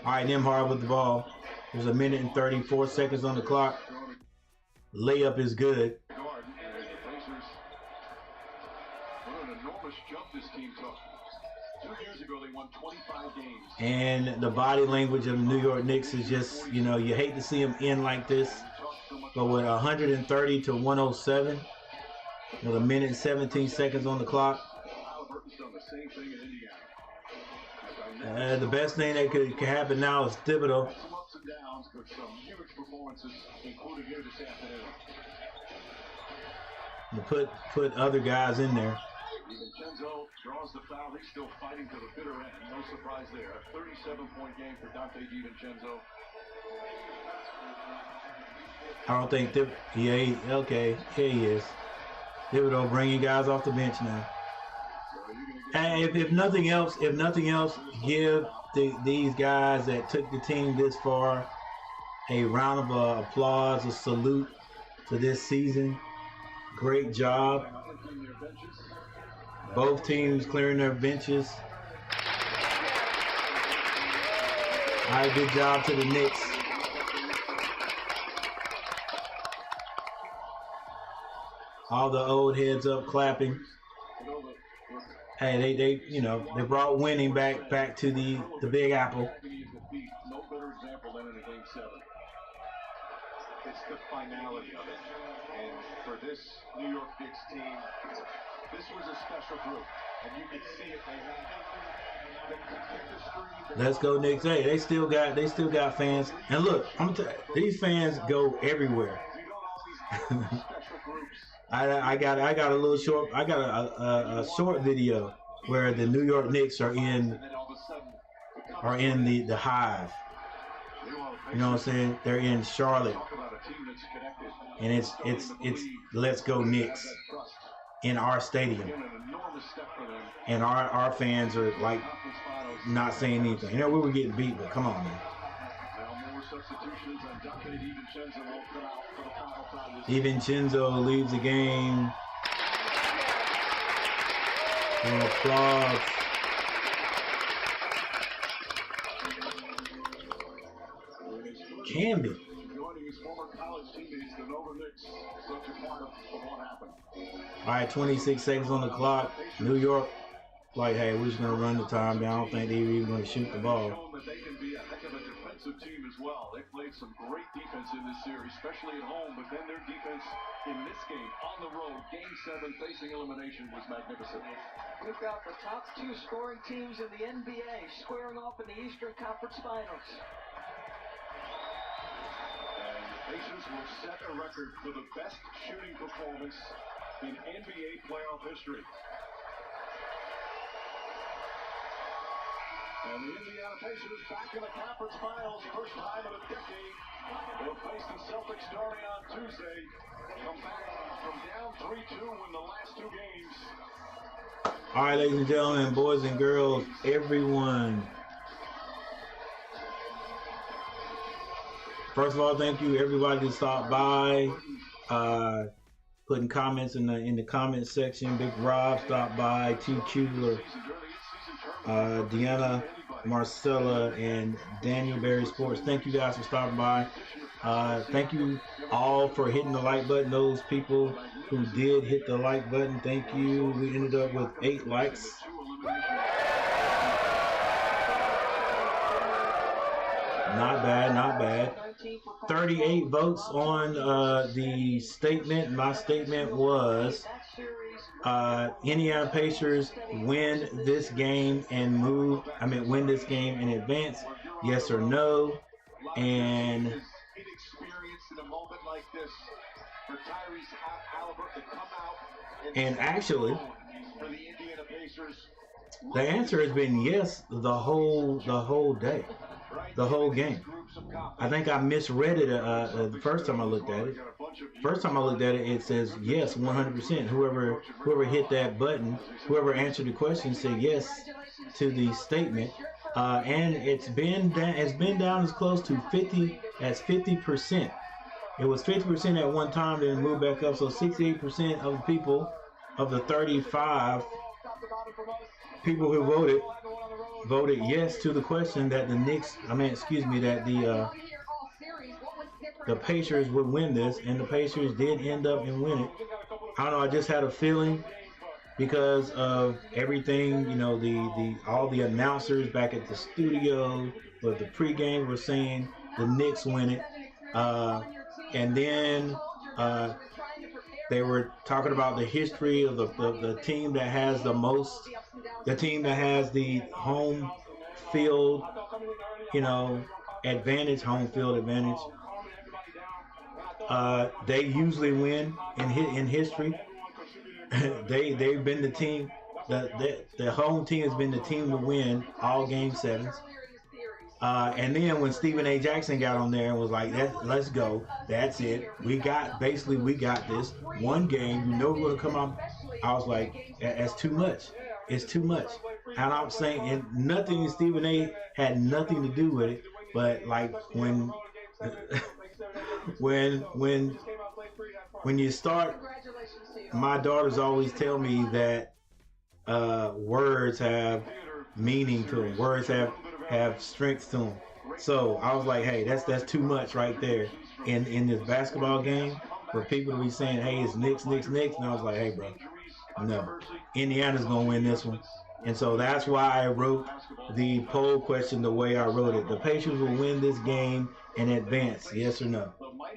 All right, Nembhard with the ball. There's a minute and 34 seconds on the clock. Layup is good. And the body language of the New York Knicks is just, you hate to see them end like this. But with 130 to 107, with a minute and 17 seconds on the clock, the best thing that could happen now is Thibodeau. To put other guys in there. DiVincenzo draws the foul. He's still fighting to the bitter end. No surprise there. A 37-point game for Dante DiVincenzo. I don't think okay, here he is. Thibodeau bringing guys off the bench now. And if nothing else, give these guys that took the team this far a round of applause, a salute to this season. Great job. Both teams clearing their benches. All right, good job to the Knicks. All the old heads up clapping. Hey, they brought winning back to the Big Apple. No better example than in a game 7. It's the finality of it. And for this New York Knicks team, this was a special group. And you can see it. Let's go Knicks. Hey, they still got fans. And look, these fans go everywhere. I got a little short. I got a short video where the New York Knicks are in the Hive. You know what I'm saying? They're in Charlotte, and it's Let's Go Knicks in our stadium, and our fans are like not saying anything. We were getting beat, but come on, man. DiVincenzo leaves the game. And applause. Camby. All right, 26 seconds on the clock. New York, like, hey, we're just going to run the time down. I don't think they're even going to shoot the ball. Team as well. They played some great defense in this series, especially at home, but then their defense in this game on the road, game 7, facing elimination, was magnificent. We've got the top 2 scoring teams in the NBA squaring off in the Eastern Conference Finals. And the Pacers will set a record for the best shooting performance in NBA playoff history. And the Indiana Pacers back in the conference finals, first time in a decade. They'll face the Celtics starting on Tuesday. Come back from down 3-2 in the last 2 games. All right, ladies and gentlemen, boys and girls, everyone. First of all, thank you everybody that stopped by, putting comments in the comment section. Big Rob stopped by, T. Kubler. Deanna, Marcella, and Daniel Berry Sports. Thank you guys for stopping by. Thank you all for hitting the like button. Those people who did hit the like button, thank you. We ended up with 8 likes. Not bad, not bad. 38 votes on the statement. My statement was Indiana Pacers win this game and move. I mean, win this game and advance. Yes or no? And Inexperience in a moment like this for Tyrese Halliburton to come out and actually, for the Indiana Pacers. the answer has been yes the whole day, the whole game. I think I misread it the first time I looked at it. First time I looked at it, it says yes, 100%. Whoever hit that button, whoever answered the question said yes to the statement, and it's been down as close to 50%. It was 50% at one time, then moved back up. So 68% of the people, of the 35 people who voted yes to the question that the Knicks, that the Pacers would win this, and the Pacers did end up and win it. I don't know, I just had a feeling because of everything, all the announcers back at the studio with the pregame were saying the Knicks win it. And then they were talking about the history of the team that has the most, the team that has the home field, advantage, home field advantage. They usually win in history. They've been the team. The home team has been the team to win all game sevens. And then when Stephen A. Jackson got on there and was like, let's go, that's it. We got this one game. We're going to come out. I was like, that's too much. It's too much. And I'm saying, and nothing, Stephen A. had nothing to do with it. But like when you start, my daughters always tell me that words have meaning to them. Words have strength to them. So I was like, hey, that's too much right there in this basketball game for people to be saying, hey, it's Knicks. And I was like, hey, bro, no, Indiana's gonna win this one. And so that's why I wrote the poll question the way I wrote it. The Pacers will win this game and advance, yes or no?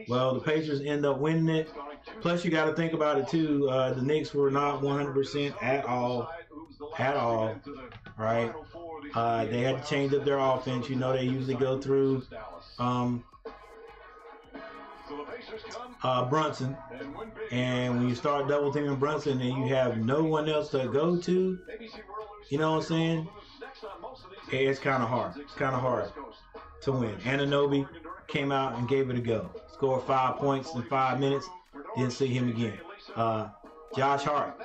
Well, the Pacers end up winning it. Plus, you got to think about it too. The Knicks were not 100% at all. Right? They had to change up their offense. They usually go through Brunson, and when you start double teaming Brunson and you have no one else to go to, you know what I'm saying? It's kind of hard. It's kind of hard to win. Anunoby came out and gave it a go. Scored 5 points in 5 minutes. Didn't see him again. Josh Hart,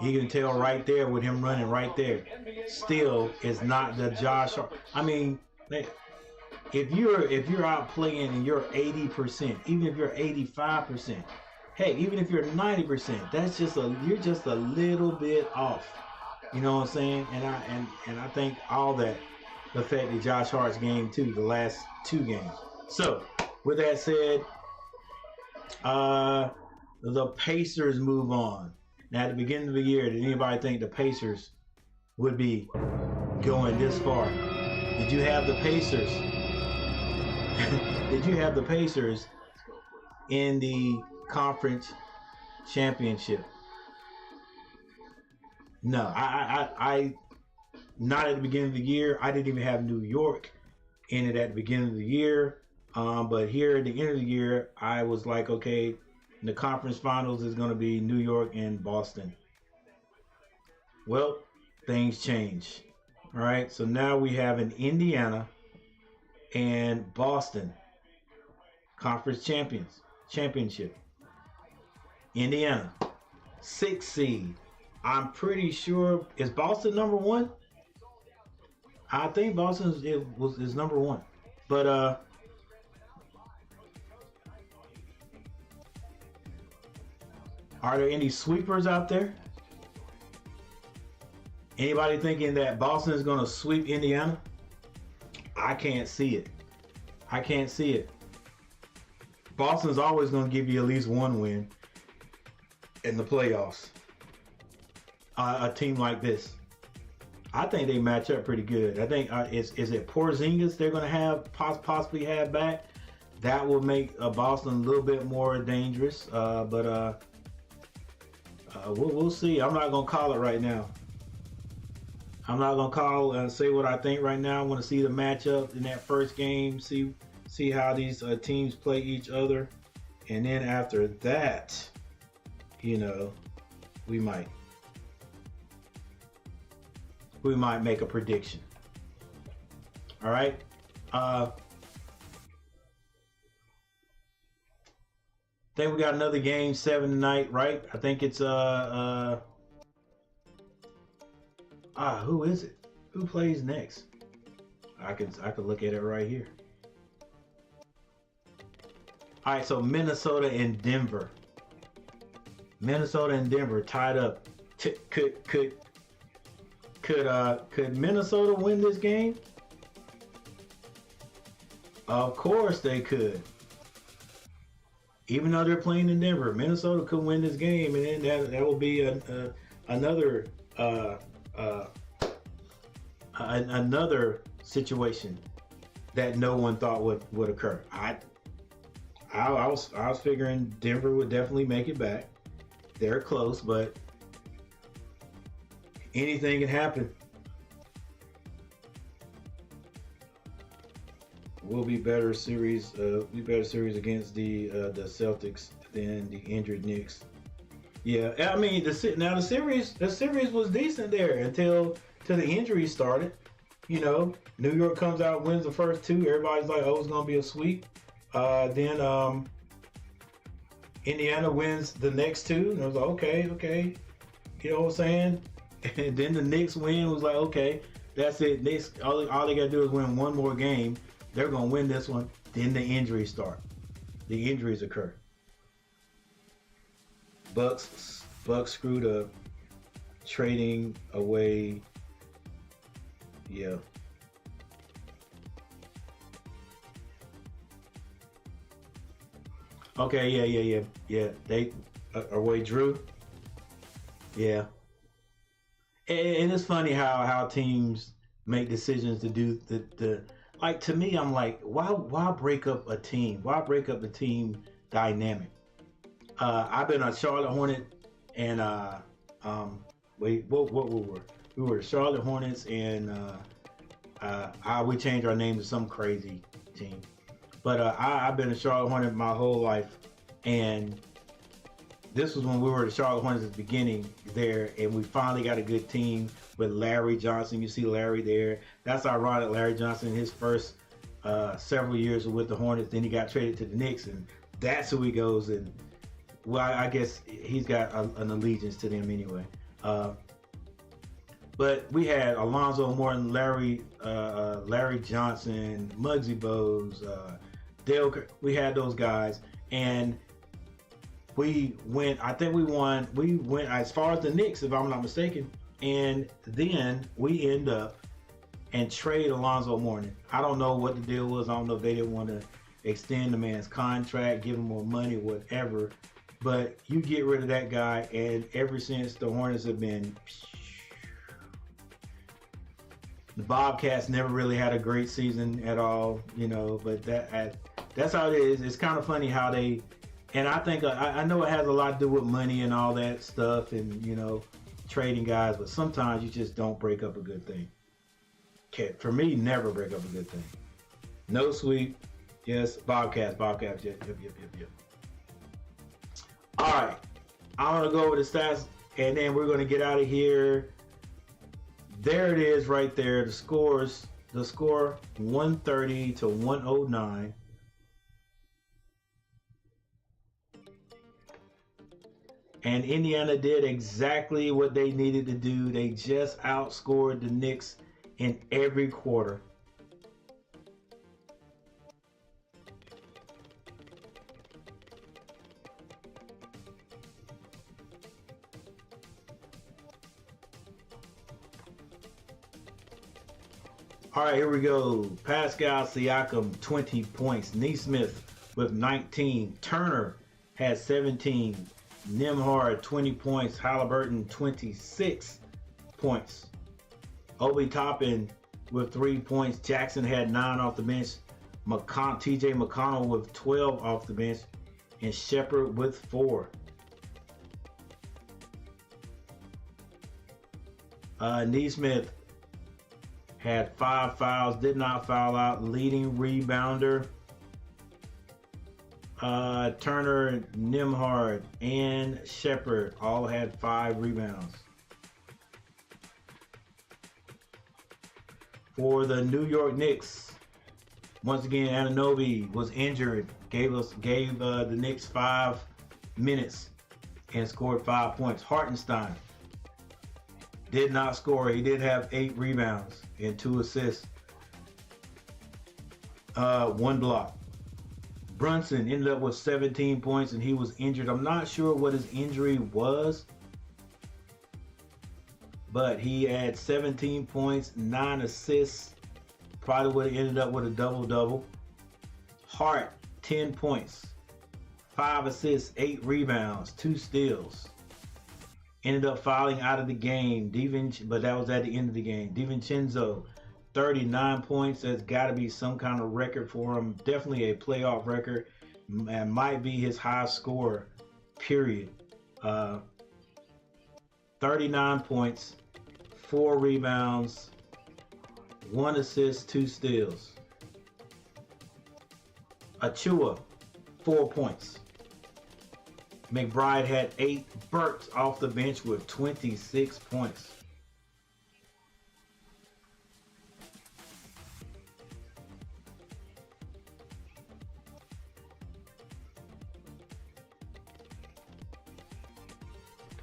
you can tell right there with him running right there. Still is not the Josh Hart. I mean, if you're out playing and you're 80%, even if you're 85%, hey, even if you're 90%, you're just a little bit off. You know what I'm saying? And I think all that affected Josh Hart's game too, the last 2 games. So with that said, the Pacers move on. Now, at the beginning of the year, did anybody think the Pacers would be going this far? Did you have the Pacers? Did you have the Pacers in the conference championship? No, I not at the beginning of the year. I didn't even have New York in it at the beginning of the year. But here at the end of the year, I was like, okay, the conference finals is going to be New York and Boston. Well, things change. All right, so now we have an Indiana and Boston conference championship. Indiana, 6th seed. I'm pretty sure, is Boston number 1? I think Boston is number 1. But are there any sweepers out there? Anybody thinking that Boston is going to sweep Indiana? I can't see it. Boston's always going to give you at least 1 win in the playoffs. A team like this, I think they match up pretty good. I think is it Porzingis they're going to have possibly have back? That will make Boston a little bit more dangerous. But We'll see. I'm not gonna call it right now. I'm not gonna call and say what I think right now. I want to see the matchup in that first game. See how these teams play each other, and then after that, you know, we might make a prediction. All right. Think we got another game 7 tonight, right? I think it's who is it? Who plays next? I could look at it right here. All right, so Minnesota and Denver. Minnesota and Denver tied up. Could Minnesota win this game? Of course they could. Even though they're playing in Denver, Minnesota could win this game, and then that will be another situation that no one thought would occur. I was figuring Denver would definitely make it back. They're close, but anything can happen. Will be better series. Against the Celtics than the injured Knicks. Yeah, I mean the series was decent there until the injuries started. You know, New York comes out, wins the first two. Everybody's like, oh, it's gonna be a sweep. Then Indiana wins the next two, and I was like, okay, you know what I'm saying? And then the Knicks win. It was like, okay, that's it. Knicks, all they gotta do is win one more game. They're gonna win this one. Then the injuries start. The injuries occur. Bucks screwed up, trading away. Yeah. Okay, yeah. They away Drew. Yeah. And it's funny how teams make decisions to do the like. To me, I'm like, why break up a team? Why break up the team dynamic? I've been a Charlotte Hornet, and we were the Charlotte Hornets, and we changed our name to some crazy team. But I've been a Charlotte Hornet my whole life, and this was when we were the Charlotte Hornets at the beginning there, and we finally got a good team with Larry Johnson. You see Larry there. That's ironic. Larry Johnson, his first several years with the Hornets, then he got traded to the Knicks, and that's who he goes. And well, I guess he's got an allegiance to them anyway. But we had Alonzo Mourning, Larry Johnson, Muggsy Bogues, Dale. We had those guys, and we went. I think we won. We went as far as the Knicks, if I'm not mistaken. And then we end up and trade Alonzo Mourning. I don't know what the deal was. I don't know if they didn't want to extend the man's contract, give him more money, whatever. But you get rid of that guy, and ever since the Hornets have been. The Bobcats never really had a great season at all, you know. But that's how it is. It's kind of funny how they. And I think I know it has a lot to do with money and all that stuff, and you know, trading guys. But sometimes you just don't break up a good thing. For me, never break up a good thing. No sweep. Yes, Bobcats. Yep. All right, I'm gonna go over the stats, and then we're gonna get out of here. There it is, right there. The score 130 to 109. And Indiana did exactly what they needed to do. They just outscored the Knicks in every quarter. All right, here we go. Pascal Siakam, 20 points. Neesmith with 19. Turner had 17. Nembhard, 20 points. Halliburton, 26 points. Obi Toppin with 3 points. Jackson had 9 off the bench. TJ McConnell with 12 off the bench. And Shepard with 4. Neesmith had 5 fouls, did not foul out. Leading rebounder, Turner, Nimhard, and Shepard all had 5 rebounds. For the New York Knicks, once again, Anunoby was injured, gave the Knicks 5 minutes and scored 5 points. Hartenstein did not score. He did have 8 rebounds and 2 assists, 1 block. Brunson ended up with 17 points and he was injured. I'm not sure what his injury was, but he had 17 points, 9 assists. Probably would have ended up with a double-double. Hart, 10 points, 5 assists, 8 rebounds, 2 steals. Ended up fouling out of the game. But that was at the end of the game. DiVincenzo, 39 points. That's got to be some kind of record for him. Definitely a playoff record. And might be his highest score, period. 39 points, 4 rebounds, 1 assist, 2 steals. Achua, 4 points. McBride had 8. Burks off the bench with 26 points.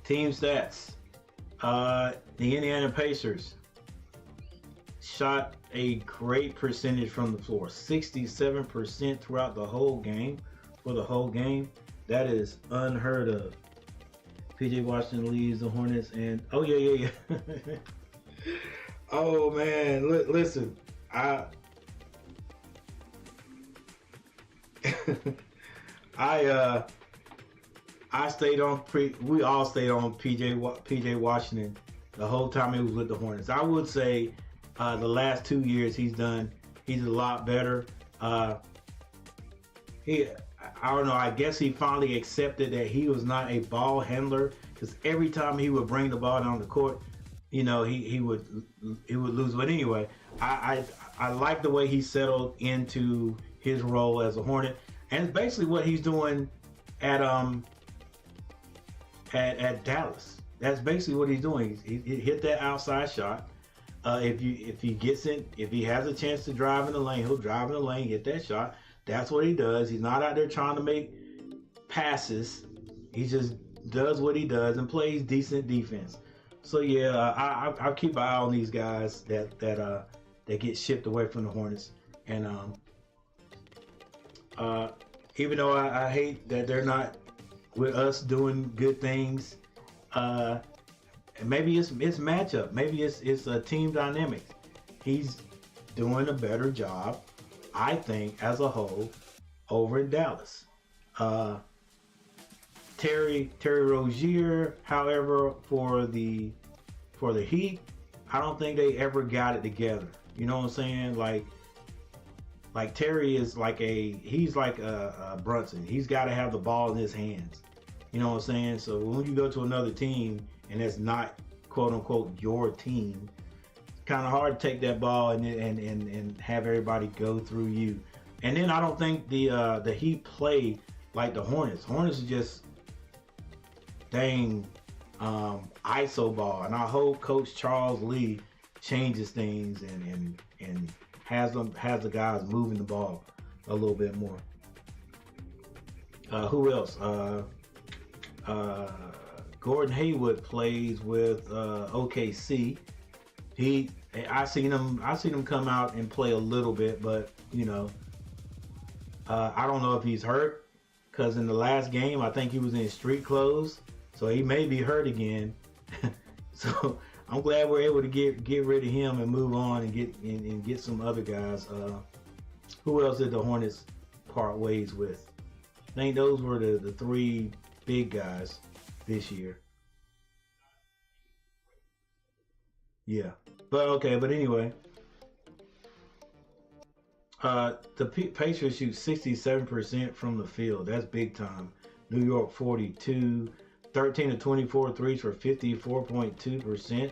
Team stats. The Indiana Pacers shot a great percentage from the floor. 67% throughout the whole game. For the whole game. That is unheard of. PJ Washington leads the Hornets, and oh yeah. Oh man, listen, I stayed on we all stayed on PJ Washington the whole time he was with the Hornets. I would say the last 2 years he's a lot better. I don't know, I guess he finally accepted that he was not a ball handler, because every time he would bring the ball down the court, he would lose. But anyway, I like the way he settled into his role as a Hornet, and it's basically what he's doing at Dallas. That's basically what he's doing. He hit that outside shot. If he has a chance to drive in the lane, he'll drive in the lane, get that shot. That's what he does. He's not out there trying to make passes. He just does what he does and plays decent defense. So yeah, I'll keep an eye on these guys that get shipped away from the Hornets. And even though I hate that they're not with us doing good things, maybe it's matchup. Maybe it's a team dynamics. He's doing a better job, I think, as a whole, over in Dallas. Terry Rozier, however, for the Heat, I don't think they ever got it together. You know what I'm saying? Like Terry is he's like a Brunson. He's got to have the ball in his hands. You know what I'm saying? So when you go to another team and it's not quote unquote your team, kind of hard to take that ball and have everybody go through you. And then I don't think the Heat play like the Hornets. Hornets is just dang ISO ball, and I hope Coach Charles Lee changes things and has the guys moving the ball a little bit more. Who else? Gordon Hayward plays with OKC. I seen him come out and play a little bit, but I don't know if he's hurt, because in the last game I think he was in street clothes, so he may be hurt again. So I'm glad we're able to get rid of him and move on and get some other guys. Who else did the Hornets part ways with? I think those were the 3 big guys this year. Yeah. But anyway, the Pacers shoot 67% from the field. That's big time. New York 42, 13 to 24 threes for 54.2%.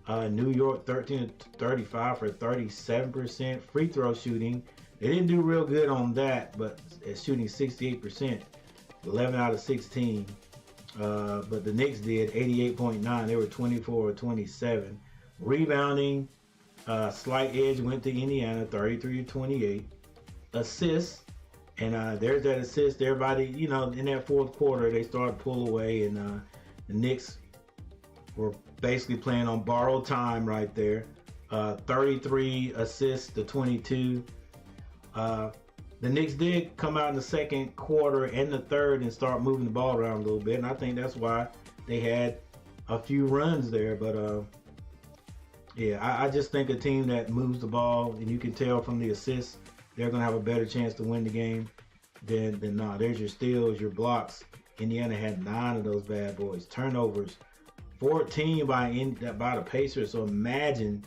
New York 13-35 for 37%. Free throw shooting, they didn't do real good on that, but it's shooting 68%, 11 out of 16. But the Knicks did 88.9. They were 24-27. Rebounding, slight edge went to Indiana, 33-28. Assists, and there's that assist. Everybody, you know, in that fourth quarter, they started to pull away, and the Knicks were basically playing on borrowed time right there. 33 assists to 22. The Knicks did come out in the second quarter and the third and start moving the ball around a little bit, and I think that's why they had a few runs there. But yeah, I just think a team that moves the ball, and you can tell from the assists, they're going to have a better chance to win the game than not. There's your steals, your blocks. Indiana had 9 of those bad boys. Turnovers, 14 by the Pacers. So imagine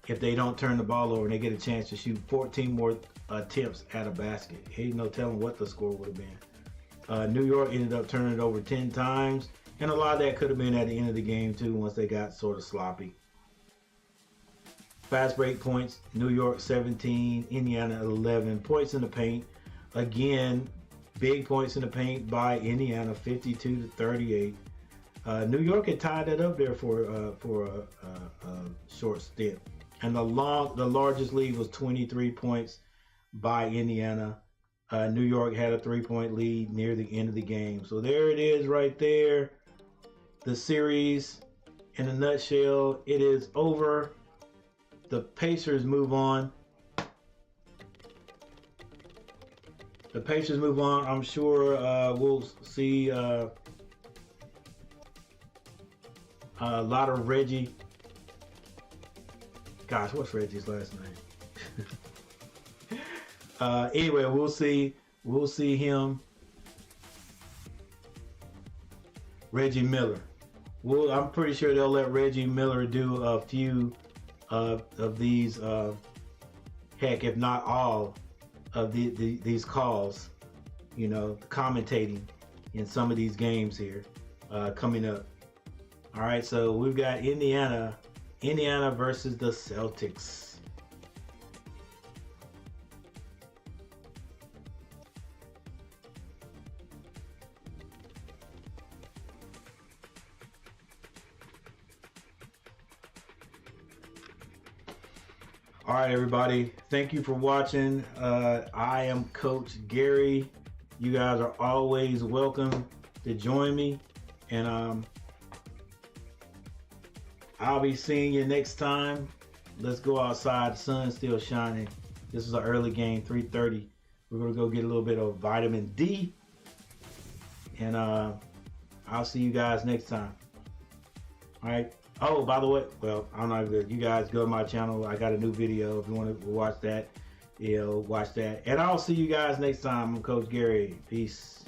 if they don't turn the ball over and they get a chance to shoot 14 more attempts at a basket. Ain't no telling what the score would have been. New York ended up turning it over 10 times, and a lot of that could have been at the end of the game too, once they got sort of sloppy. Fast break points, New York 17, Indiana 11. Points in the paint, again, big points in the paint by Indiana, 52-38. New York had tied that up there for a short stint, and the largest lead was 23 points by Indiana. New York had a 3-point lead near the end of the game. So there it is right there. The series in a nutshell, it is over. The Pacers move on. The Pacers move on. I'm sure we'll see a lot of Reggie. Gosh, what's Reggie's last name? Anyway, we'll see him. Reggie Miller. I'm pretty sure they'll let Reggie Miller do a few of these, heck, if not all of these calls, you know, commentating in some of these games here coming up. All right, so we've got Indiana versus the Celtics. All right, everybody. Thank you for watching. I am Coach Gary. You guys are always welcome to join me, and I'll be seeing you next time. Let's go outside. The sun's still shining. This is an early game, 3:30. We're gonna go get a little bit of vitamin D, and I'll see you guys next time. All right. Oh, by the way, well, I'm not good. You guys go to my channel. I got a new video. If you want to watch that, watch that. And I'll see you guys next time. I'm Coach Gary. Peace.